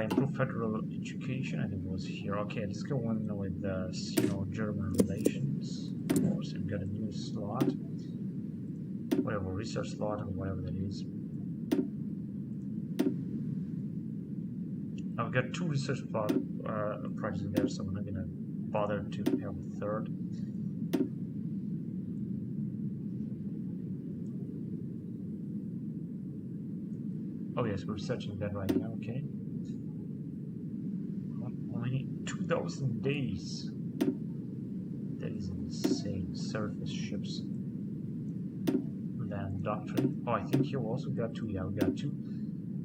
Improve federal education, I think it was here. Okay, let's go on with the Sino-German relations. Of course, I've got a new slot. Whatever, research slot or whatever that is. I've got 2 research projects in there, so I'm not gonna bother to have a third. Oh yes, we're researching that right now, okay. Only 2,000 days. That is insane. Surface ships. Land doctrine. Oh, I think here we also got 2. Yeah, we got 2.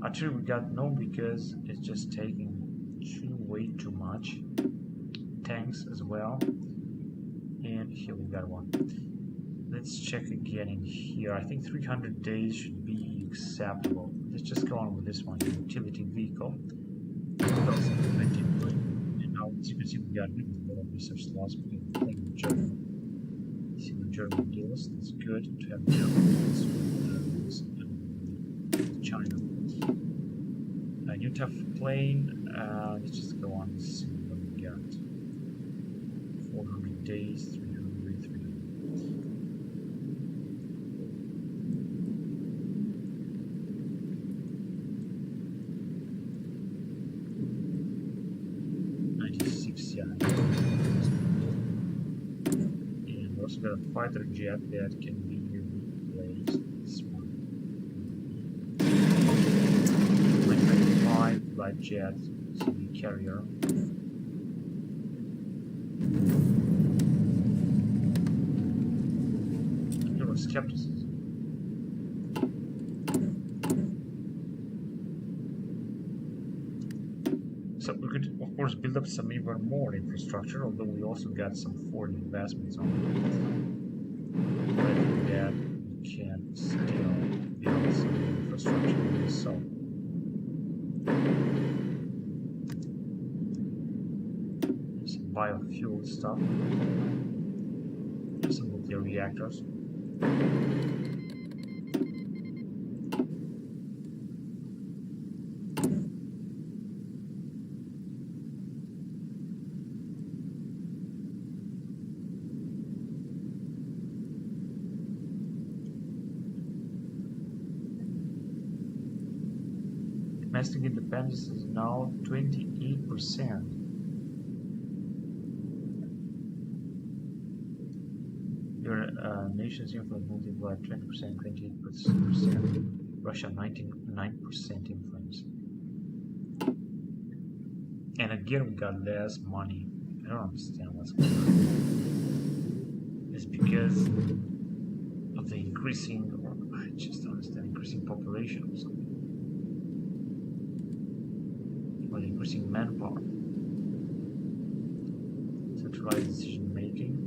Actually, we got no because it's just taking way too much. Tanks as well. And here we got 1. Let's check again in here. I think 300 days should be acceptable. Let's just go on with this one. Utility vehicle. 2029. And now, as you can see, we got a lot of research slots because we're playing with Germany. See the German deals. That's good to have German deals with China. A new tough plane. Let's just go on and see what we got. 400 days, 300, 300. And we also got a fighter jet that can be replaced. This one. 995 light jet, CV carrier. Euroscepticism. So we could, of course, build up some even more infrastructure, although we also got some foreign investments on it. But I think that we can still build some infrastructure in this zone. Some biofuel stuff. Some nuclear reactors. Domestic independence is now 28%. Your nation's influence multiplied 20%, 28%. Russia 99% influence. And again, we got less money. I don't understand what's going on. It's because of the increasing, or I just don't understand, increasing population or something. Or the increasing manpower. Centralized decision making.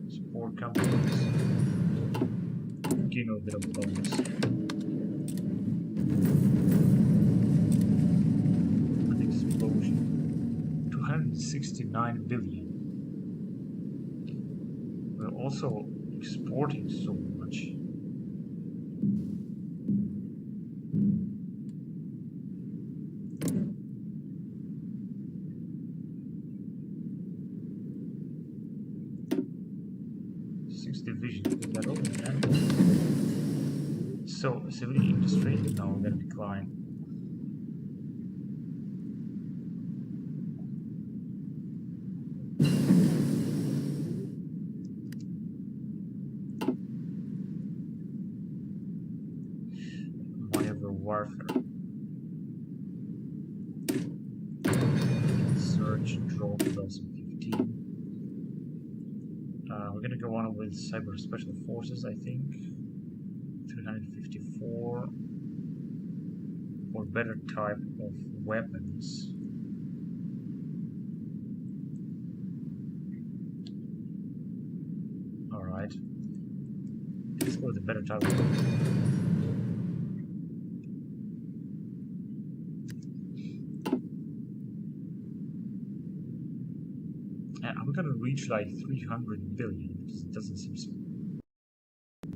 Support companies. Gain a bit of bonus. An explosion. 269 billion. We're also exporting so much. Divisions, is that all? So, civilian industry is now going to decline. Maneuver warfare. Search drone 2015. We're gonna go on with cyber special forces, I think. 354 for better type of weapons. Alright. Let's go with the better type of weapons. I'm gonna reach like 300 billion because it doesn't seem so.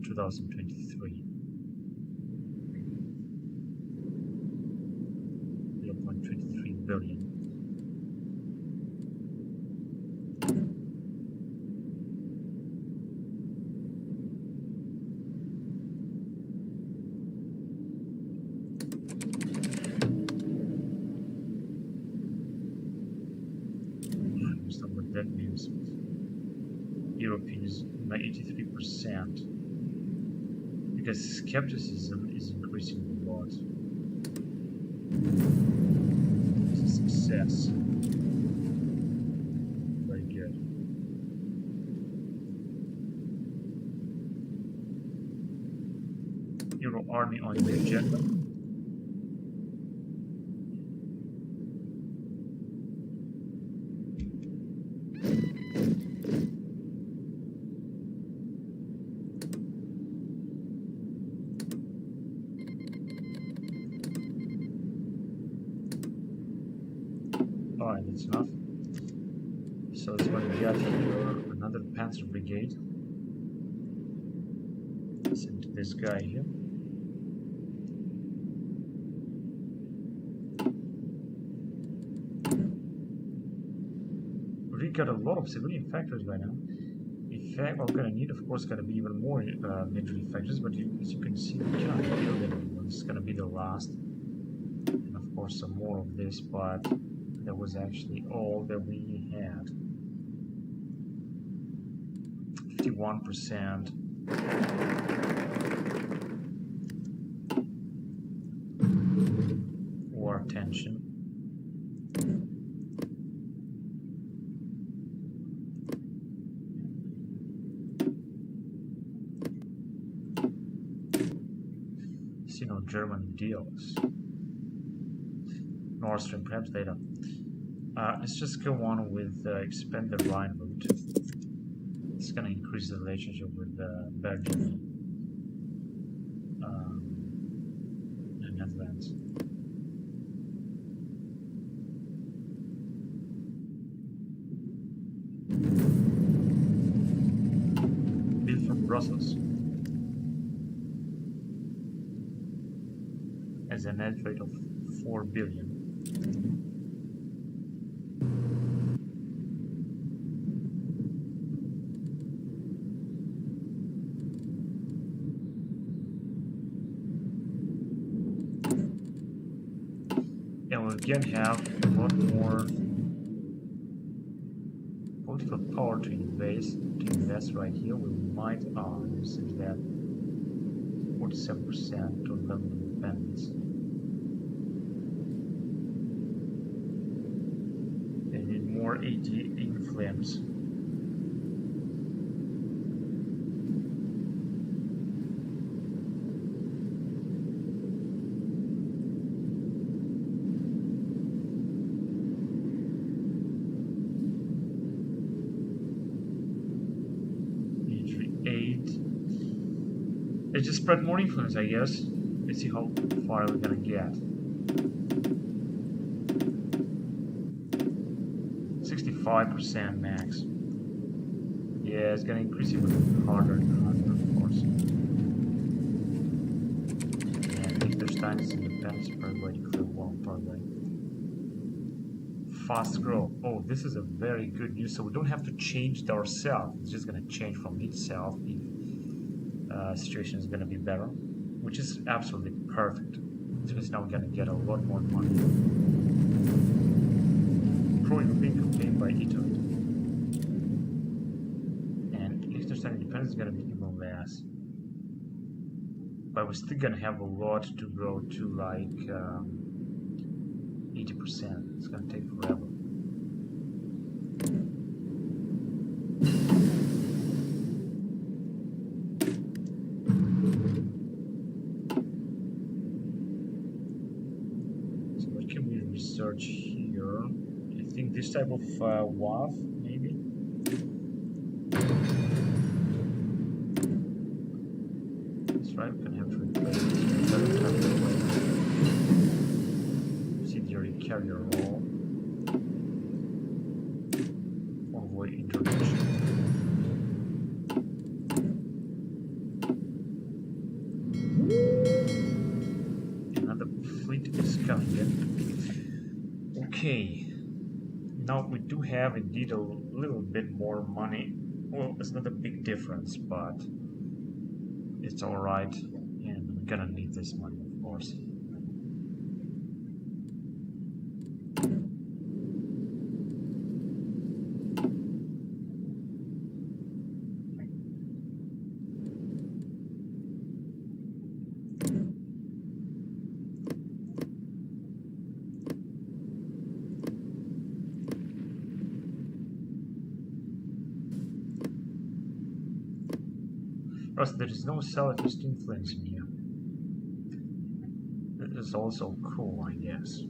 2023. 0.23 billion. That's not what that means. European is 83%. Because skepticism is increasing a lot. It's a success. Very good. Euro army on the agenda. Alright, that's enough. So it's going to get here another Panzer Brigade. Send to this guy here. We got a lot of civilian factories right now. In fact, what we're going to need, of course, going to be even more military factories, but as you can see, we cannot build anymore. This is going to be the last. And of course, some more of this, but that was actually all that we had. 51%. War tension. German deals. Nord Stream perhaps later. Let's just go on with expand the Rhine route. It's going to increase the relationship with Belgium and Netherlands. Built from Brussels. As a net rate of 4 billion. And we again have a lot more political power to invest right here. We might usage that 47% to level of independence. They need more AD influence. They just spread more influence, I guess. Let's see how far we're gonna get. 65% max. Yeah, it's gonna increase even harder and harder, of course. And Liechtenstein is independent, Paraguay declare war on Paraguay. Fast growth. Oh, this is a very good news. So we don't have to change it ourselves. It's just gonna change from itself if situation is going to be better, which is absolutely perfect because now we're going to get a lot more money. Pro-European campaign by Italy, and Liechtenstein independence is going to be even less, but we're still going to have a lot to grow to like 80%. It's going to take forever. think this type of WAF, maybe? That's right, we can have to replace this other type of subsidiary carrier role. Convoy intervention. Another fleet is coming in. Okay. Now we do have indeed a little bit more money. Well, it's not a big difference, but it's alright. And we're gonna need this money, of course. Plus, there is no Salafist influence in here. That is also cool, I guess.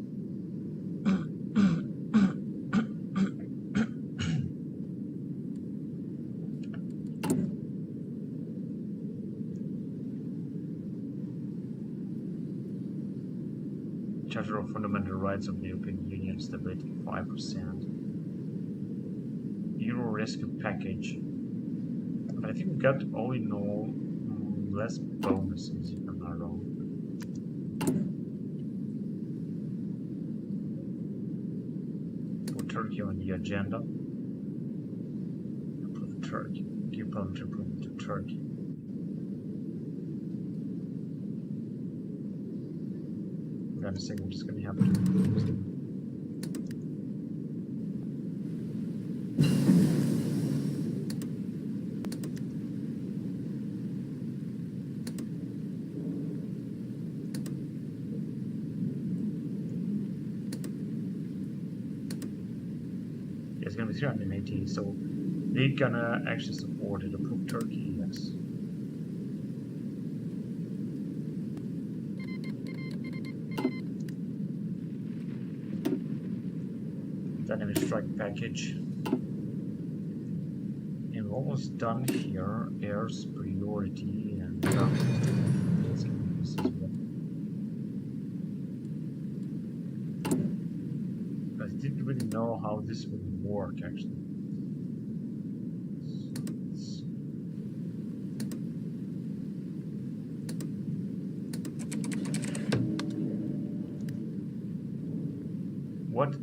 Charter of Fundamental Rights of the European Union, stability 5%. Euro rescue package. But I think we got all in all less bonuses, if I'm not wrong. Put Turkey on the agenda. Approve Turkey. Give parliament approval to Turkey. Hold on a second, I'm just gonna have to. It's gonna be 380, so they're gonna actually support it. Approve Turkey, yes. Dynamic strike package. And we're almost done here. Air superiority and let's give this as well. I didn't really know how this would work actually. What? To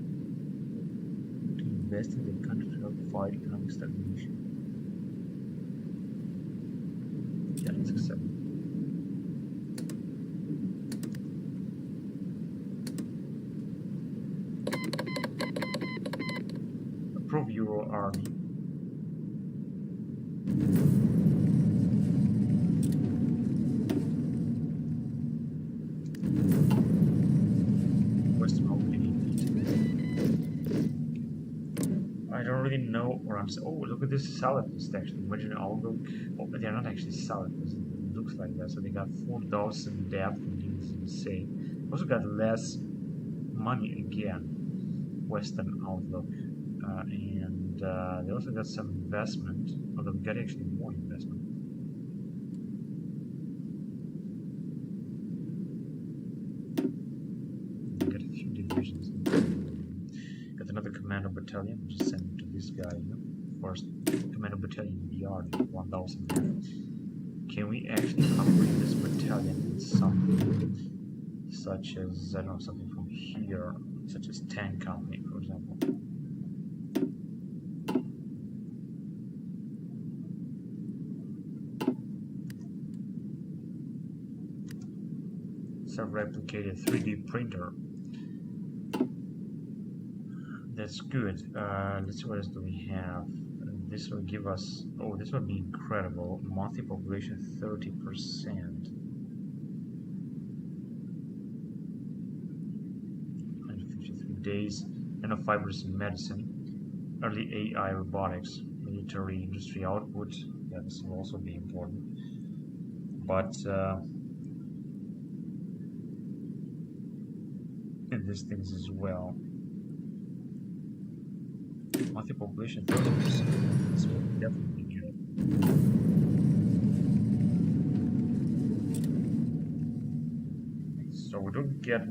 invest in the country to help fight economic stagnation. Yeah, let's accept it. Approve Euro Army. Western Albanian fleet. I don't really know where I'm. Oh, look at this Salafist actually. Imagine outlook. Oh, but they're not actually Salafists. It looks like that. So they got 4,000 depth, and it's insane. Also got less money again. Western outlook. And they also got some investment, although we got actually more investment. We got a few divisions. Got another commando battalion, just send it to this guy here. First commando battalion BR, 1,000 men. Can we actually upgrade this battalion with something such as, I don't know, something from here, such as tank company, for example? Self-replicated 3D printer. That's good. Let's see what else do we have. This will give us. Oh, this will be incredible. Monthly population 30%. 153 days. Nanofibers in medicine. Early AI robotics. Military industry output. Yeah, this will also be important. But and these things as well. Monthly population 30%. This will definitely be good. So we don't get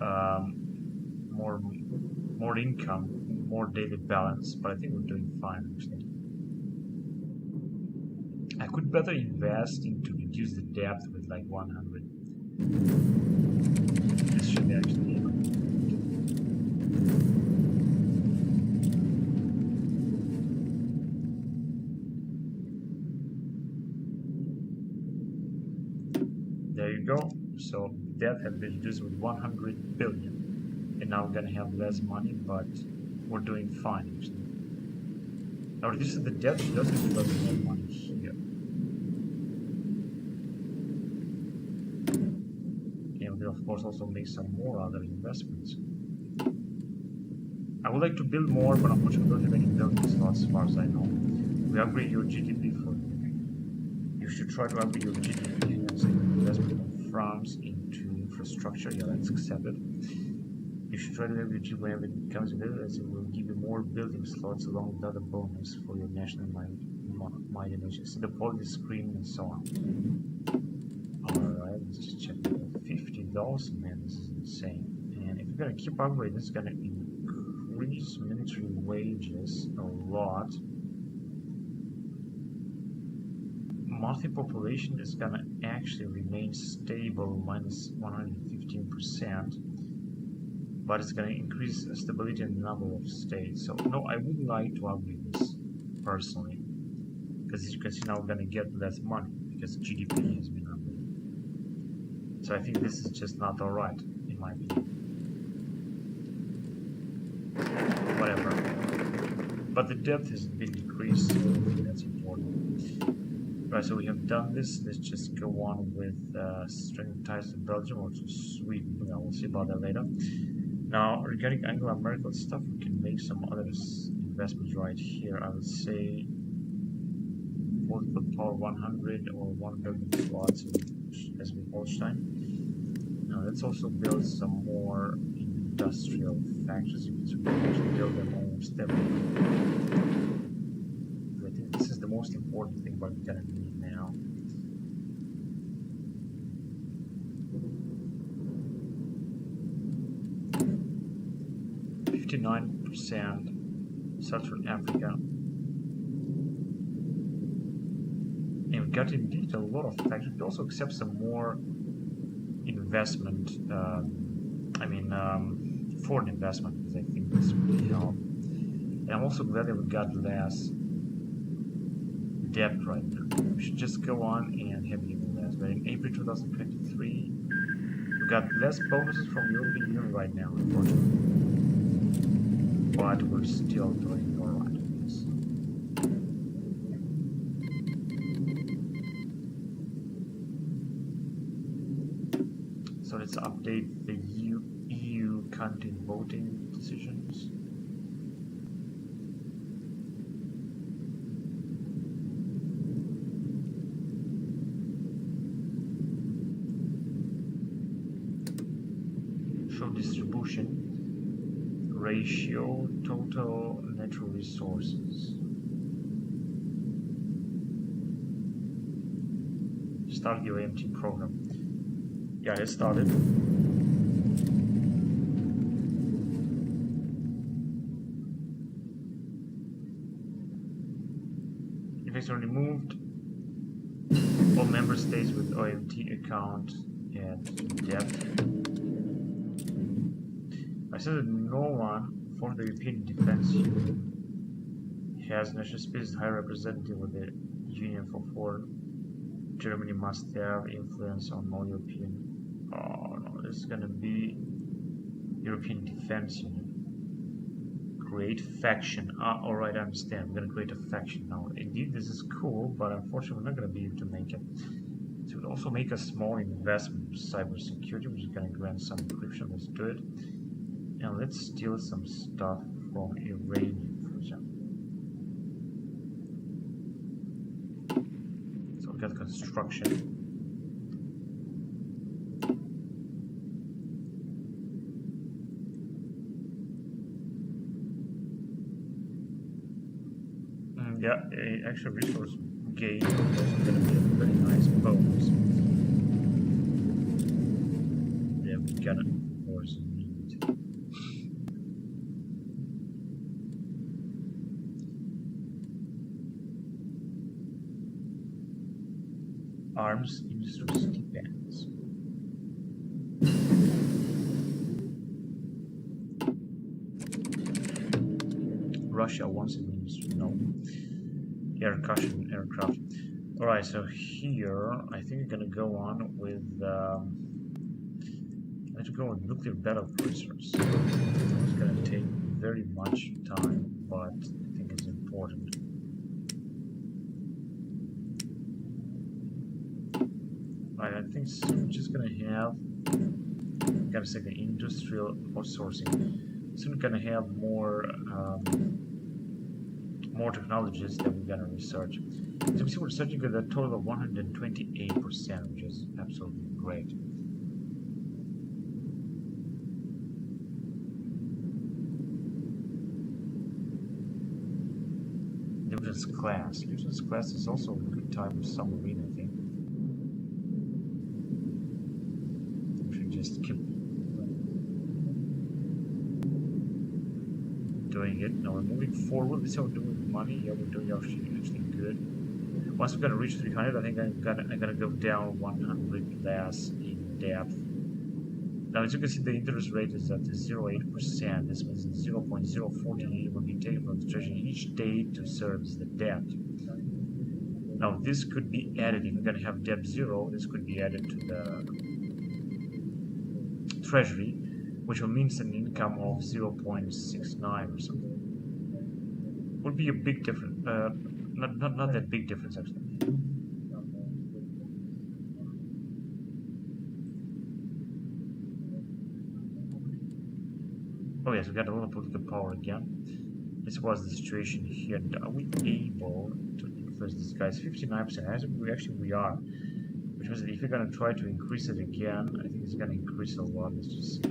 um, more income, more daily balance, but I think we're doing fine actually. I could better invest into reduce the debt with like 100. This should actually there you go. So debt has been reduced with 100 billion, and now we're gonna have less money, but we're doing fine actually. Now reduces the debt doesn't give us more money here. And we of course also make some more other investments. I would like to build more, but unfortunately we don't have any building slots as far as I know. We upgrade your GDP for you should try to upgrade your GDP as an investment of France into infrastructure. Yeah, that's accepted. You should try to upgrade your GDP whenever it becomes available, as it will give you more building slots along with other bonus for your national might nation. See the policy screen and so on. Alright, let's just check the $50. Man, this is insane. And if you're gonna keep upgrading, it's gonna increase military wages a lot. Monthly population is gonna actually remain stable, minus 115%, but it's gonna increase stability in the number of states. So no, I would like to upgrade this personally, because as you can see now we're gonna get less money because GDP has been upgraded. So I think this is just not alright, in my opinion. Whatever. But the debt has been decreased, so I think that's important. Right, so we have done this. Let's just go on with strengthening ties to Belgium or to Sweden. Yeah, we'll see about that later. Now, regarding Angela Merkel stuff, we can make some other investments right here. I would say political power 100 or 1 billion slots in Schleswig-Holstein. Now, let's also build some more industrial factories. So we can actually build them almost everywhere. I think this is the most important thing we're gonna need now. %, Southern Africa. And we got indeed a lot of factories. We also accept some more investment, foreign investment, because I think this would help. And I'm also glad that we got less debt right now. We should just go on and have even less. But in April 2023, we got less bonuses from European Union right now, unfortunately. But we're still doing alright with this. So let's update the EU content voting decisions. Show distribution, ratio, total natural resources. Start the OMT program. Yeah, it started. Effects are removed. All member states with OMT account and depth. I said that no one for the European Defense Union has national space high representative with the Union for Foreign. Germany must have influence on all European. Oh no, this is gonna be European Defense Union. Create faction. Alright, I understand. We're gonna create a faction now. Indeed, this is cool, but unfortunately, we're not gonna be able to make it. So we'll also make a small investment in cybersecurity, which is gonna grant some encryption. Let's do it. And let's steal some stuff from Iranian, for example. So we got construction. Yeah, actual resource gain is also going to be a very nice bonus. Yeah, we gotta, of course, need. Arms industry depends. Russia wants an industry, no. Air cushion aircraft. Alright, so here I think we're gonna go on with let's go with nuclear battle cruisers. It's gonna take very much time, but I think it's important. Alright, I think so we're just gonna have gotta say the industrial outsourcing. Soon we're gonna have more more technologies that we're gonna research. So you can see we're searching with a total of 128%, which is absolutely great. Dividends class. Dividends class is also a good type of submarine, I think. We should just keep doing it. Now we're moving forward. Let's see how we're doing with money. Yeah, we're doing actually good. Once we're gonna reach 300, I think I'm gonna go down 100 less in depth. Now, as you can see, the interest rate is at 0.8%. This means 0.048 will be taken from the treasury each day to service the debt. Now, this could be added. If we're going to have debt 0, this could be added to the treasury, which will mean an income of 0.69 or something. Would be a big difference. Not that big difference, actually. Oh yes, we got a lot of political power again. This was the situation here. Are we able to influence these guys? 59%. We are. Which means that if you're gonna try to increase it again, I think it's gonna increase a lot. Let's just see.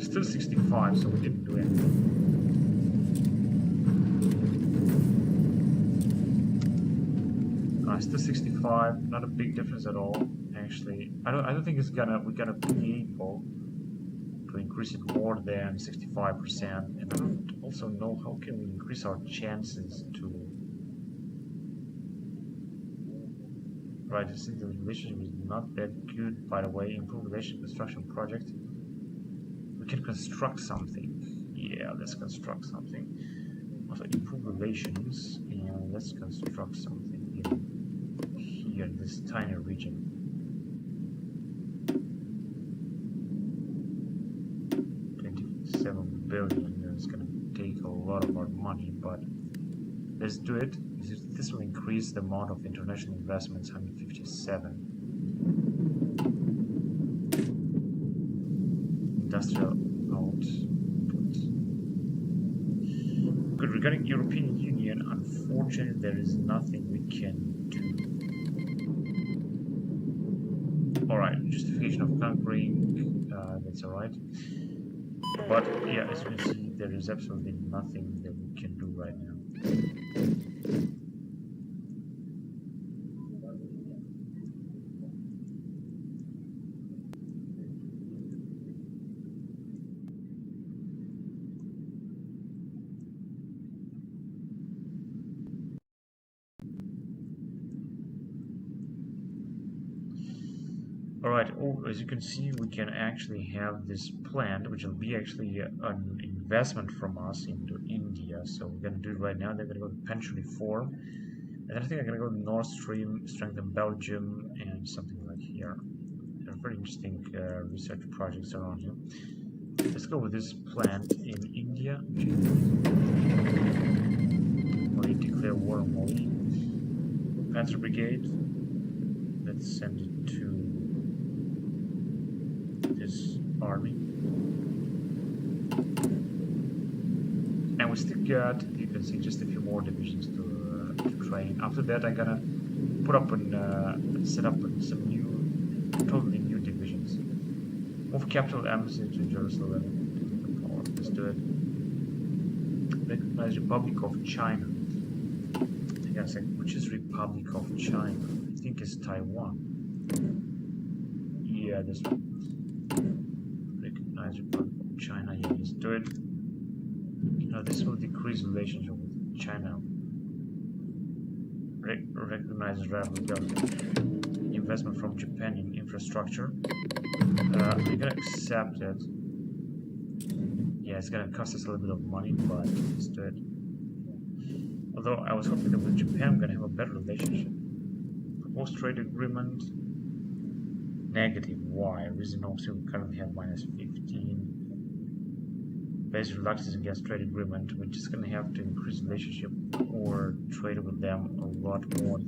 Still 65, so we didn't do anything. Still 65, not a big difference at all. Actually, I don't think we're gonna be able to increase it more than 65%. And I don't also know how can we increase our chances to. Right, I think the relationship is not that good. By the way, improve relation construction project. We can construct something. Yeah, let's construct something. Also improve relations, and let's construct something here in this tiny region. 27 billion. It's gonna take a lot of our money, but let's do it. This will increase the amount of international investments. 157. Industrial output. Good. Regarding European Union, unfortunately, there is nothing we can do. Alright, justification of conquering, that's alright. But yeah, as you can see, there is absolutely nothing that we can do right now. Alright, as you can see, we can actually have this plant, which will be actually an investment from us into India. So we're going to do it right now. They're going to go to pension reform. And I think I'm going to go to Nord Stream, strengthen Belgium, and something like here. There are very interesting research projects around here. Let's go with this plant in India. We declare war on Mali. Panzer Brigade. Let's send it to this army. And we still got, you can see, just a few more divisions to train. After that, I'm gonna put up and set up some totally new divisions. Move capital embassy to Jerusalem. Let's do do it. Recognize Republic of China. Hang on a second, which is Republic of China? I think it's Taiwan. Yeah, this one. Recognize Republic of China. Yeah, let's do it. Now this will decrease relationship with China. Recognize rival government. Investment from Japan in infrastructure. We're gonna accept it. Yeah, it's gonna cost us a little bit of money, but let's do it. Although I was hoping that with Japan we're gonna have a better relationship. Proposed trade agreement. Negative. Why? Reason also we currently have -15. Based reluctance against trade agreement. We're just gonna have to increase relationship or trade with them a lot more.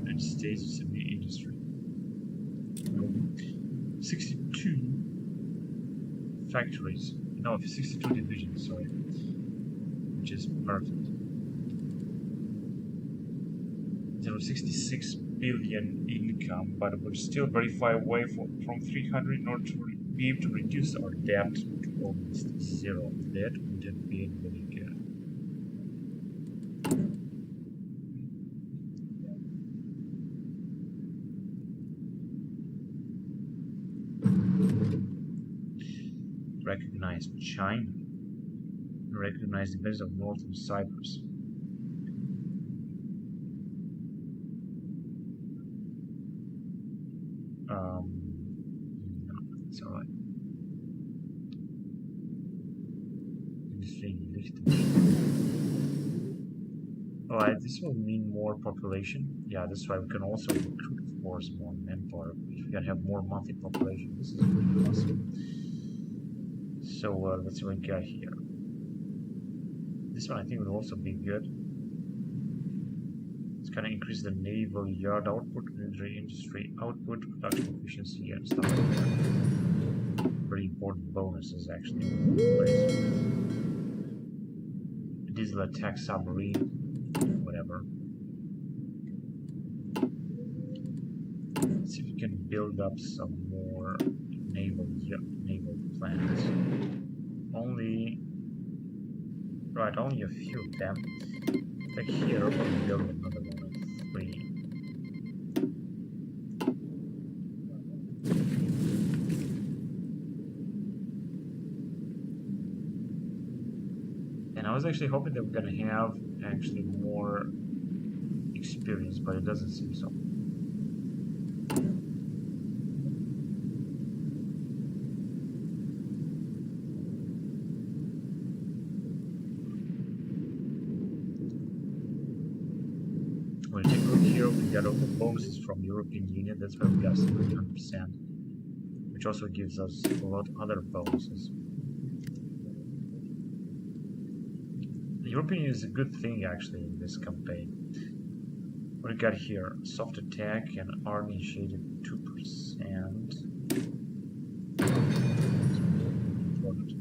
United States industry. 62 factories. No, 62 divisions, sorry. Which is perfect. 0.66 billion income, but we're still very far away from 300 in order to be able to reduce our debt to almost zero. That would have been really good. Recognize China. Recognize the base of Northern Cyprus. It's alright. Alright, this will mean more population. Yeah, that's why we can also recruit, of course, more manpower. If we can have more monthly population, this is really awesome. So let's see what we got here. This one I think will also be good. It's gonna increase the naval yard output, military industry output, production efficiency, and stuff like that. Very important bonuses actually. Diesel attack submarine, whatever. Let's see if we can build up some more naval plants. Only a few of them. Like here, we'll build another one of 3. And I was actually hoping that we're gonna have actually more experience, but it doesn't seem so. When we take a look here, we got all the bonuses from European Union. That's why we got 100%, which also gives us a lot of other bonuses. The European Union is a good thing actually in this campaign. What we got here? Soft attack and army initiated 2%. Important.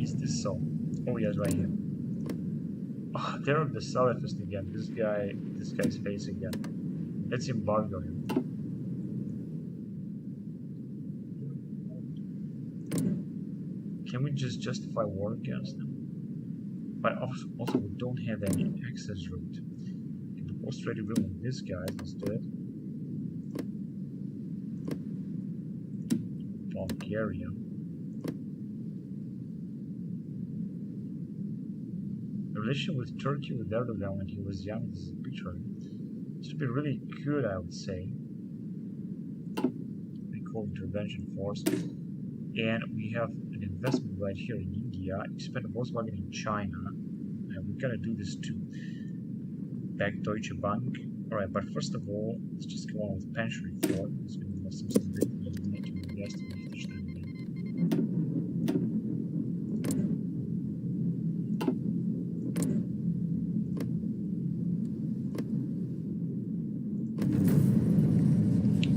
Is this so? Oh yes, right here. Oh, they're on the southwest again. This guy's face again. Let's embargo him. Can we just justify war against them? But also we don't have any access route. Can propose trade agreement with this guy instead. Bulgaria. The relationship with Turkey with Erdogan when he was young, this is a picture. It should be really good, I would say. We call intervention force. And we have an investment right here in India, expand Volkswagen in China. And we're gonna do this too. Back Deutsche Bank. Alright, but first of all, let's just go on with pension reform. It's gonna give us some stability and we need to invest in Liechtenstein again.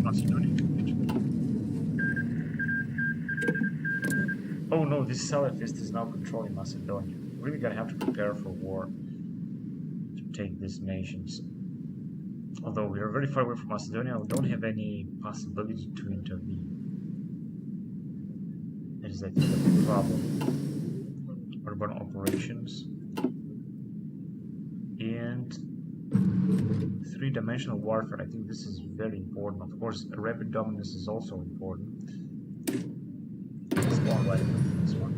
Macedonia. Oh no, this Salafist is now controlling Macedonia. We're really gonna have to prepare for war to take these nations. Although we are very far away from Macedonia, we don't have any possibility to intervene. That is, I think, the problem. Urban operations and three-dimensional warfare. I think this is very important. Of course, rapid dominance is also important. Let's go on right into this one.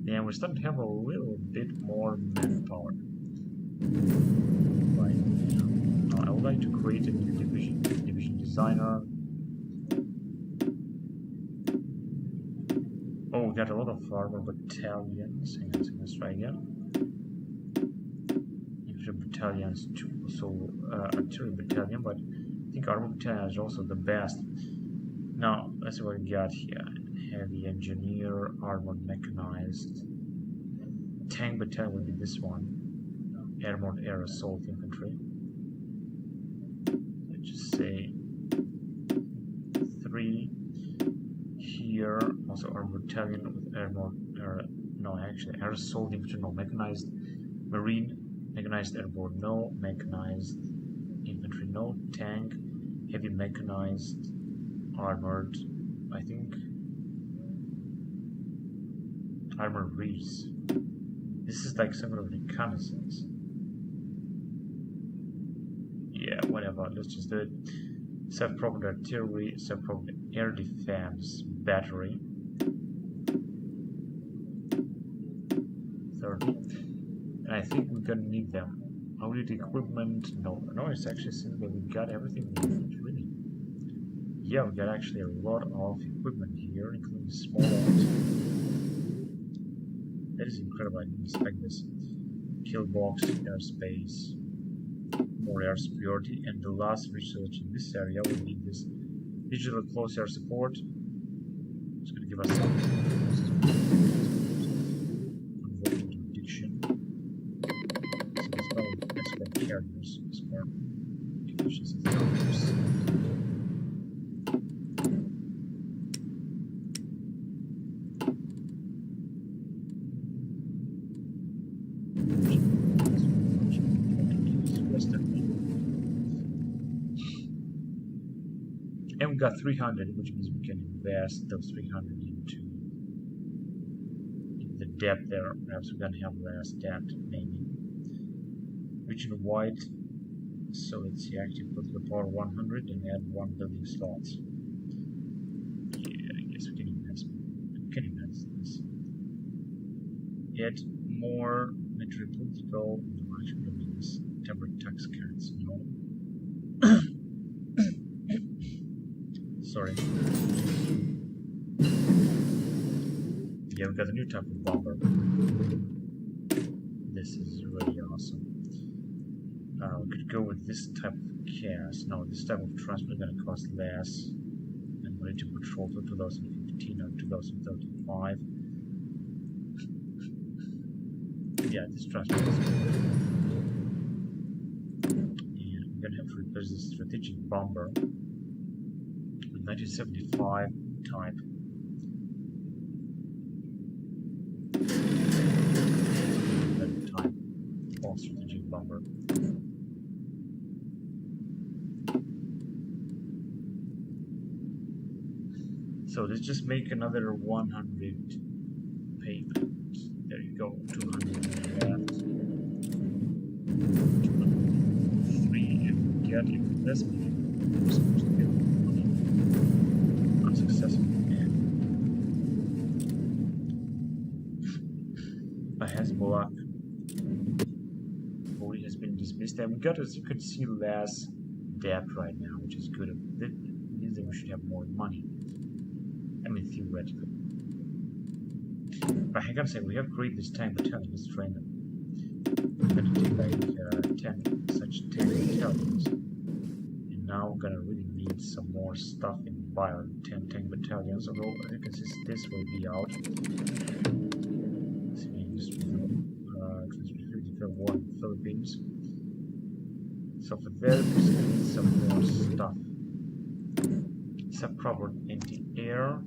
Yeah, we're starting to have a little bit more manpower. Right now, I would like to create a new division designer. Oh, we got a lot of armor battalions. Hang on, let's try again. Infantry battalions too, so artillery battalion, but I think armor battalion is also the best. Now, let's see what we got here. Heavy engineer, armored mechanized. Tank battalion would be this one. Airborne air assault infantry. Let's just say 3 here. Also armored battalion with airborne air assault infantry, no. Mechanized marine, mechanized airborne, no. Mechanized infantry, no. Tank, heavy mechanized, armored, I think armored reeds. This is like some sort of reconnaissance. Yeah, whatever, let's just do it. Self-propelled artillery, self-propelled air defense battery. 30. And I think we're gonna need them. Audit equipment, no, it's actually seems that we got everything we need, really. Yeah, we got actually a lot of equipment here, including small arms. That is incredible, I didn't expect this. Killbox, airspace, more air superiority, and the last research in this area will be this digital close air support. It's going to give us some converting to addiction. So this one will export carriers, export efficiency carriers. And we got 300, which means we can invest those 300 into the depth there. Perhaps we're gonna have less depth, maybe. Region wide. So let's see, active political power 100 and add 1 building slots. Yeah, I guess we can invest. We can invest this. Add more military political. No, actually, we don't need this. Temporary tax cards. No. Sorry. Yeah, we got a new type of bomber. This is really awesome. We could go with this type of cast. No, this type of transport is going to cost less. And ready to patrol to 2015 or 2035. Yeah, this transport is good. And we're going to have to replace this strategic bomber. 1975 type. Type of strategic bomber. So let's just make another 100 payment. There you go, 200 left. 203 and get investment. We're supposed to get money. Unsuccessful. Hezbollah voting has been dismissed, and we got, as you can see, less debt right now, which is good. That means that we should have more money. I mean, theoretically. But I gotta say, we have created this tank battalion. Let's train them. We're gonna take like 10 such tank battalions, and now we're gonna really need some more stuff in Bayern. 10 tank battalions. Although, as you can see, this will be out. war in the Philippines. So for that, we just need some more stuff. Some proper anti-air,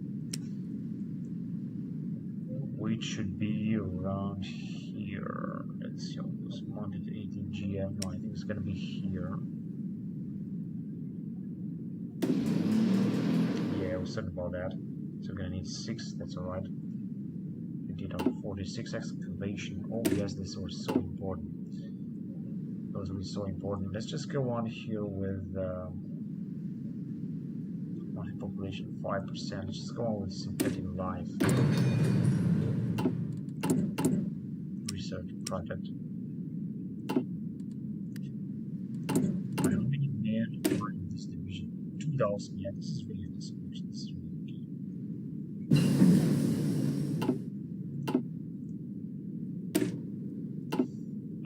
which should be around here. Let's see, almost mounted 18 GM. No, I think it's gonna be here. Yeah, I was certain about that. So we're gonna need 6, that's alright. We did our 46 excavation. Oh yes, this was so important. Those will be so important. Let's just go on here with population 5%. Let's just go on with synthetic life. Research project. How many men are in this division? 2,000. Yeah, this is really this is really good.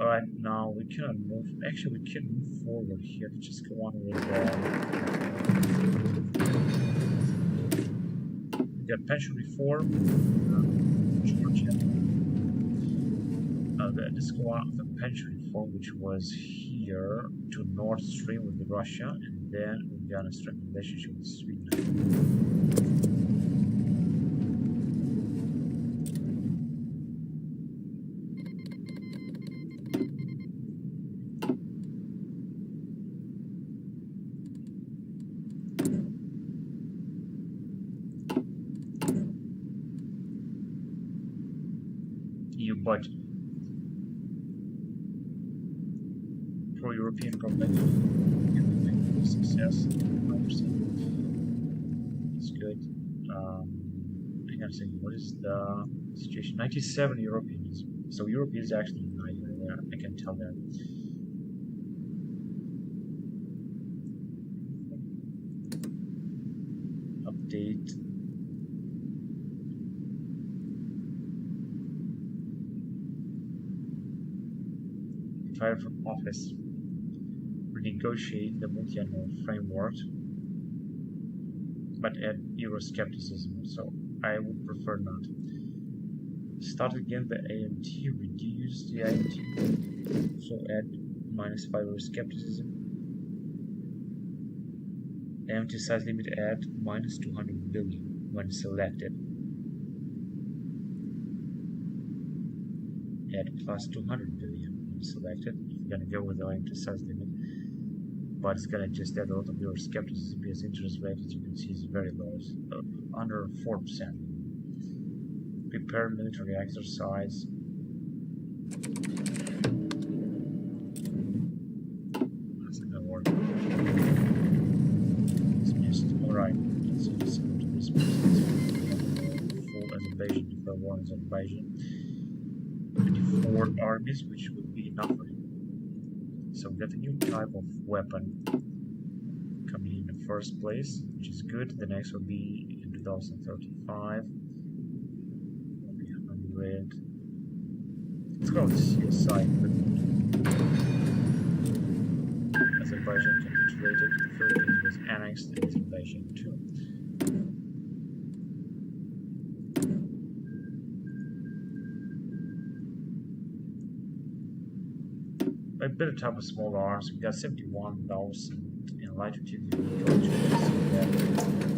Alright, now we cannot move. Actually, we can move forward here. Let's just go on with we got pension reform, Georgia. Let's go on with the pension reform, which was here to Nord Stream with Russia, and then we got a strong relationship with Sweden. EU budget. Pro-European company, success, 5%. It's good. Hang on a second, what is the situation? 97 Europeans. So Europe is actually united there, I can tell that. Update. Fire from office. Renegotiate the multi-annual framework, but add Euroscepticism, so I would prefer not. Start again the AMT, reduce the AMT, so add -5 Euroscepticism. AMT size limit add -200 billion when selected. Add +200 billion when selected. If you're gonna go with the AMT size limit, but it's gonna just add a lot of your skepticism because interest rate, as you can see, is very low, under 4%. Prepare military exercise. That's not gonna work. Dismissed. Alright, let's see this into dismissed. Full Azerbaijan, declare war on Azerbaijan. 24 armies, which would be enough for him. So we got a new type of weapon coming in the first place, which is good. The next will be in 2035. 100. Let's go with CSI. Azerbaijan capitulated. The Philippines was annexed in Azerbaijan too. A better type of small arms. We got 71,000 in light utility vehicles.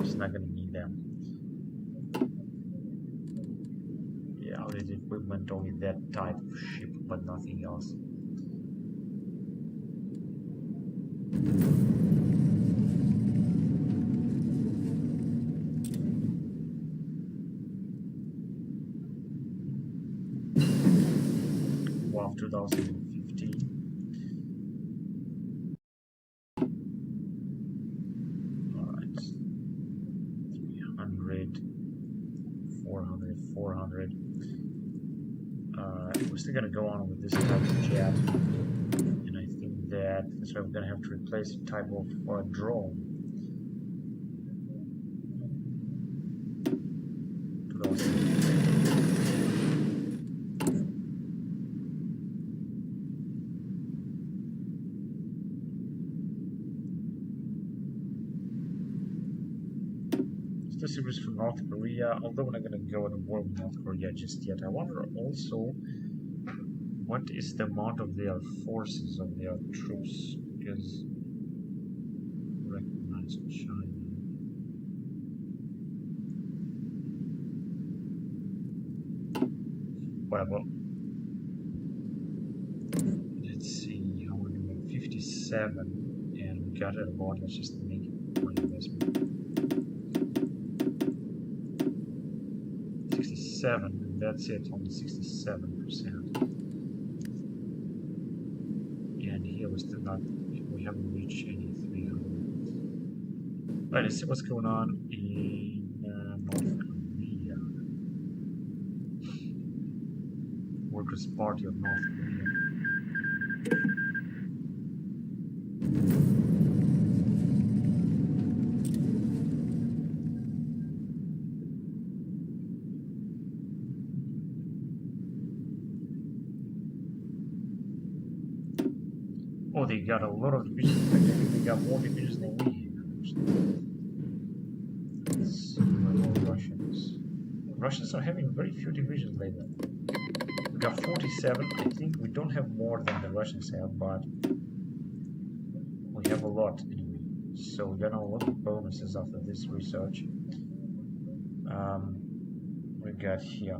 Just not gonna need them. Yeah, outdated equipment, only that type of ship, but nothing else. Wow, 2015. Alright. 300, 400, 400. We're still gonna go on with this type of jet. And I think that's why we're gonna have to replace the type of drone. Still series from North Korea, although we're not gonna go to war with North Korea just yet. I wonder also What is the amount of their forces, of their troops? Because recognize China. Whatever. Let's see how we're doing. 57, and we got it about. Let's just make one investment. 67, and that's it. Only 67%. And here we still not. We haven't reached any 300. Right, let's see what's going on in North Korea. Workers' Party of North Korea. Oh, they got a lot of divisions. I think they got more divisions than we have. Let's see more Russians. Russians are having very few divisions lately. We got 47. I think we don't have more than the Russians have, but we have a lot anyway. So we got a lot of bonuses after this research. We got here.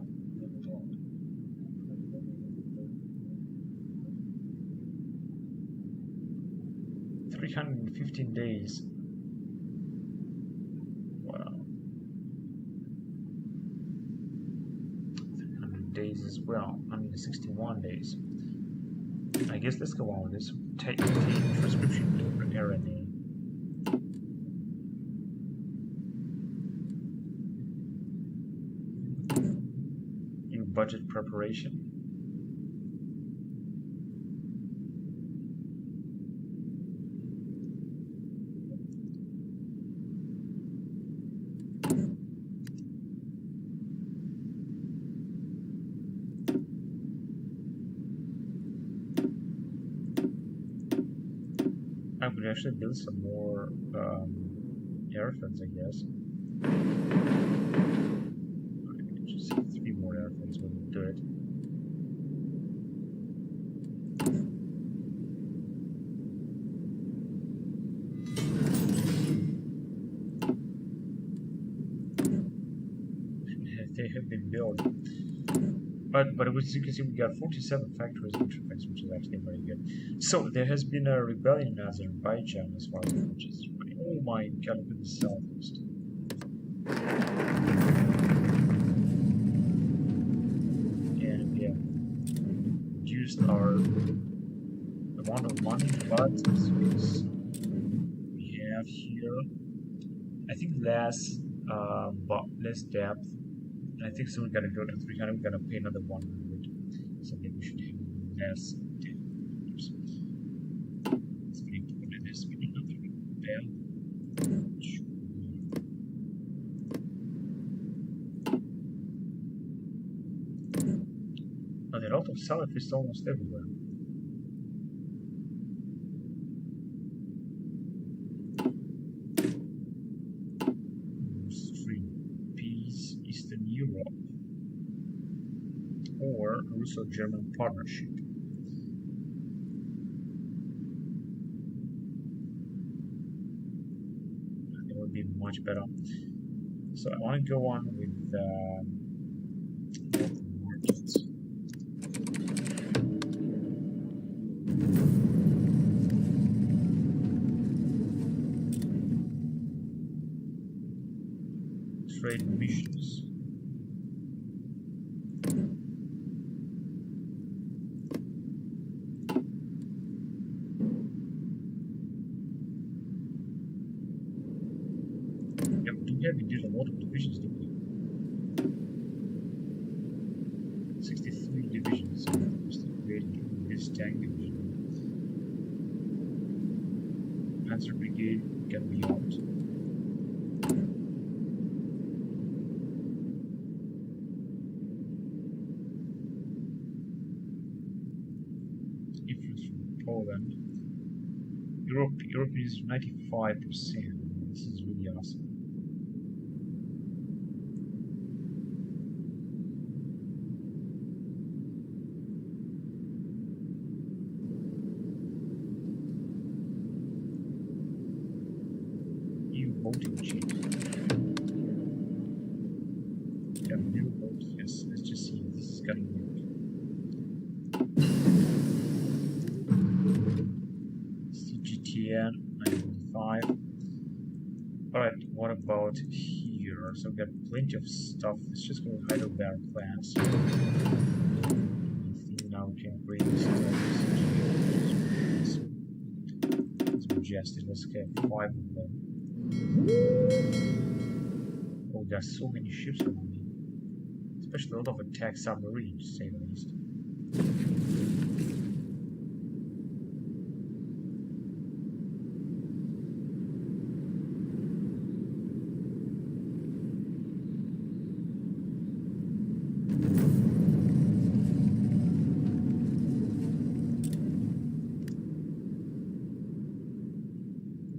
$315 days. Wow. 300 days as well. 161 days. I guess let's go on with this. Take prescription to prepare any. New budget preparation. I could actually build some more airfields, I guess. Just 3 more airfields will do it. They have been built. But as you can see, we got 47 factories, which is actually very good. So there has been a rebellion in Azerbaijan as far as which is. Oh my god, look at the southeast. And we have reduced our amount of money, but as we have here, I think less depth. I think so. We gotta go to 300. We gotta pay another 100. So maybe we should have less depth. Let's put in this. We need another bell. Now the lot of salad is almost everywhere. Eastern Europe, or Russo-German partnership. It would be much better. So I want to go on with markets. Trade missions. We did a lot of divisions, didn't we? 63 divisions. We're still creating this tank division. Panzer Brigade can be out. Influence from Poland. Europe is 95%. This is really awesome. voting change. Yeah, new vote. Yes, let's just see if this is gonna work. CGTN 945. Alright, what about here? So we've got plenty of stuff. Let's just go with Heidelberg class. I think now we can bring this stuff. It's majestic. Let's get 5 of them. Oh, there's so many ships on me. Especially a lot of attack submarines, to say the least.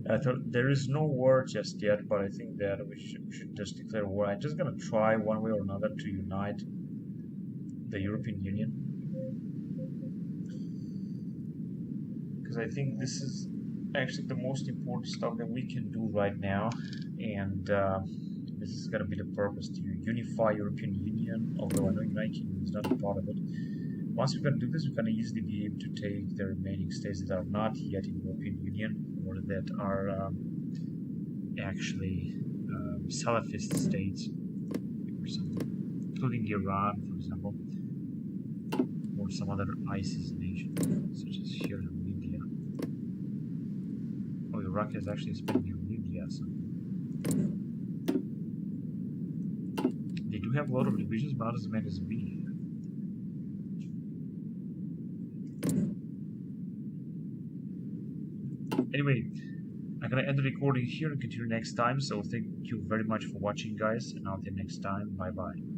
I thought there is no war just yet, but I think that we should just declare war. I'm just gonna try one way or another to unite the European Union, because I think this is actually the most important stuff that we can do right now, and this is gonna be the purpose to unify European Union. Although I know United Kingdom is not a part of it. Once we're gonna do this, we're gonna easily be able to take the remaining states that are not yet in European Union, or that are actually Salafist states, or something, including Iran, for example, or some other ISIS nation, such as here in Libya. Oh, Iraq is actually spending in Libya, so they do have a lot of divisions, but not as many as we. Anyway, I'm gonna end the recording here and continue next time, so thank you very much for watching, guys, and until next time, bye bye.